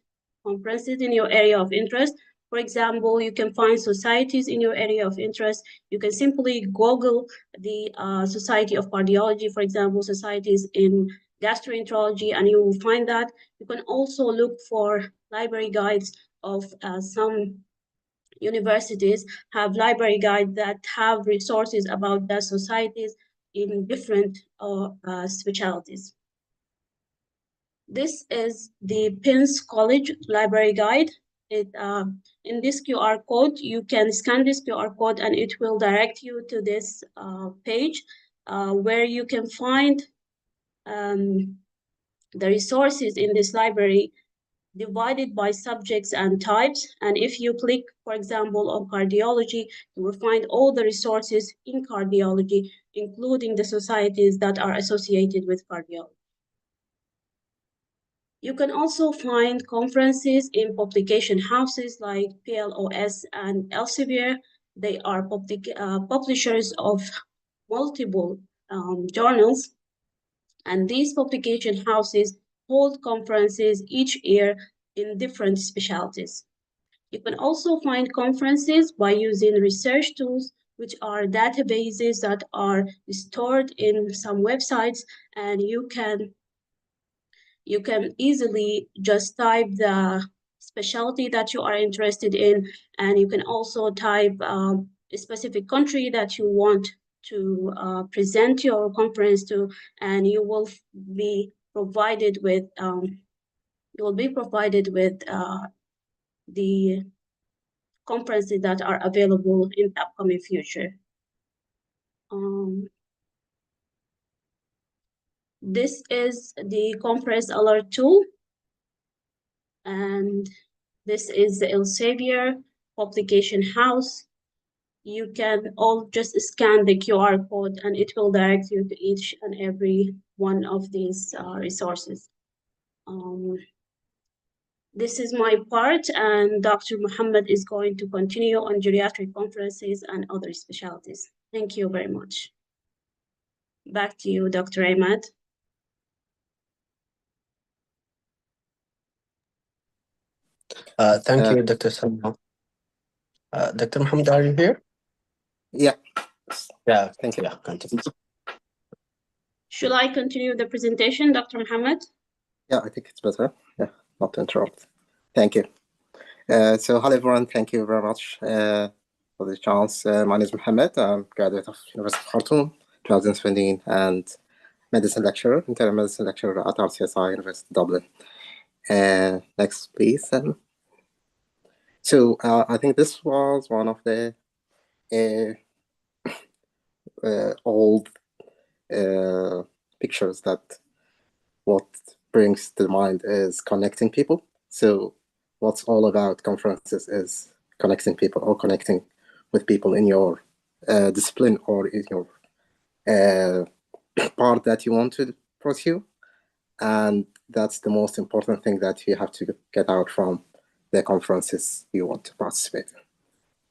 conferences in your area of interest. For example, you can find societies in your area of interest. You can simply Google the Society of Cardiology, for example, societies in gastroenterology, and you will find that. You can also look for library guides of some universities have library guides that have resources about the societies in different specialties. This is the Penn's College Library Guide. In this QR code, you can scan this QR code and it will direct you to this page where you can find the resources in this library divided by subjects and types. And if you click, for example, on cardiology, you will find all the resources in cardiology, including the societies that are associated with cardiology. You can also find conferences in publication houses like PLOS and Elsevier. They are publishers of multiple journals. And these publication houses hold conferences each year in different specialties. You can also find conferences by using research tools, which are databases that are stored in some websites, and you can easily just type the specialty that you are interested in, and you can also type a specific country that you want to present your conference to, and you will be provided with the conferences that are available in the upcoming future. This is the conference alert tool, and this is the Elsevier publication house. You can all just scan the QR code and it will direct you to each and every one of these resources. This is my part, and Dr. Mohamed is going to continue on geriatric conferences and other specialties. Thank you very much. Back to you, Dr. Ahmed. Thank you, Dr. Salma. Dr. Mohammed, are you here? Yeah. Yeah, thank you. Yeah, continue. Should I continue the presentation, Dr. Mohamed? Yeah, I think it's better. Yeah, not to interrupt. Thank you. So hello everyone, thank you very much for the chance. My name is Mohamed. I'm graduate of University of Khartoum, 2017, and medicine lecturer, internal medicine lecturer at RCSI, University of Dublin. Next, please. So I think this was one of the old pictures that what brings to mind is connecting people. So what's all about conferences is connecting people or connecting with people in your discipline or in your part that you want to pursue. And that's the most important thing that you have to get out from the conferences you want to participate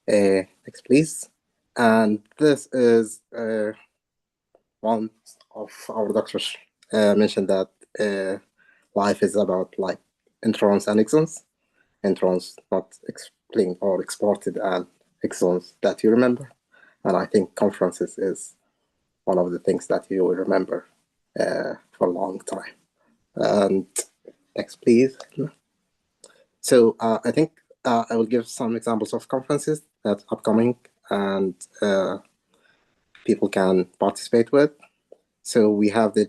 in. Next, please. And this is one of our doctors mentioned that life is about like introns and exons. Introns not explained or exported, and exons that you remember. And I think conferences is one of the things that you will remember for a long time. And next, please. So I think I will give some examples of conferences that are upcoming and people can participate with. So we have the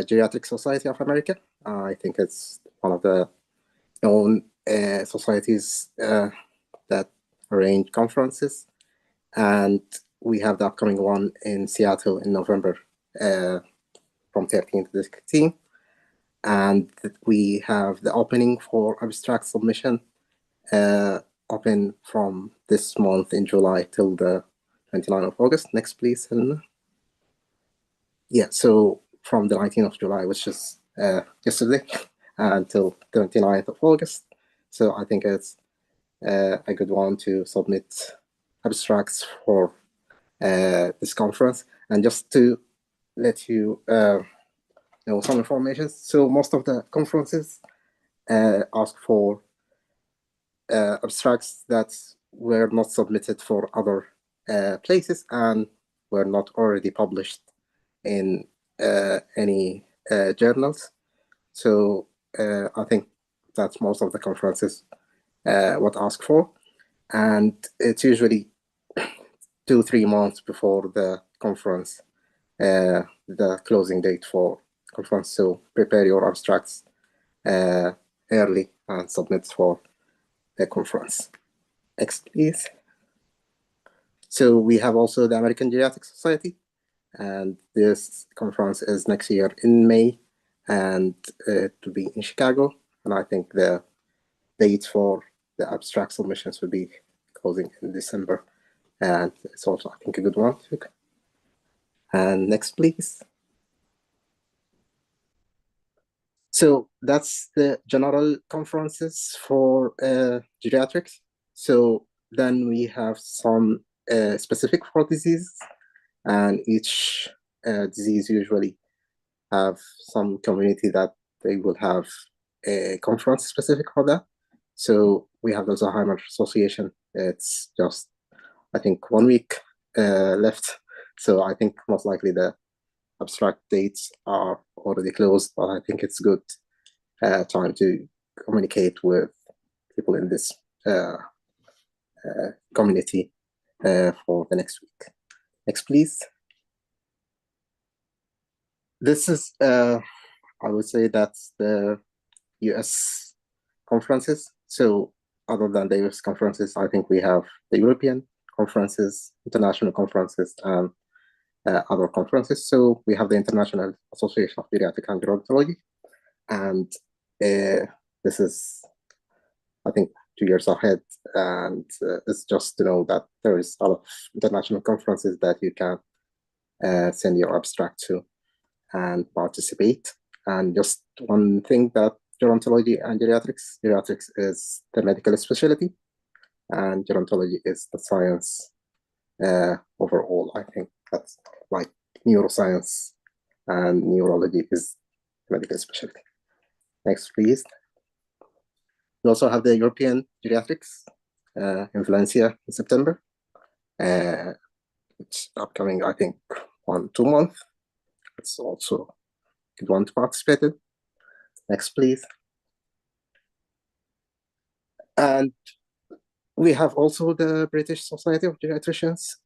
Geriatric Society of America. I think it's one of the known societies that arrange conferences. And we have the upcoming one in Seattle in November from 13th to 16th. And we have the opening for abstract submission open from this month in July till the 29th of August. Next, please, Helena. Yeah, so from the 19th of July, which is yesterday, until the 29th of August. So I think it's a good one to submit abstracts for this conference. And just to let you know some information, so most of the conferences ask for abstracts that were not submitted for other places and were not already published in any journals. So I think that's most of the conferences what ask for. And it's usually 2-3 months before the conference, the closing date for conference. So prepare your abstracts early and submit for the conference. Next, please. So we have also the American Geriatric Society, and this conference is next year in May, and it will be in Chicago. And I think the dates for the abstract submissions will be closing in December, and it's also, I think, a good one. And next, please. So that's the general conferences for geriatrics. So then we have some specific for disease, and each disease usually have some community that they will have a conference specific for that. So we have the Alzheimer's Association. It's just, I think, 1 week left. So I think most likely the abstract dates are already closed, but I think it's good time to communicate with people in this community for the next week. Next, please. This is, I would say that's the US conferences. So other than the US conferences, I think we have the European conferences, international conferences, and other conferences. So we have the International Association of Geriatric and Gerontology, and this is, I think, 2 years ahead, and it's just to know that there is a lot of international conferences that you can send your abstract to and participate. And just one thing, that gerontology and geriatrics is the medical specialty, and gerontology is the science overall. I think that's like neuroscience, and neurology is medical specialty. Next, please. We also have the European Geriatrics in Valencia in September. It's upcoming, I think, 1-2 months. It's also a good one to participate in. Next, please. And we have also the British Society of Geriatricians,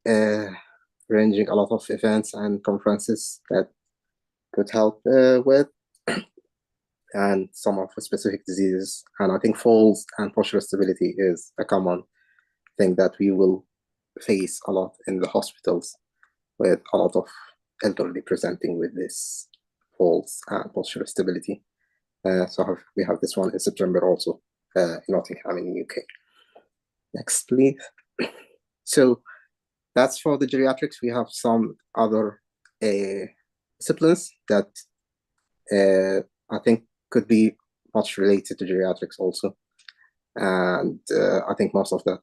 arranging a lot of events and conferences that could help with and some of the specific diseases. And I think falls and postural stability is a common thing that we will face a lot in the hospitals, with a lot of elderly presenting with this falls and postural stability. So we have this one in September also in Nottingham in the UK. Next, please. So that's for the geriatrics. We have some other disciplines that I think could be much related to geriatrics also. And I think most of the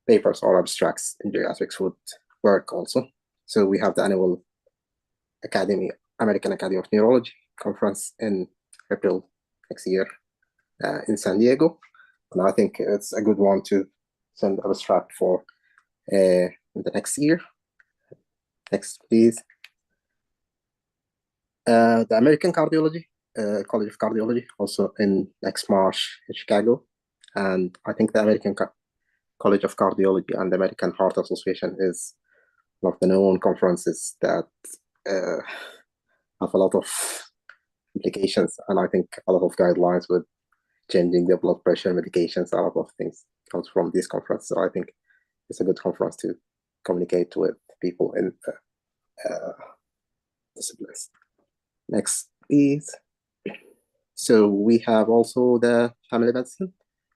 papers or abstracts in geriatrics would work also. So we have the annual American Academy of Neurology conference in April next year in San Diego. And I think it's a good one to send abstract for the next year. Next, please. The American Cardiology, College of Cardiology, also in next March in Chicago. And I think the American College of Cardiology and the American Heart Association is one of the known conferences that have a lot of implications, and I think a lot of guidelines with changing the blood pressure medications. A lot of things comes from this conference, so I think it's a good conference to communicate with people in disciplines. Next, please. So we have also the family medicine,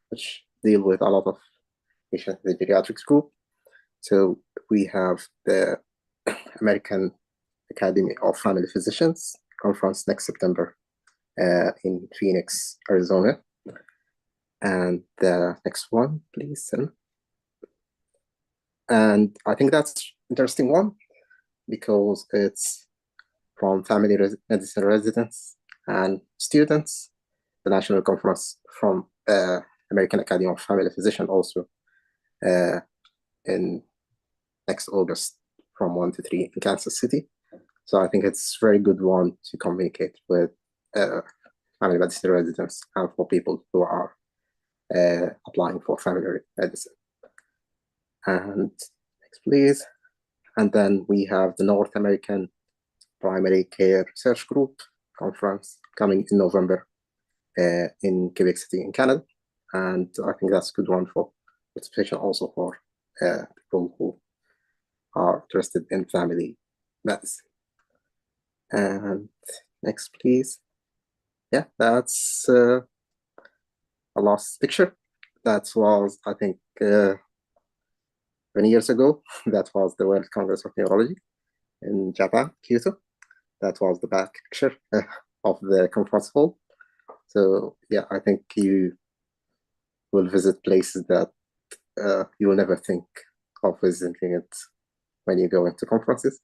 which deal with a lot of patients in the geriatrics group. So we have the American Academy of Family Physicians conference next September in Phoenix, Arizona. And the next one, please. And I think that's interesting one because it's from family medicine residents and students. The national conference from American Academy of Family Physicians also in next August from 1 to 3 in Kansas City. So I think it's a very good one to communicate with family medicine residents and for people who are applying for family medicine. And next, please. And then we have the North American Primary Care Research Group conference coming in November in Quebec City in Canada. And I think that's a good one for participation also for people who are interested in family medicine. And next, please. Yeah, that's a last picture. That was, I think, 20 years ago. That was the World Congress of Neurology in Japan, Kyoto. That was the back picture of the conference hall. So yeah, I think you will visit places that you will never think of visiting it when you go into conferences.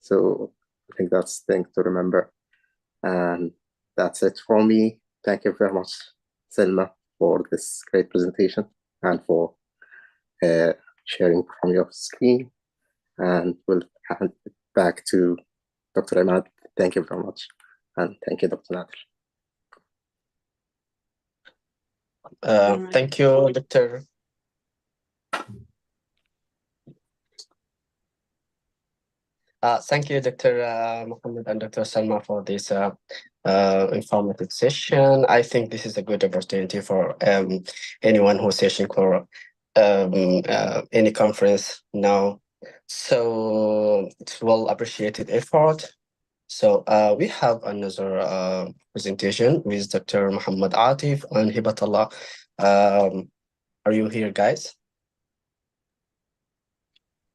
So I think that's the thing to remember. And that's it for me. Thank you very much, Salma, for this great presentation and for sharing from your screen. And we'll hand it back to Dr. Ahmad. Thank you very much. And thank you, Dr. Nader. Thank you, Dr. Thank you, Dr. Mohamed and Dr. Salma, for this informative session. I think this is a good opportunity for anyone who's searching for any conference now So it's well appreciated effort. So we have another presentation with Dr. Mohamed Atif and Hibatallah. Are you here, guys?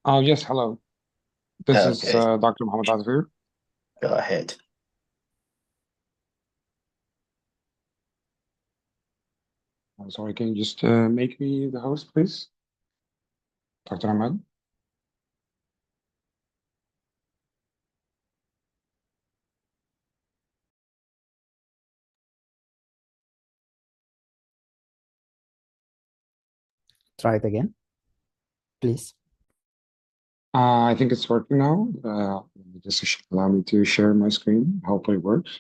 Yes, hello. This is Okay, Dr. Mohamed Atif here. go ahead. I'm sorry, can you just make me the host, please? Dr. Ahmed? Try it again, please. I think it's working now. Just allow me to share my screen. Hopefully it works.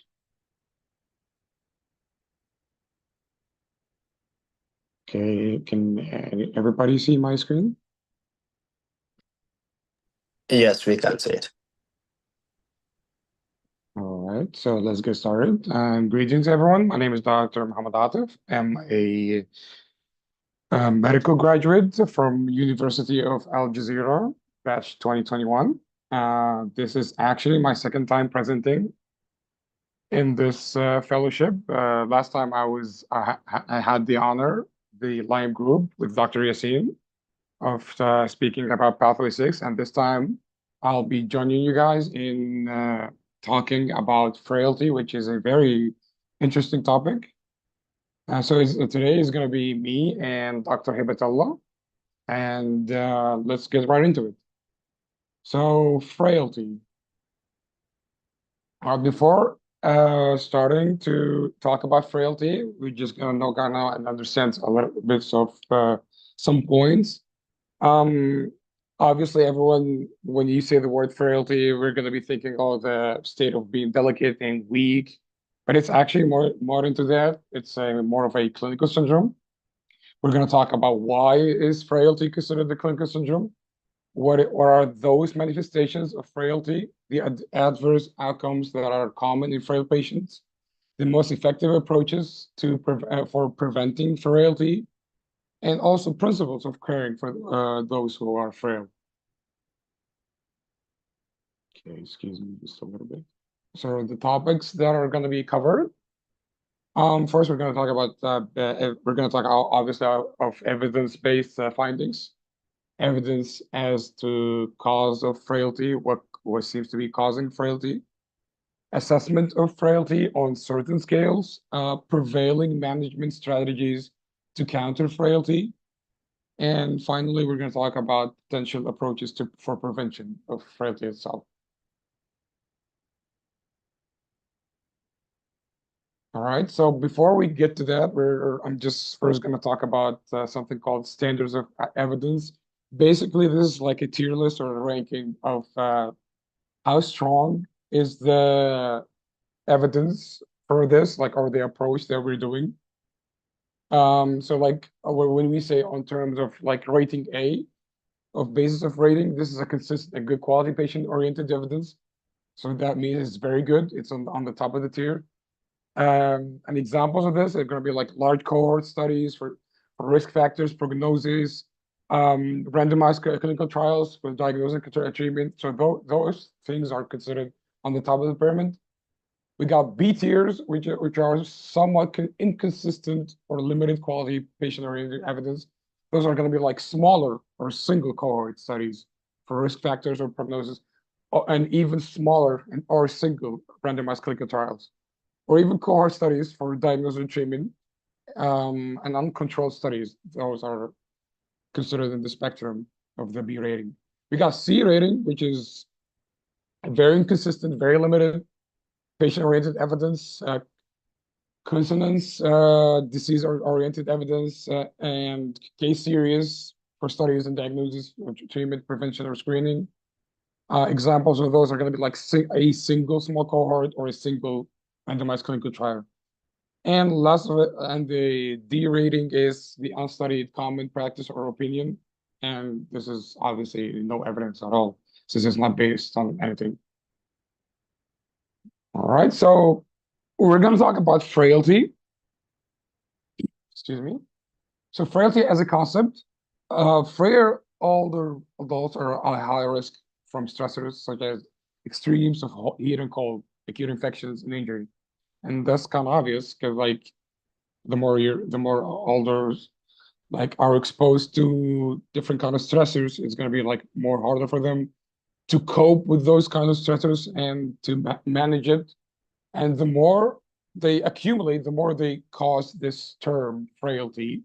Okay, can everybody see my screen? Yes, we can see it. All right, so let's get started. Greetings, everyone. My name is Dr. Mohamed Atif. I'm a medical graduate from University of Al Jazeera, batch 2021. This is actually my second time presenting in this fellowship. Last time I had the honor, the Lyme group with Dr. Yassin of speaking about Pathway 6, and this time I'll be joining you guys in talking about frailty, which is a very interesting topic. So today is going to be me and Dr. Hibatallah, and let's get right into it. So frailty. Before starting to talk about frailty, we're just gonna know kind of and understand a little bit of some points. Obviously, everyone, when you say the word frailty, we're gonna be thinking of the state of being delicate and weak, but it's actually more into that. It's more of a clinical syndrome. We're gonna talk about why is frailty considered a clinical syndrome. What are those manifestations of frailty, the adverse outcomes that are common in frail patients, the most effective approaches for preventing frailty, and also principles of caring for those who are frail. Okay, excuse me just a little bit. So the topics that are going to be covered. First, we're going to talk about obviously of evidence-based findings. Evidence as to cause of frailty, what seems to be causing frailty, assessment of frailty on certain scales, prevailing management strategies to counter frailty, and finally, we're going to talk about potential approaches for prevention of frailty itself. All right, so before we get to that, I'm just first going to talk about something called standards of evidence. Basically, this is like a tier list or a ranking of how strong is the evidence for this, like, or the approach that we're doing. So like when we say on terms of like rating A, of basis of rating, this is a consistent, a good quality patient-oriented evidence. So that means it's very good. It's on the top of the tier. And examples of this are going to be like large cohort studies for risk factors, prognosis, randomized clinical trials for diagnosis and treatment. So those things are considered on the top of the pyramid. We got B tiers, which are somewhat inconsistent or limited quality patient-oriented evidence. Those are going to be like smaller or single cohort studies for risk factors or prognosis, and even smaller or single randomized clinical trials, or even cohort studies for diagnosis and treatment, and uncontrolled studies. Those are considered in the spectrum of the B rating. We got C rating, which is very inconsistent, very limited patient-oriented evidence, consonance, disease-oriented evidence, and case series for studies and diagnosis, treatment, prevention, or screening. Examples of those are going to be like a single small cohort or a single randomized clinical trial. And last of it, and the D rating is the unstudied common practice or opinion. And this is obviously no evidence at all, since it's not based on anything. All right, so we're going to talk about frailty. Excuse me. So frailty as a concept, older adults are at high risk from stressors such as extremes of heat and cold, acute infections and injury. And that's kind of obvious because like the more older like are exposed to different kind of stressors, it's going to be like more harder for them to cope with those kind of stressors and to manage it. And the more they accumulate, the more they cause this term frailty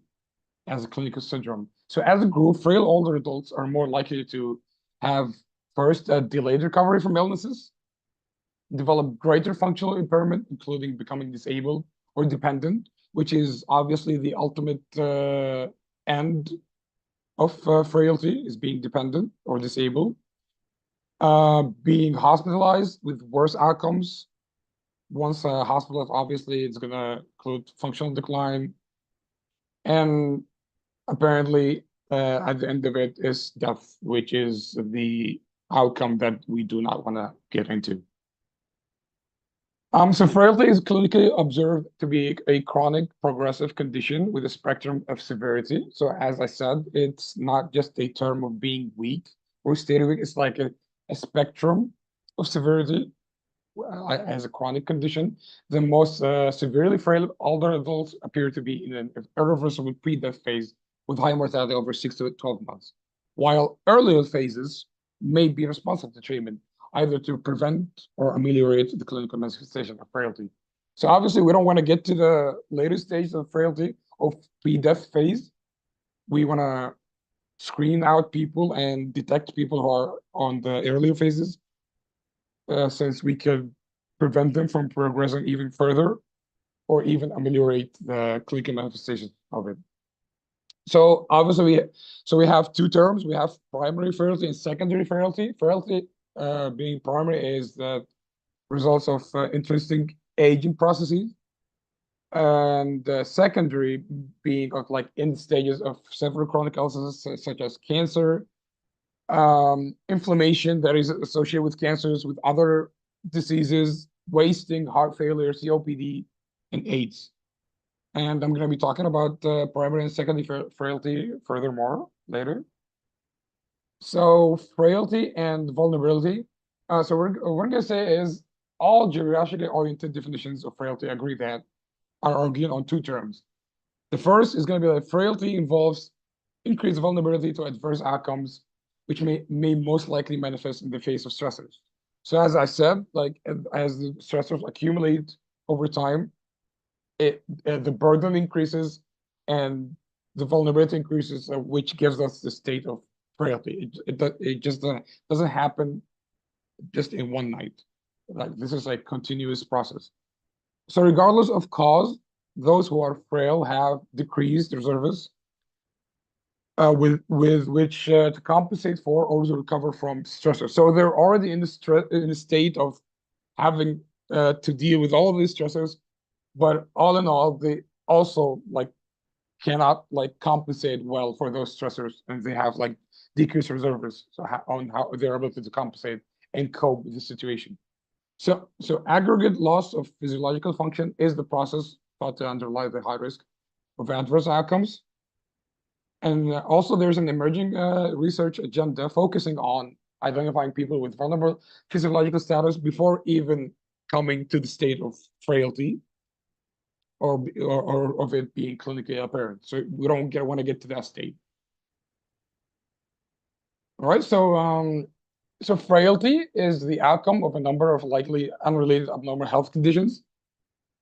as a clinical syndrome. So as a group, frail older adults are more likely to have first a delayed recovery from illnesses, develop greater functional impairment, including becoming disabled or dependent, which is obviously the ultimate end of frailty, is being dependent or disabled. Being hospitalized with worse outcomes. Once hospitalized, obviously it's gonna include functional decline. And apparently, at the end of it is death, which is the outcome that we do not want to get into. So frailty is clinically observed to be a chronic progressive condition with a spectrum of severity. So as I said, it's not just a term of being weak or staying weak. It's like a spectrum of severity as a chronic condition. The most severely frail older adults appear to be in an irreversible pre-death phase with high mortality over 6 to 12 months, while earlier phases may be responsive to treatment, either to prevent or ameliorate the clinical manifestation of frailty. So obviously, we don't want to get to the later stage of frailty of pre-death phase. We want to screen out people and detect people who are on the earlier phases, since we could prevent them from progressing even further or even ameliorate the clinical manifestation of it. So obviously, we have two terms. We have primary frailty and secondary frailty. Frailty being primary is the results of intrinsic aging processes, and secondary being of like end stages of several chronic illnesses such as cancer, inflammation that is associated with cancers, with other diseases, wasting, heart failure, COPD, and AIDS. And I'm going to be talking about primary and secondary frailty furthermore later. So frailty and vulnerability. So what we're going to say is all geriatrically oriented definitions of frailty agree that are arguing on two terms. The first is going to be that frailty involves increased vulnerability to adverse outcomes, which may most likely manifest in the face of stressors. So as I said, like as the stressors accumulate over time, the burden increases and the vulnerability increases, which gives us the state of frailty. It just doesn't happen just in one night. Like this is a continuous process. So regardless of cause, those who are frail have decreased reserves with which to compensate for or to recover from stressors. So they're already in a state of having to deal with all of these stressors, but all in all, they also like cannot like compensate well for those stressors, and they have like decreased reserves. So on how they're able to compensate and cope with the situation. So aggregate loss of physiological function is the process thought to underlie the high risk of adverse outcomes. And also there's an emerging research agenda focusing on identifying people with vulnerable physiological status before even coming to the state of frailty or of it being clinically apparent. So we don't want to get to that state. All right, so frailty is the outcome of a number of likely unrelated abnormal health conditions.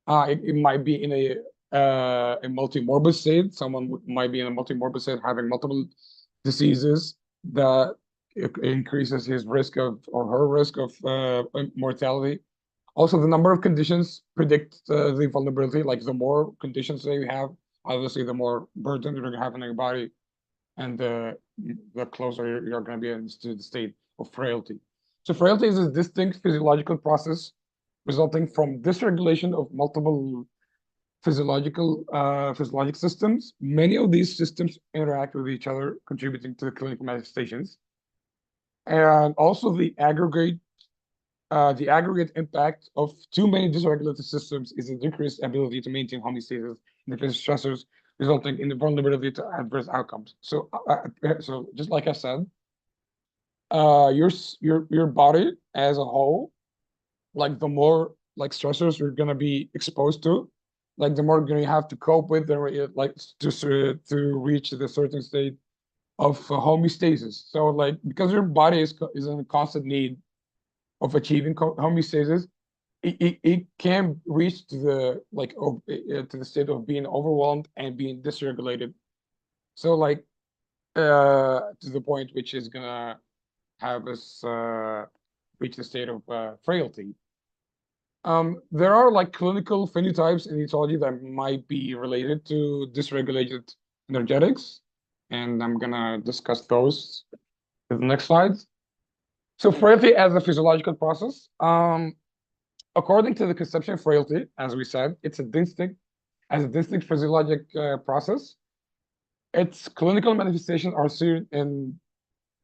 It might be in a multi-morbid state. Someone might be in a multi-morbid state having multiple diseases that increases his risk of or her risk of mortality. Also, the number of conditions predict the vulnerability. Like the more conditions that you have, obviously the more burden you're going to have on your body, and the closer you're going to be into the state of frailty. So frailty is a distinct physiological process resulting from dysregulation of multiple physiological systems. Many of these systems interact with each other, contributing to the clinical manifestations. And also the aggregate impact of too many dysregulated systems is a decreased ability to maintain homeostasis in the face of stressors, resulting in the vulnerability to adverse outcomes. So, so just like I said, your body as a whole, like the more like stressors you're gonna be exposed to, like the more you're gonna have to cope with, like to reach the certain state of homeostasis. So like because your body is in a constant need of achieving homeostasis, it can reach to the like to the state of being overwhelmed and being dysregulated. So like to the point which is gonna have us reach the state of frailty. There are like clinical phenotypes in etiology that might be related to dysregulated energetics, and I'm gonna discuss those in the next slides. So frailty as a physiological process. According to the conception of frailty, as we said, it's a distinct physiologic process. Its clinical manifestations are seen in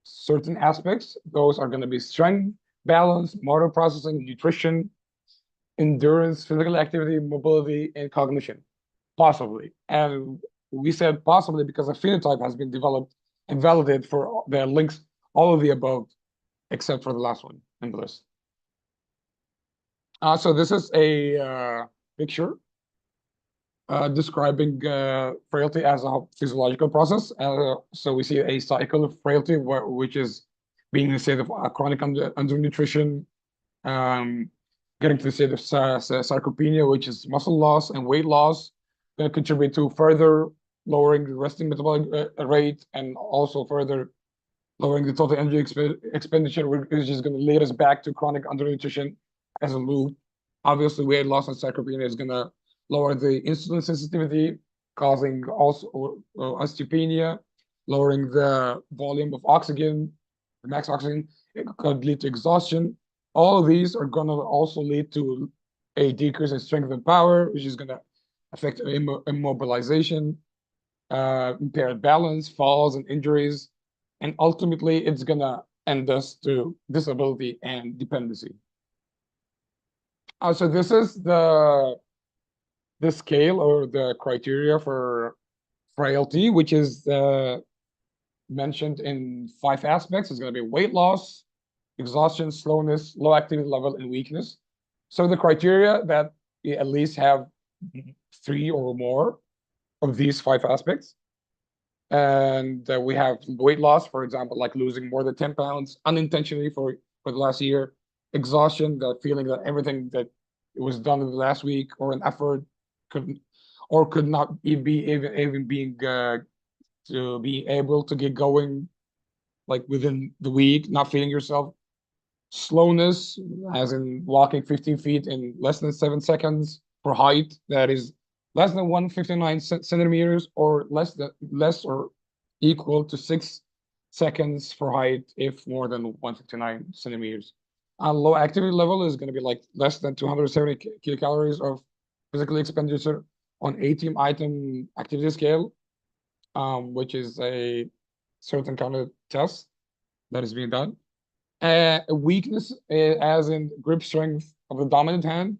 certain aspects. Those are going to be strength, balance, motor processing, nutrition, endurance, physical activity, mobility, and cognition, possibly. And we said possibly because a phenotype has been developed and validated for the links, all of the above, except for the last one in the list. So this is a picture describing frailty as a physiological process. So we see a cycle of frailty, which is being in the state of chronic undernutrition, getting to the state of sarcopenia, which is muscle loss and weight loss, going to contribute to further lowering the resting metabolic rate and also further lowering the total energy expenditure, which is going to lead us back to chronic undernutrition as a loop. Obviously, weight loss and sarcopenia is going to lower the insulin sensitivity, causing also osteopenia, lowering the volume of oxygen, the max oxygen. It could lead to exhaustion. All of these are going to also lead to a decrease in strength and power, which is going to affect immobilization, impaired balance, falls, and injuries. And ultimately, it's going to end us to disability and dependency. So this is the scale or the criteria for frailty, which is mentioned in 5 aspects. It's going to be weight loss, exhaustion, slowness, low activity level, and weakness. So the criteria that you at least have 3 or more of these 5 aspects. And we have weight loss, for example, like losing more than 10 pounds unintentionally for the last year. Exhaustion, the feeling that everything that was done in the last week or an effort could not be even being to be able to get going like within the week, not feeling yourself. Slowness, as in walking 15 feet in less than 7 seconds. For height, that is less than 159 centimeters or less or equal to 6 seconds for height if more than 159 centimeters. Low activity level is going to be like less than 270 kilocalories of physical expenditure on 18-item activity scale, which is a certain kind of test that is being done. Weakness, as in grip strength of the dominant hand,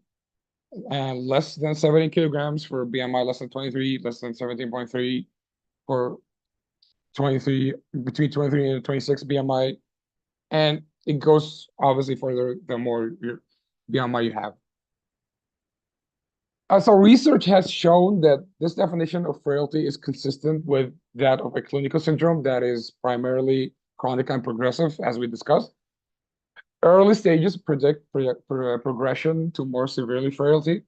and less than 70 kilograms for BMI less than 23, less than 17.3 for 23, between 23 and 26 BMI. And it goes obviously further the more your BMI you have. So research has shown that this definition of frailty is consistent with that of a clinical syndrome that is primarily chronic and progressive, as we discussed. Early stages predict progression to more severely frailty,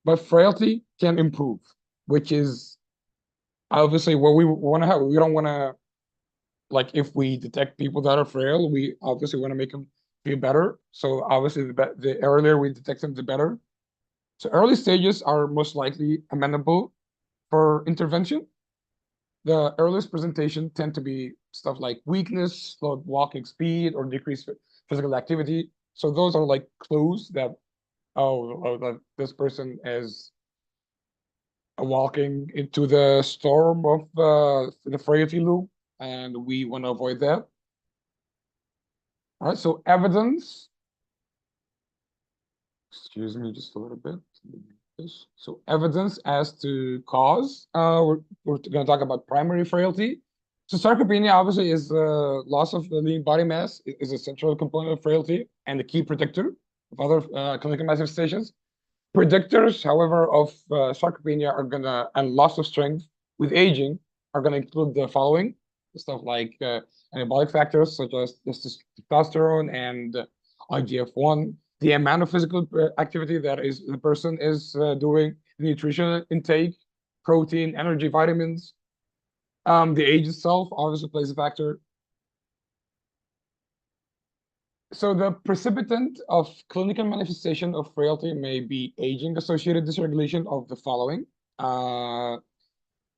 but frailty can improve, which is obviously what we want to have. We don't want to, like, if we detect people that are frail, we obviously want to make them feel better. So obviously, the earlier we detect them, the better. So early stages are most likely amenable for intervention. The earliest presentation tend to be stuff like weakness, slowed walking speed, or decreased physical activity. So those are like clues that, that this person is walking into the storm of the frailty loop, and we want to avoid that. All right, so evidence. Excuse me just a little bit. So evidence as to cause. We're going to talk about primary frailty. So sarcopenia obviously is loss of the lean body mass is a central component of frailty and a key predictor of other clinical manifestations. Predictors, however, of sarcopenia are gonna and loss of strength with aging are gonna include the following stuff like anabolic factors such as testosterone and IGF-1, the amount of physical activity that the person is doing, the nutrition intake, protein, energy, vitamins. The age itself obviously plays a factor. So the precipitant of clinical manifestation of frailty may be aging-associated dysregulation of the following.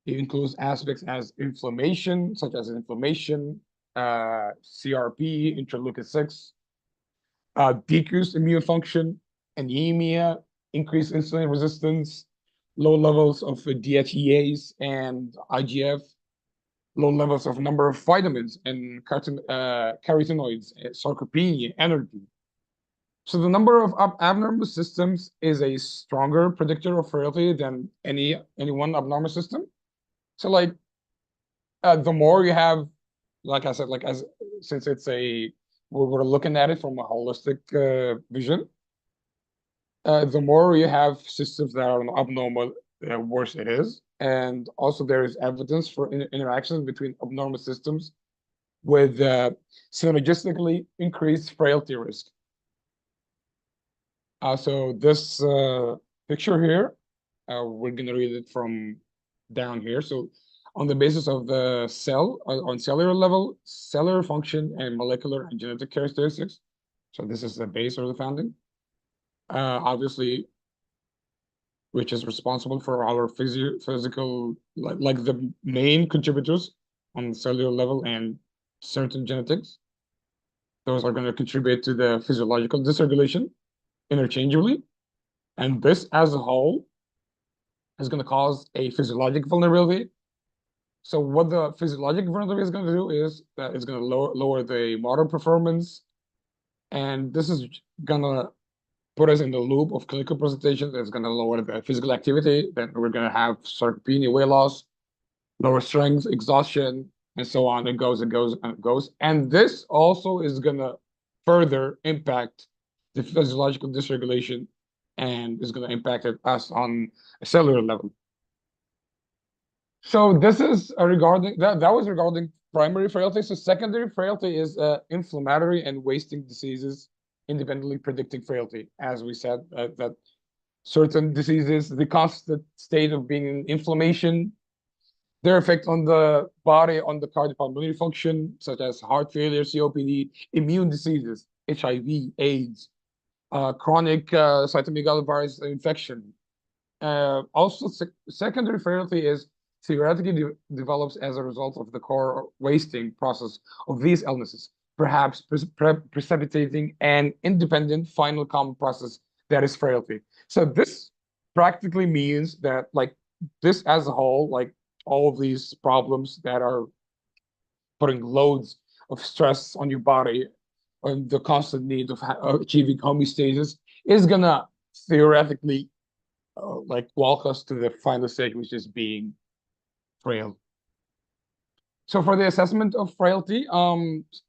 It includes aspects as inflammation, such as inflammation, CRP, interleukin-6, decreased immune function, anemia, increased insulin resistance, low levels of DHEAs and IGF, low levels of number of vitamins and carotenoids, sarcopenia, energy. So the number of abnormal systems is a stronger predictor of frailty than any one abnormal system. So like the more you have, like I said, since it's we're looking at it from a holistic vision, the more you have systems that are abnormal, the worse it is. And also there is evidence for interactions between abnormal systems with synergistically increased frailty risk. So this picture here, we're going to read it from down here. So on the basis of the cell, on cellular level, cellular function and molecular and genetic characteristics. So this is the base or the founding. Obviously, which is responsible for our physical, like the main contributors on the cellular level and certain genetics. Those are going to contribute to the physiological dysregulation interchangeably. And this as a whole is going to cause a physiologic vulnerability. So what the physiologic vulnerability is going to do is that it's going to lower the motor performance. And this is going to put us in the loop of clinical presentations. It's going to lower the physical activity. Then we're going to have sarcopenia, weight loss, lower strength, exhaustion, and so on. It goes, it goes, and it goes. And this also is going to further impact the physiological dysregulation and is going to impact us on a cellular level. So this is regarding that was regarding primary frailty. So secondary frailty is inflammatory and wasting diseases independently predicting frailty. As we said, that certain diseases, the constant state of being in inflammation, their effect on the body, on the cardiopulmonary function, such as heart failure, COPD, immune diseases, HIV, AIDS, chronic cytomegalovirus infection. Also, secondary frailty is theoretically develops as a result of the core wasting process of these illnesses, perhaps precipitating an independent final common process that is frailty. So this practically means that like this as a whole, like all of these problems that are putting loads of stress on your body and the constant need of achieving homeostasis is gonna theoretically like walk us to the final stage, which is being frail. So for the assessment of frailty,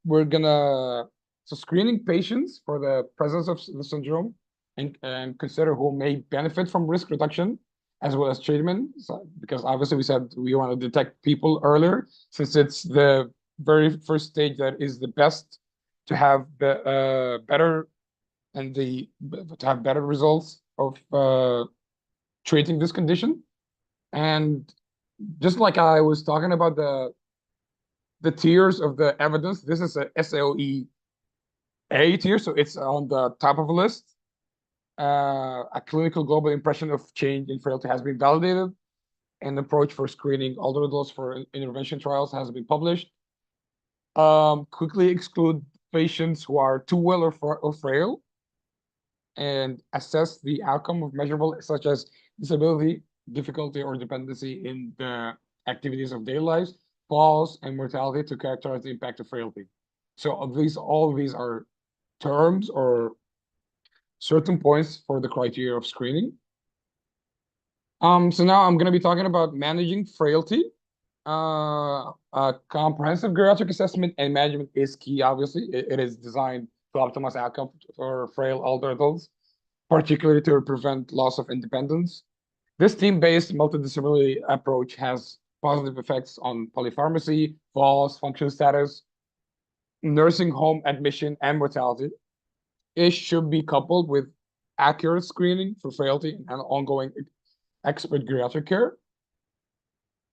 we're gonna screening patients for the presence of the syndrome and consider who may benefit from risk reduction as well as treatment. So, because obviously we said we want to detect people earlier, since it's the very first stage that is the best to have the better and to have better results of treating this condition. And just like I was talking about the tiers of the evidence, this is a SAOE A tier, so it's on the top of the list. A clinical global impression of change in frailty has been validated. An approach for screening older adults for intervention trials has been published. Quickly exclude patients who are too well or frail, and assess the outcome of measurable such as disability, difficulty, or dependency in the activities of daily lives, falls, and mortality to characterize the impact of frailty. So all of these are terms or certain points for the criteria of screening. So now I'm going to be talking about managing frailty. Comprehensive geriatric assessment and management is key, obviously. It is designed to optimize outcomes for frail older adults, particularly to prevent loss of independence. This team-based multidisciplinary approach has positive effects on polypharmacy, falls, functional status, nursing home admission, and mortality. It should be coupled with accurate screening for frailty and ongoing expert geriatric care.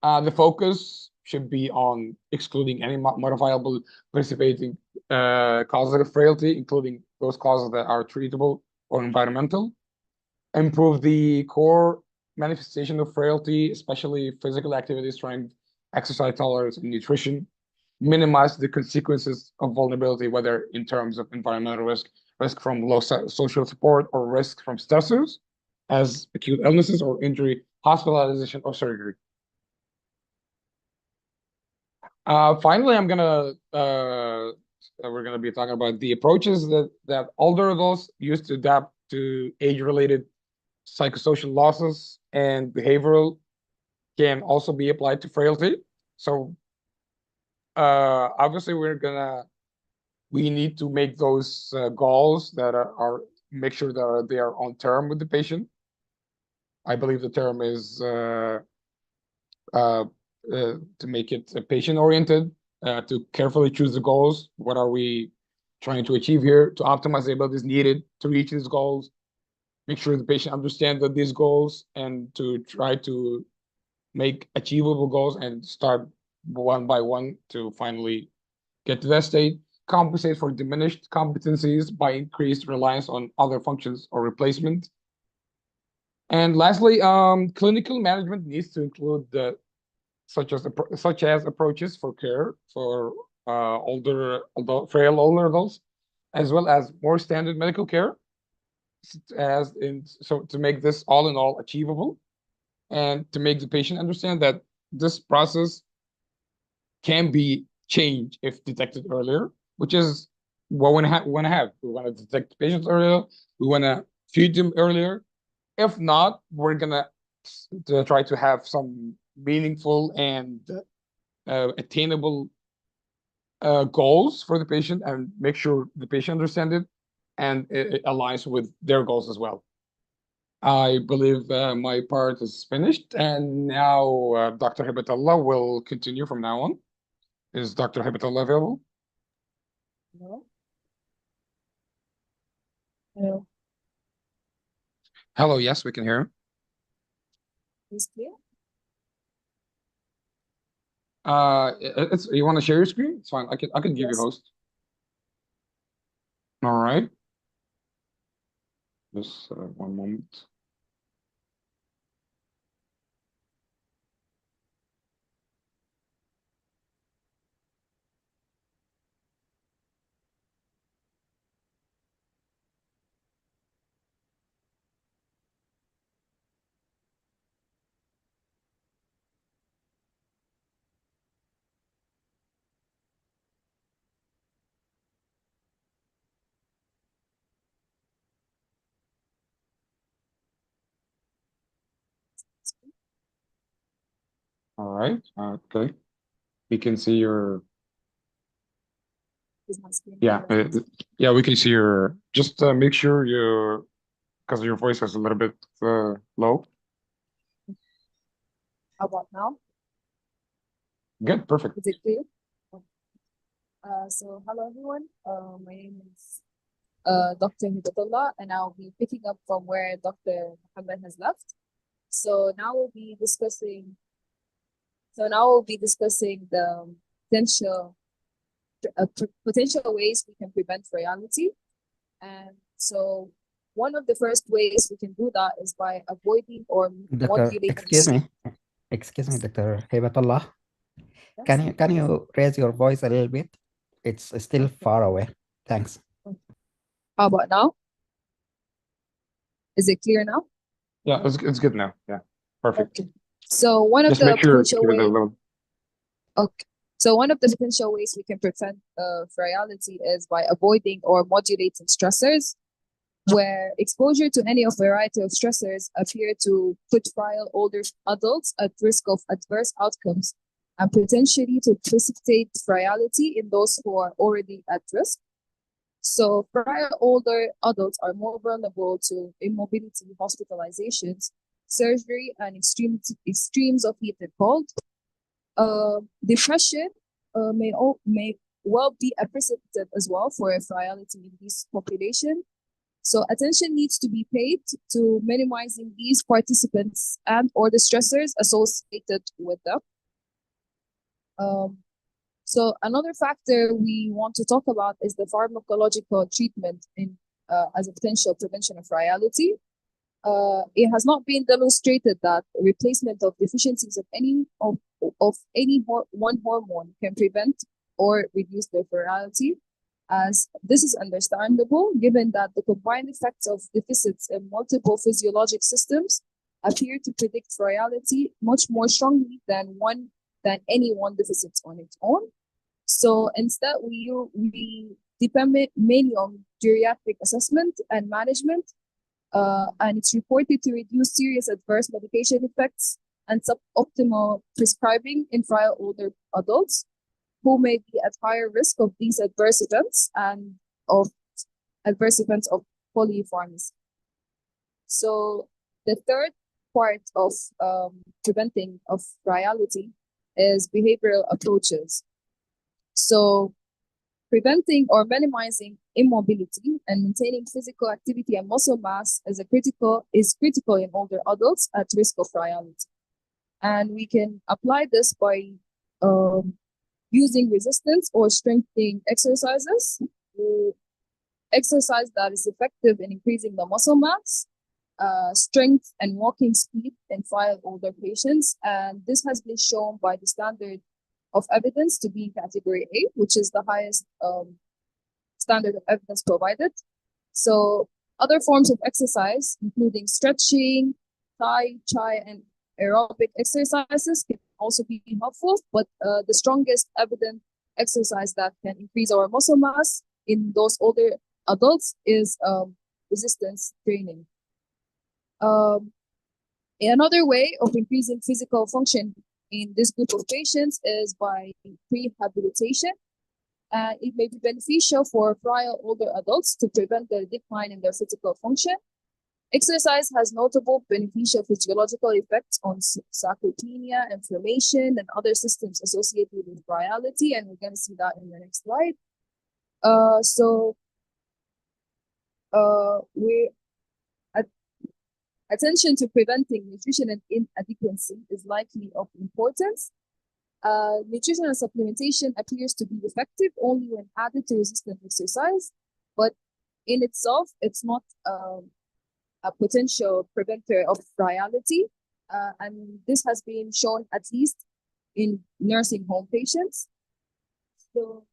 The focus should be on excluding any modifiable participating causes of frailty, including those causes that are treatable or environmental. Improve the core manifestation of frailty, especially physical activity, strength, exercise tolerance, and nutrition. Minimize the consequences of vulnerability, whether in terms of environmental risk, risk from low social support, or risk from stressors, as acute illnesses or injury, hospitalization, or surgery. Finally, we're gonna be talking about the approaches that older adults use to adapt to age-related psychosocial losses and behavioral can also be applied to frailty. So obviously we need to make those goals that are make sure that they are on term with the patient. I believe the term is to make it patient-oriented, to carefully choose the goals. What are we trying to achieve here? To optimize the abilities needed to reach these goals. Make sure the patient understands these goals, and to try to make achievable goals and start one by one to finally get to that state. Compensate for diminished competencies by increased reliance on other functions or replacement. And lastly, clinical management needs to include such as approaches for care for frail older adults, as well as more standard medical care, so to make this all in all achievable, and to make the patient understand that this process can be changed if detected earlier, which is what we want to have. We want to detect patients earlier. We want to treat them earlier. If not, we're gonna try to have some meaningful and attainable goals for the patient, and make sure the patient understands it and it aligns with their goals as well. I believe my part is finished, and now Dr. Hibatallah will continue from now on. Is Dr. Hibatallah available? Hello. Hello. Hello, yes, we can hear him. Is clear? You want to share your screen? It's fine. I can give you host. All right. Just one moment. All right. Okay. We can see your. Is my screen Yeah. Yeah, we can see your. Just make sure because your voice is a little bit low. How about now? Good. Perfect. Is it clear? So hello everyone. My name is Dr. Hibatallah, and I'll be picking up from where Dr. Mohamed has left. So now we'll be discussing the potential ways we can prevent frailty. And so one of the first ways we can do that is by avoiding or modulating. Excuse me, Dr. Hibatallah. Yes. Can you raise your voice a little bit? It's still far away. Thanks. How about now? Is it clear now? Yeah, it's good now. Yeah, perfect. Okay. So one of Just the make sure potential give it a ways. little. Okay. So one of the potential ways we can prevent frailty is by avoiding or modulating stressors. where exposure to any of a variety of stressors appear to put frail older adults at risk of adverse outcomes and potentially to precipitate frailty in those who are already at risk. So frail older adults are more vulnerable to immobility, hospitalizations, surgery, and extremes of heat and cold. Depression may well be a precipitant as well for a frailty in this population. So attention needs to be paid to minimizing these participants and or the stressors associated with them. So another factor we want to talk about is the pharmacological treatment in as a potential prevention of frailty. It has not been demonstrated that replacement of deficiencies of any one hormone can prevent or reduce their frailty, as this is understandable given that the combined effects of deficits in multiple physiologic systems appear to predict frailty much more strongly than any one deficit on its own. So instead, we depend mainly on geriatric assessment and management, and it's reported to reduce serious adverse medication effects and suboptimal prescribing in frail older adults who may be at higher risk of these adverse events and of adverse events of polypharmacy. So the third part of preventing of frailty is behavioral approaches. So preventing or minimizing immobility and maintaining physical activity and muscle mass is critical in older adults at risk of frailty. And we can apply this by using resistance or strengthening exercises, exercise that is effective in increasing the muscle mass, strength and walking speed in frail older patients. And this has been shown by the standard of evidence to be category A, which is the highest standard of evidence provided. So other forms of exercise, including stretching, Tai Chi, and aerobic exercises can also be helpful, but the strongest evident exercise that can increase our muscle mass in those older adults is resistance training. Another way of increasing physical function in this group of patients is by rehabilitation. It may be beneficial for frail older adults to prevent the decline in their physical function. Exercise has notable beneficial physiological effects on sarcopenia, inflammation, and other systems associated with frailty, and we're going to see that in the next slide. Attention to preventing nutrition and inadequacy is likely of importance. Nutrition and supplementation appears to be effective only when added to resistant exercise, but in itself, it's not a potential preventer of frailty, and this has been shown at least in nursing home patients. So,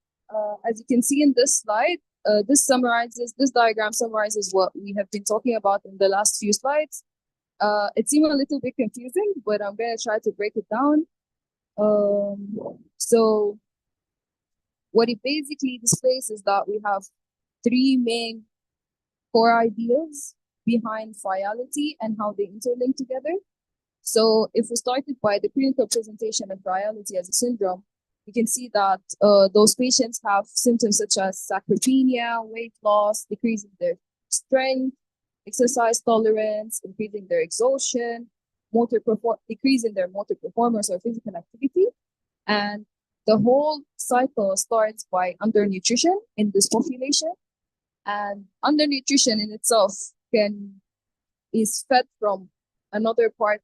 as you can see in this slide, this diagram summarizes what we have been talking about in the last few slides. It seemed a little bit confusing, but I'm going to try to break it down. So what it basically displays is that we have three main core ideas behind frailty and how they interlink together. So if we started by the clinical presentation of frailty as a syndrome, you can see that those patients have symptoms such as sarcopenia, weight loss, decreasing their strength, exercise tolerance, increasing their exhaustion, decreasing their motor performance or physical activity. And the whole cycle starts by undernutrition in this population. And undernutrition in itself is fed from another part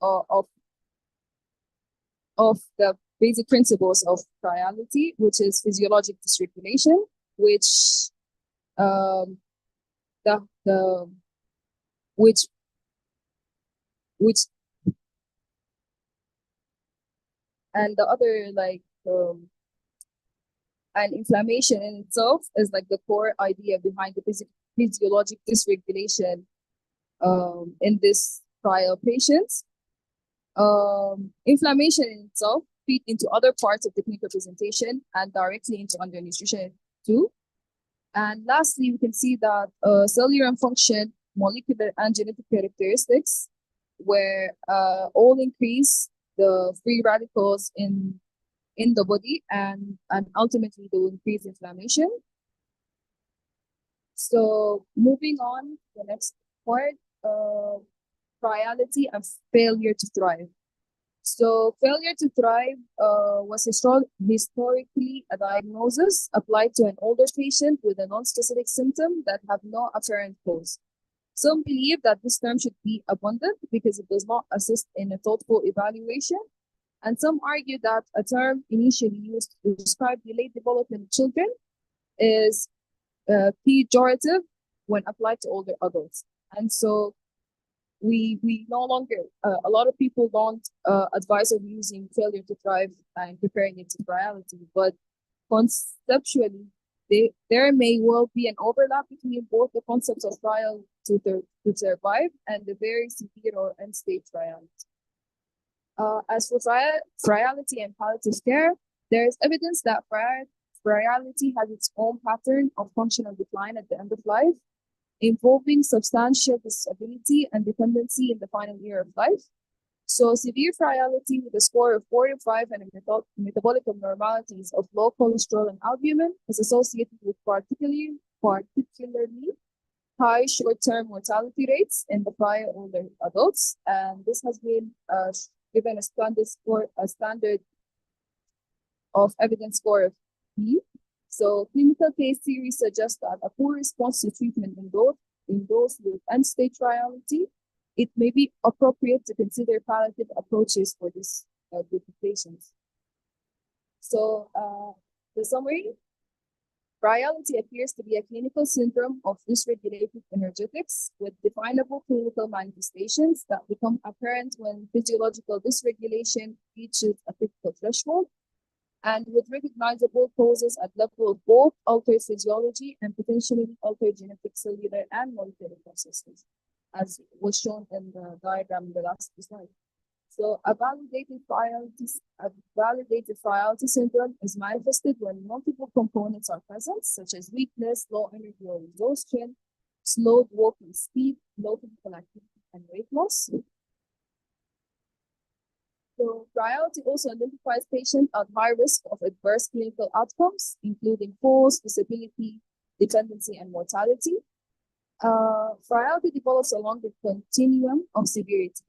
of the basic principles of frailty, which is physiologic dysregulation, which and the other and inflammation in itself is like the core idea behind the physiologic dysregulation in this frail patients. Inflammation in itself feed into other parts of the clinical presentation and directly into undernutrition too. And lastly, we can see that cellular and function, molecular and genetic characteristics, where all increase the free radicals in the body, and ultimately they will increase inflammation. So moving on to the next part, friality and failure to thrive. So failure to thrive was historically a diagnosis applied to an older patient with a non-specific symptom that have no apparent cause. Some believe that this term should be abundant because it does not assist in a thoughtful evaluation. And some argue that a term initially used to describe delayed development in children is pejorative when applied to older adults. And so we no longer, a lot of people don't advise of using failure to thrive and comparing it to friality, but conceptually, there may well be an overlap between both the concepts of trial to survive and the very severe or end-stage friality. As for friality and palliative care, there is evidence that friality has its own pattern of functional decline at the end of life, involving substantial disability and dependency in the final year of life. So severe friality with a score of 4 to 5 and metabolic abnormalities of low cholesterol and albumin is associated with particularly high short-term mortality rates in the prior older adults. And this has been given a standard of evidence score of B. So clinical case series suggests that a poor response to treatment in those with end-stage friality, it may be appropriate to consider palliative approaches for this group of patients. So the summary, friality appears to be a clinical syndrome of dysregulated energetics with definable clinical manifestations that become apparent when physiological dysregulation reaches a critical threshold, and with recognizable causes at level of both altered physiology and potentially altered genetic, cellular, and molecular processes, as was shown in the diagram in the last slide. So a validated friality syndrome is manifested when multiple components are present, such as weakness, low energy or exhaustion, slowed walking speed, low physical activity, and weight loss. So friality also identifies patients at high risk of adverse clinical outcomes, including falls, disability, dependency, and mortality. Friality develops along the continuum of severity,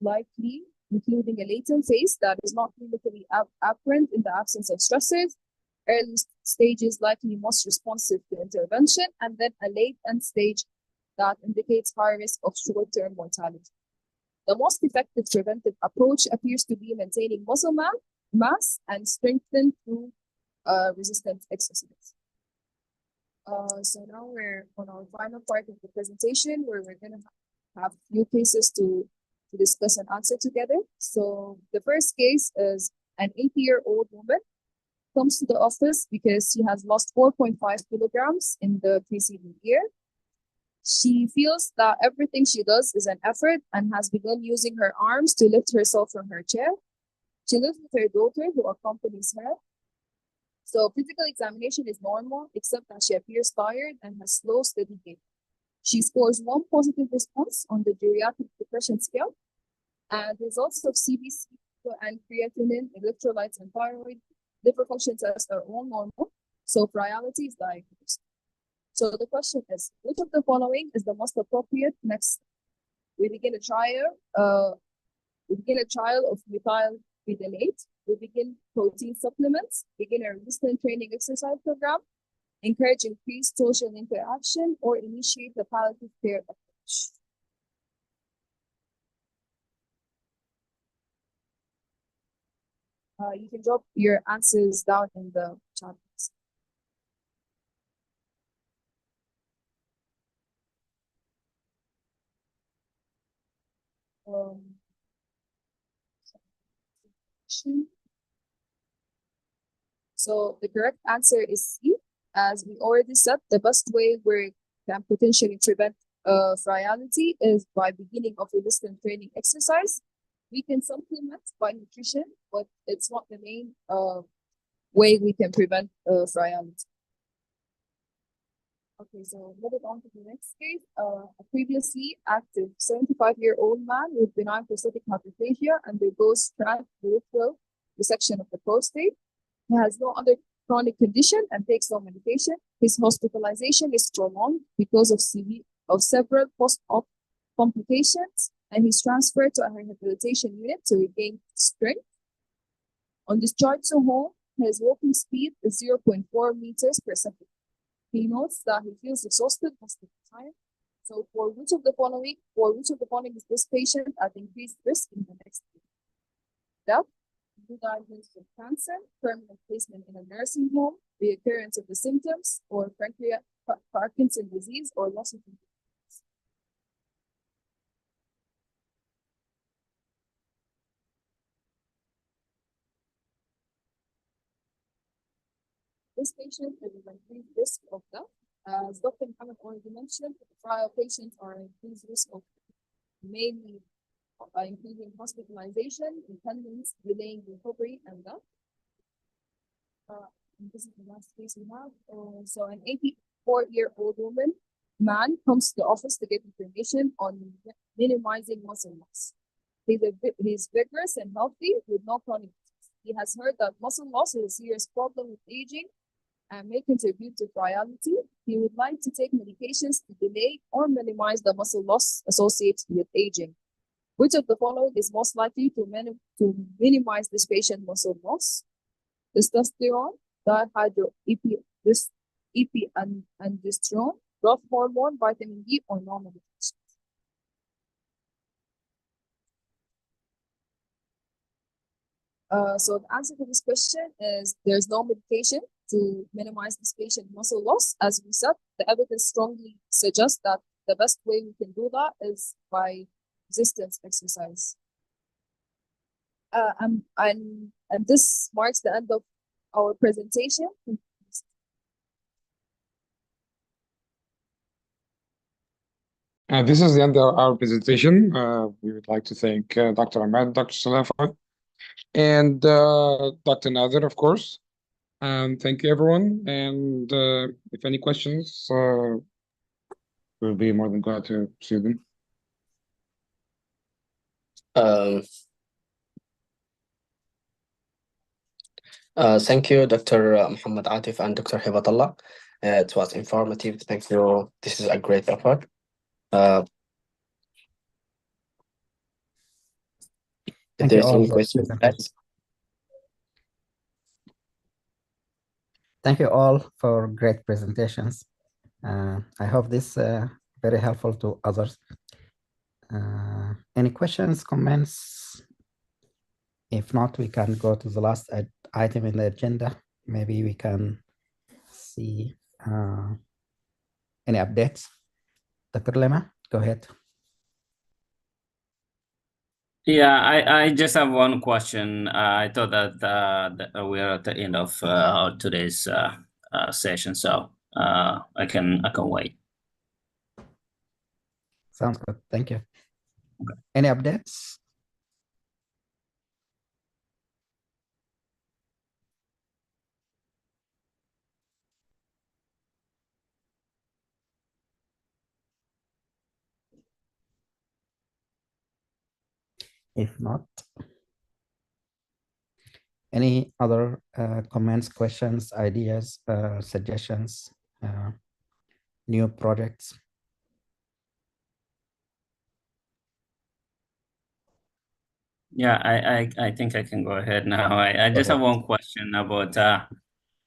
likely including a latent phase that is not clinically apparent in the absence of stressors, early stages likely most responsive to intervention, and then a late end stage that indicates high risk of short-term mortality. The most effective preventive approach appears to be maintaining muscle mass and strengthened through resistant exercise. So now we're on our final part of the presentation where we're going to have a few cases to discuss and answer together. So the first case is an 80-year-old woman comes to the office because she has lost 4.5 kilograms in the preceding year. She feels that everything she does is an effort and has begun using her arms to lift herself from her chair. She lives with her daughter who accompanies her. So physical examination is normal, except that she appears tired and has slow, steady gait. She scores 1 positive response on the Geriatric depression scale, and results of CBC and creatinine, electrolytes, and thyroid liver function tests are all normal, so friality is diagnosed. So the question is, which of the following is the most appropriate next step? We begin a trial of methylphenidate. We begin protein supplements, begin a resistant training exercise program, encourage increased social interaction, or initiate the palliative care approach. You can drop your answers down in the chat. So the correct answer is C. As we already said, the best way we can potentially prevent friality is by beginning of resistant training exercise. We can supplement by nutrition, but it's not the main way we can prevent friality. Okay, so moving on to the next case. A previously active 75-year-old man with benign prostatic hyperplasia undergoes transperipheral resection of the prostate. He has no other chronic condition and takes no medication. His hospitalization is prolonged because of several post-op complications, and he's transferred to a rehabilitation unit to regain strength. On discharge to home, his walking speed is 0.4 meters per second. He notes that he feels exhausted most of the time. So for which of the following is this patient at increased risk in the next year? Death, new diagnosis of cancer, permanent placement in a nursing home, reoccurrence of the symptoms, or Parkinson's disease, or loss of independence. This patient is at increased risk of death. As Dr. Mohamed already mentioned, trial patients are at increased risk of mainly including hospitalization, dependence, delaying recovery, and death. And this is the last case we have. So an 84-year-old man comes to the office to get information on minimizing muscle loss. He's vigorous and healthy with no chronic disease. He has heard that muscle loss is a serious problem with aging and may contribute to frailty. He would like to take medications to delay or minimize the muscle loss associated with aging. Which of the following is most likely to minimize this patient's muscle loss? Testosterone, androsterone, growth hormone, vitamin D, or normal medications? So the answer to this question is there's no medication to minimize this patient's muscle loss. As we said, the evidence strongly suggests that the best way we can do that is by resistance exercise. And this marks the end of our presentation. This is the end of our presentation. We would like to thank Dr. Ahmed, Dr. Salafa, and Dr. Nader, of course. Thank you, everyone. And if any questions, we'll be more than glad to see them. Thank you, Dr. Muhammad Atif and Dr. Hibatallah. It was informative. Thank you. This is a great effort. If there's any questions, thank you all for great presentations. I hope this very helpful to others. Any questions, comments? If not, we can go to the last item in the agenda. Maybe we can see any updates. Dr. Lema, go ahead. Yeah, I just have one question. I thought that we are at the end of today's session, so I can wait. Sounds good. Thank you. Okay. Any updates? If not, any other comments, questions, ideas, suggestions, new projects? Yeah, I think I can go ahead now. I just have one question about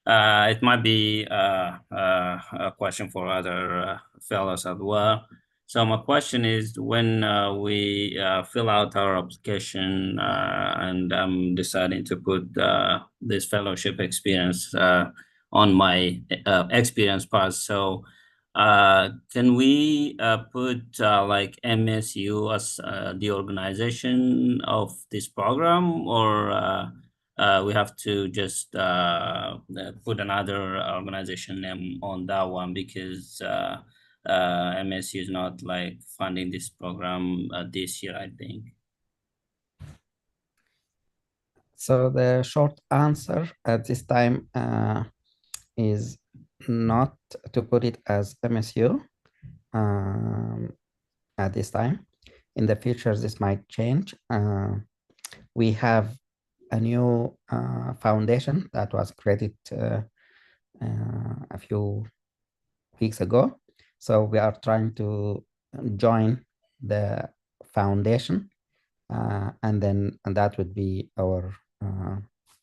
it might be a question for other fellows as well. So my question is, when we fill out our application and I'm deciding to put this fellowship experience on my experience part, so can we put like MSU as the organization of this program, or we have to just put another organization name on that one because MSU is not like funding this program this year, I think. So the short answer at this time is not to put it as MSU at this time. In the future, this might change. We have a new foundation that was created a few weeks ago. So we are trying to join the foundation, and that would be our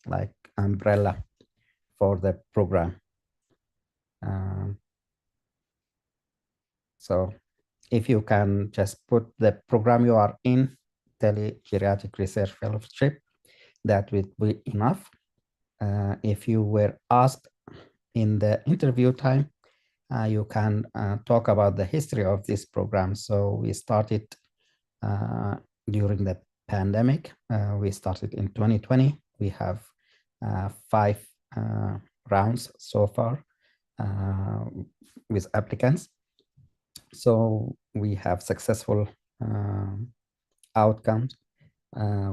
like umbrella for the program. So if you can just put the program you are in, Geriatric Research Fellowship, that would be enough. If you were asked in the interview time, you can talk about the history of this program. So we started during the pandemic. We started in 2020. We have 5 rounds so far with applicants. So we have successful outcomes.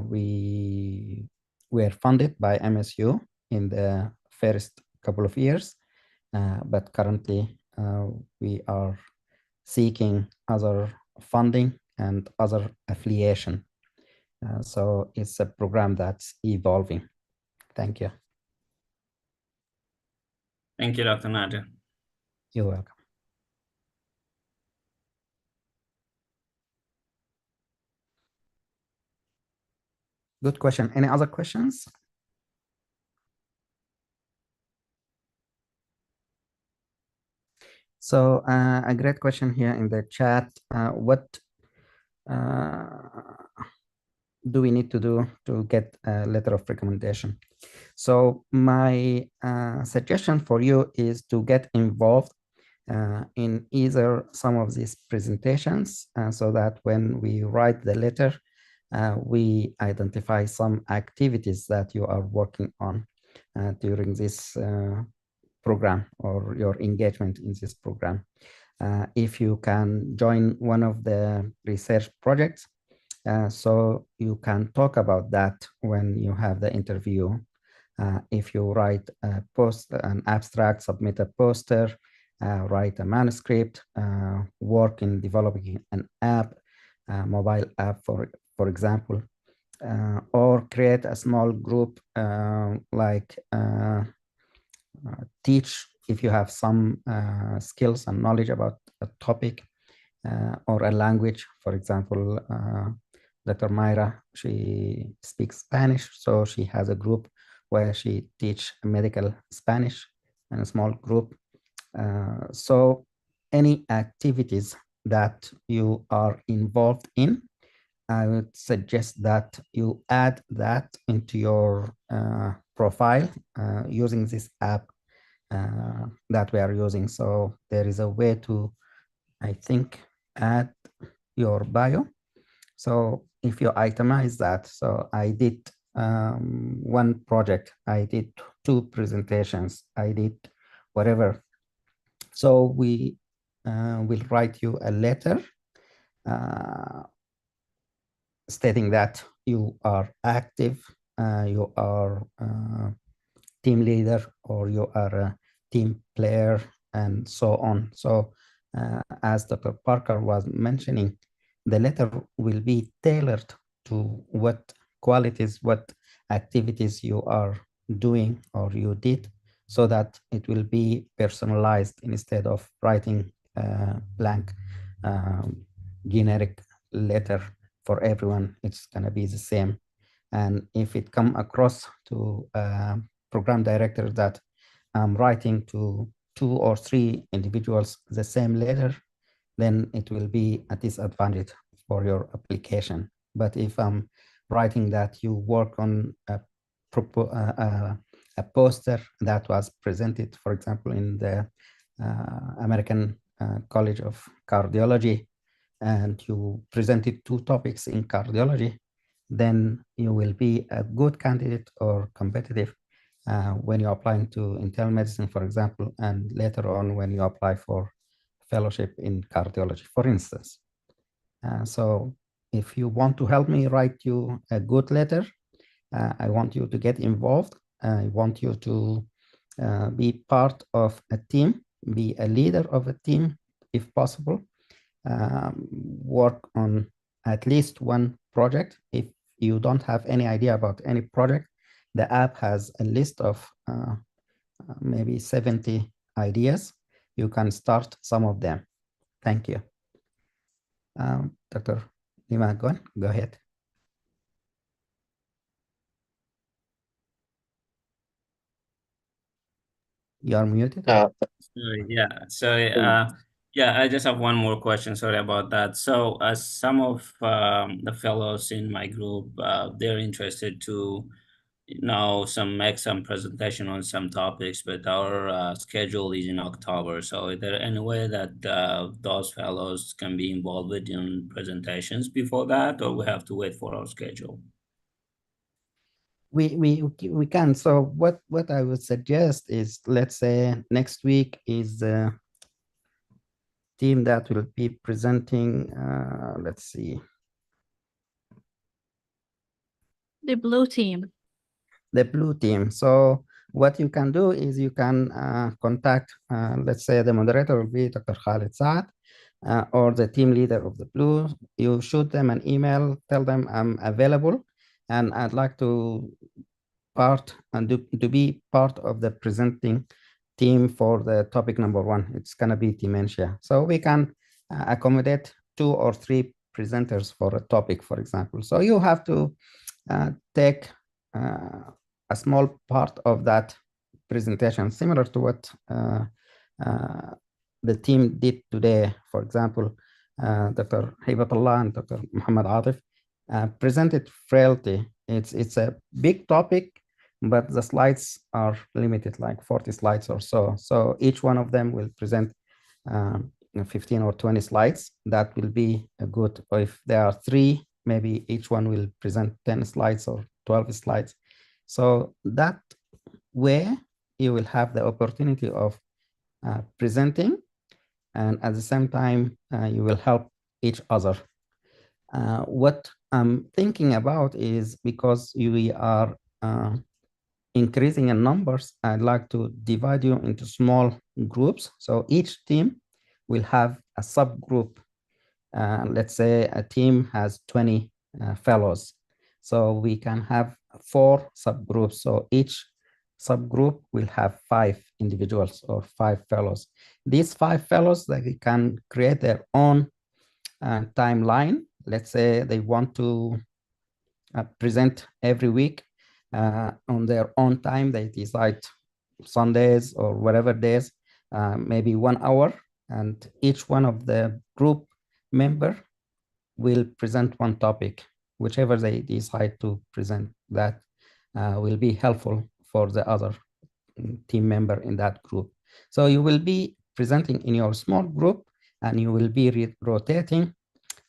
We were funded by MSU in the first couple of years, but currently we are seeking other funding and other affiliation. So it's a program that's evolving. Thank you. Thank you, Dr. Nadia. You're welcome. Good question. Any other questions? So a great question here in the chat. What do we need to do to get a letter of recommendation? So my suggestion for you is to get involved in either some of these presentations so that when we write the letter, we identify some activities that you are working on during this program or your engagement in this program. If you can join one of the research projects, so you can talk about that when you have the interview. If you write a post, an abstract, submit a poster, write a manuscript, work in developing an app, mobile app, for example, or create a small group like teach if you have some skills and knowledge about a topic or a language. For example, Dr. Mayra, she speaks Spanish, so she has a group where she teach medical Spanish in a small group. So any activities that you are involved in, I would suggest that you add that into your profile using this app that we are using. So there is a way to, I think, add your bio. So if you itemize that, so I did one project, I did 2 presentations, I did whatever. So we will write you a letter stating that you are active, you are team leader, or you are a team player, and so on. So as Dr. Parker was mentioning, the letter will be tailored to what qualities, what activities you are doing or you did, so that it will be personalized instead of writing a blank generic letter for everyone. It's going to be the same. And if it come across to a program director that I'm writing to 2 or 3 individuals the same letter, then it will be a disadvantage for your application. But if I'm writing that you work on a poster that was presented, for example, in the American College of Cardiology, and you presented 2 topics in cardiology, then you will be a good candidate or competitive when you're applying to internal medicine, for example, and later on when you apply for fellowship in cardiology, for instance. So if you want to help me write you a good letter, I want you to get involved. I want you to be part of a team, be a leader of a team if possible, work on at least one project. If you don't have any idea about any project, the app has a list of maybe 70 ideas. You can start some of them. Thank you. Dr. Nima, go ahead. You are muted. Yeah, I just have one more question. Sorry about that. So, some of the fellows in my group, they're interested to make some presentation on some topics, but our schedule is in October. So, is there any way that those fellows can be involved in presentations before that, or we have to wait for our schedule? We can. So what I would suggest is, let's say next week is the team that will be presenting. Let's see. The blue team. The blue team. So what you can do is you can contact, let's say the moderator will be Dr. Khalid Saad, or the team leader of the blue. You shoot them an email, tell them I'm available and I'd like to be part of the presenting team for the topic number 1. It's gonna be dementia. So we can accommodate 2 or 3 presenters for a topic, for example. So you have to take a small part of that presentation, similar to what the team did today. For example, Dr. Hibatallah and Dr. Mohamed Atif presented Frailty. It's a big topic, but the slides are limited, like 40 slides or so. So each one of them will present 15 or 20 slides. That will be a good, or if there are 3, maybe each one will present 10 slides or 12 slides. So that way you will have the opportunity of presenting, and at the same time, you will help each other. What I'm thinking about is, because we are increasing in numbers, I'd like to divide you into small groups. So each team will have a subgroup. Let's say a team has 20 fellows. So we can have 4 subgroups. So each subgroup will have 5 individuals or 5 fellows. These 5 fellows, they can create their own timeline. Let's say they want to present every week on their own time. They decide Sundays or whatever days, maybe 1 hour, and each one of the group member will present one topic. Whichever they decide to present, that will be helpful for the other team member in that group. So you will be presenting in your small group, and you will be rotating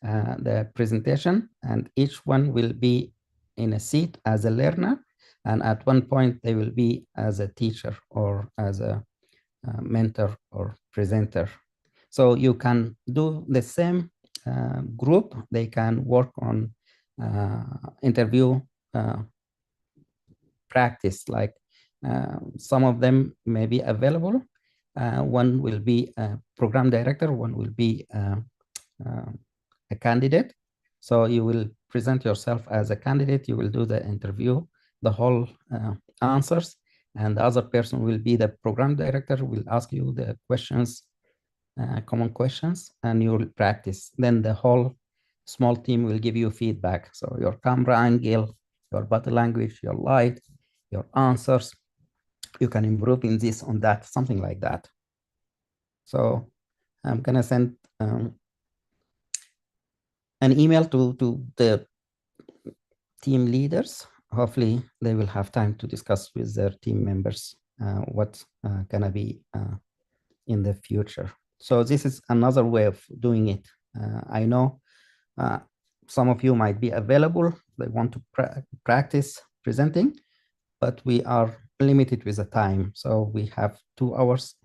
the presentation, and each one will be in a seat as a learner, and at one point they will be as a teacher or as a mentor or presenter. So you can do the same group. They can work on interview practice, like some of them may be available. One will be a program director, one will be a candidate. So you will present yourself as a candidate, you will do the interview, the whole answers, and the other person will be the program director, will ask you the questions, common questions, and you will practice. Then the whole small team will give you feedback. So your camera angle, your body language, your light, your answers, you can improve in this, on that, something like that. So I'm gonna send an email to the team leaders. Hopefully they will have time to discuss with their team members what's gonna be in the future. So this is another way of doing it. I know some of you might be available, they want to practice presenting, but we are limited with the time. So we have 2 hours,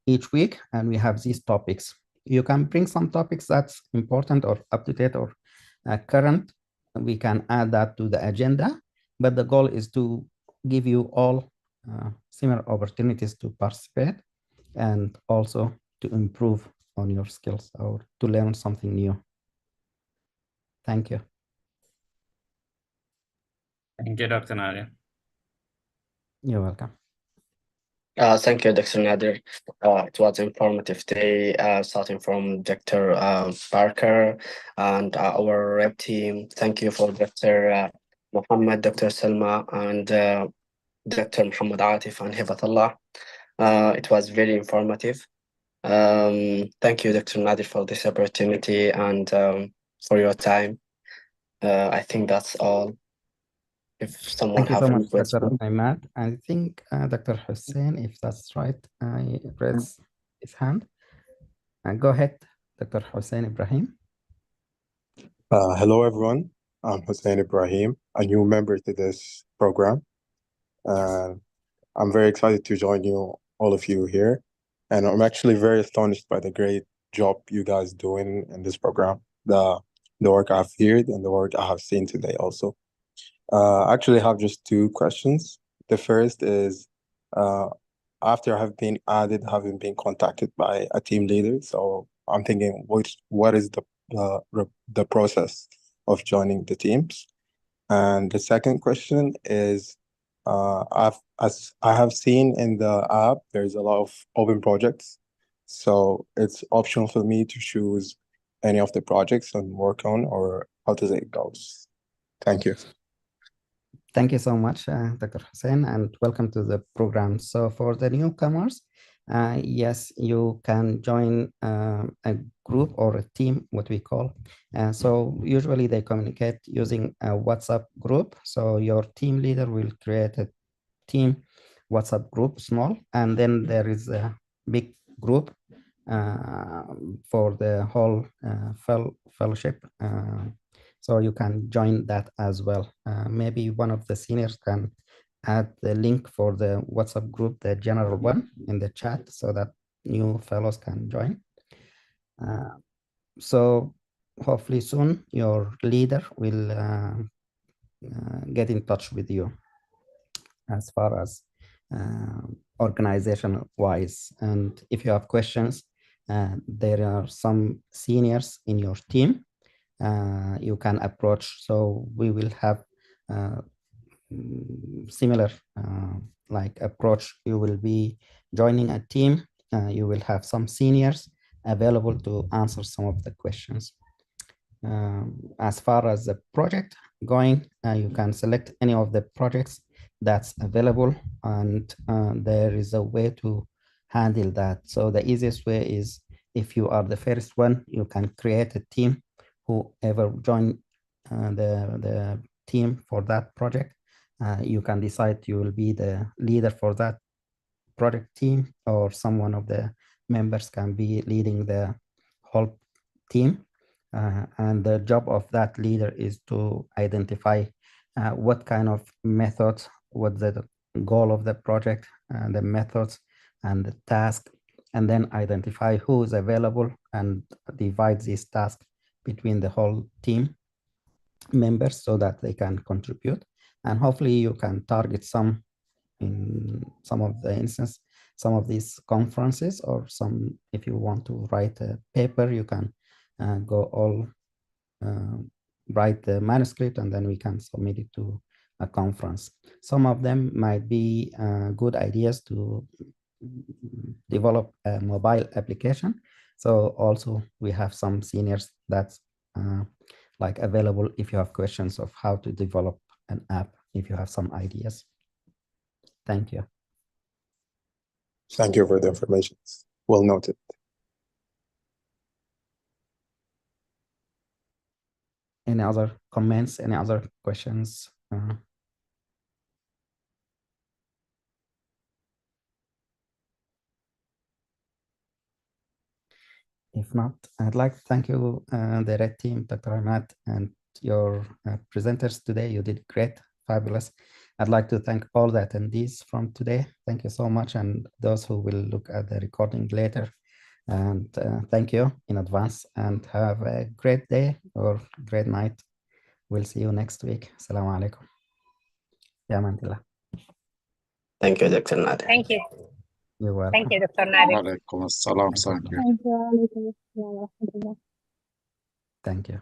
each week, and we have these topics. You can bring some topics that's important or up to date or current. We can add that to the agenda, but the goal is to give you all similar opportunities to participate and also to improve on your skills or to learn something new. Thank you. Thank you, Dr. Nadia. You're welcome. Thank you, Dr. Nader. It was informative day, starting from Dr. Parker and our rep team. Thank you for Dr. Mohamed, Dr. Salma, and Dr. Mohamed Atif and Hibatallah. It was very informative. Thank you, Dr. Nader, for this opportunity and for your time. I think that's all. If someone Thank you have so any much, Dr. questions. Ahmad. I think Dr. Hussein, if that's right, I raised his hand. Go ahead, Dr. Hussein Ibrahim. Hello, everyone. I'm Hussein Ibrahim, a new member to this program. I'm very excited to join all of you here. And I'm actually very astonished by the great job you guys doing in this program, the work I've heard and the work I have seen today also. I actually have just two questions. The first is, after I have been added, having been contacted by a team leader, so I'm thinking, what is the process of joining the teams? And the second question is, as I have seen in the app, there's a lot of open projects, so it's optional for me to choose any of the projects and work on, or how does it go? Thank you. Thank you so much, Dr. Hussein, and welcome to the program. So for the newcomers, yes, you can join a group or a team, what we call. So usually they communicate using a WhatsApp group. So your team leader will create a team WhatsApp group, small, and then there is a big group for the whole fellowship. So you can join that as well. Maybe one of the seniors can add the link for the WhatsApp group, the general one, in the chat so that new fellows can join. So hopefully soon your leader will get in touch with you as far as organizational wise. And if you have questions, there are some seniors in your team you can approach. So we will have similar like approach. You will be joining a team. You will have some seniors available to answer some of the questions. As far as the project going, you can select any of the projects that's available, and there is a way to handle that. So the easiest way is, if you are the first one, you can create a team. Whoever join the team for that project, you can decide you will be the leader for that project team, or someone of the members can be leading the whole team. And the job of that leader is to identify what kind of methods, what the goal of the project, and the methods and the task, and then identify who is available and divide these tasks between the whole team members so that they can contribute. And hopefully you can target some in some of the instances, some of these conferences, or some, if you want to write a paper, you can go all write the manuscript, and then we can submit it to a conference. Some of them might be good ideas to develop a mobile application. So also we have some seniors that's like available if you have questions of how to develop an app, if you have some ideas. Thank you. Thank you for the information. Well noted. Any other comments? Any other questions? If not, I'd like to thank you, the Red Team, Dr. Ahmad, and your presenters today. You did great, fabulous. I'd like to thank all the attendees from today. Thank you so much, and those who will look at the recording later. And thank you in advance, and have a great day or great night. We'll see you next week. Assalamu alaikum. Ya man. Thank you, Dr. Nader. Thank you. You're welcome. Thank you, Dr. Nader. Walaikum assalam. Thank you. Thank you. Thank you.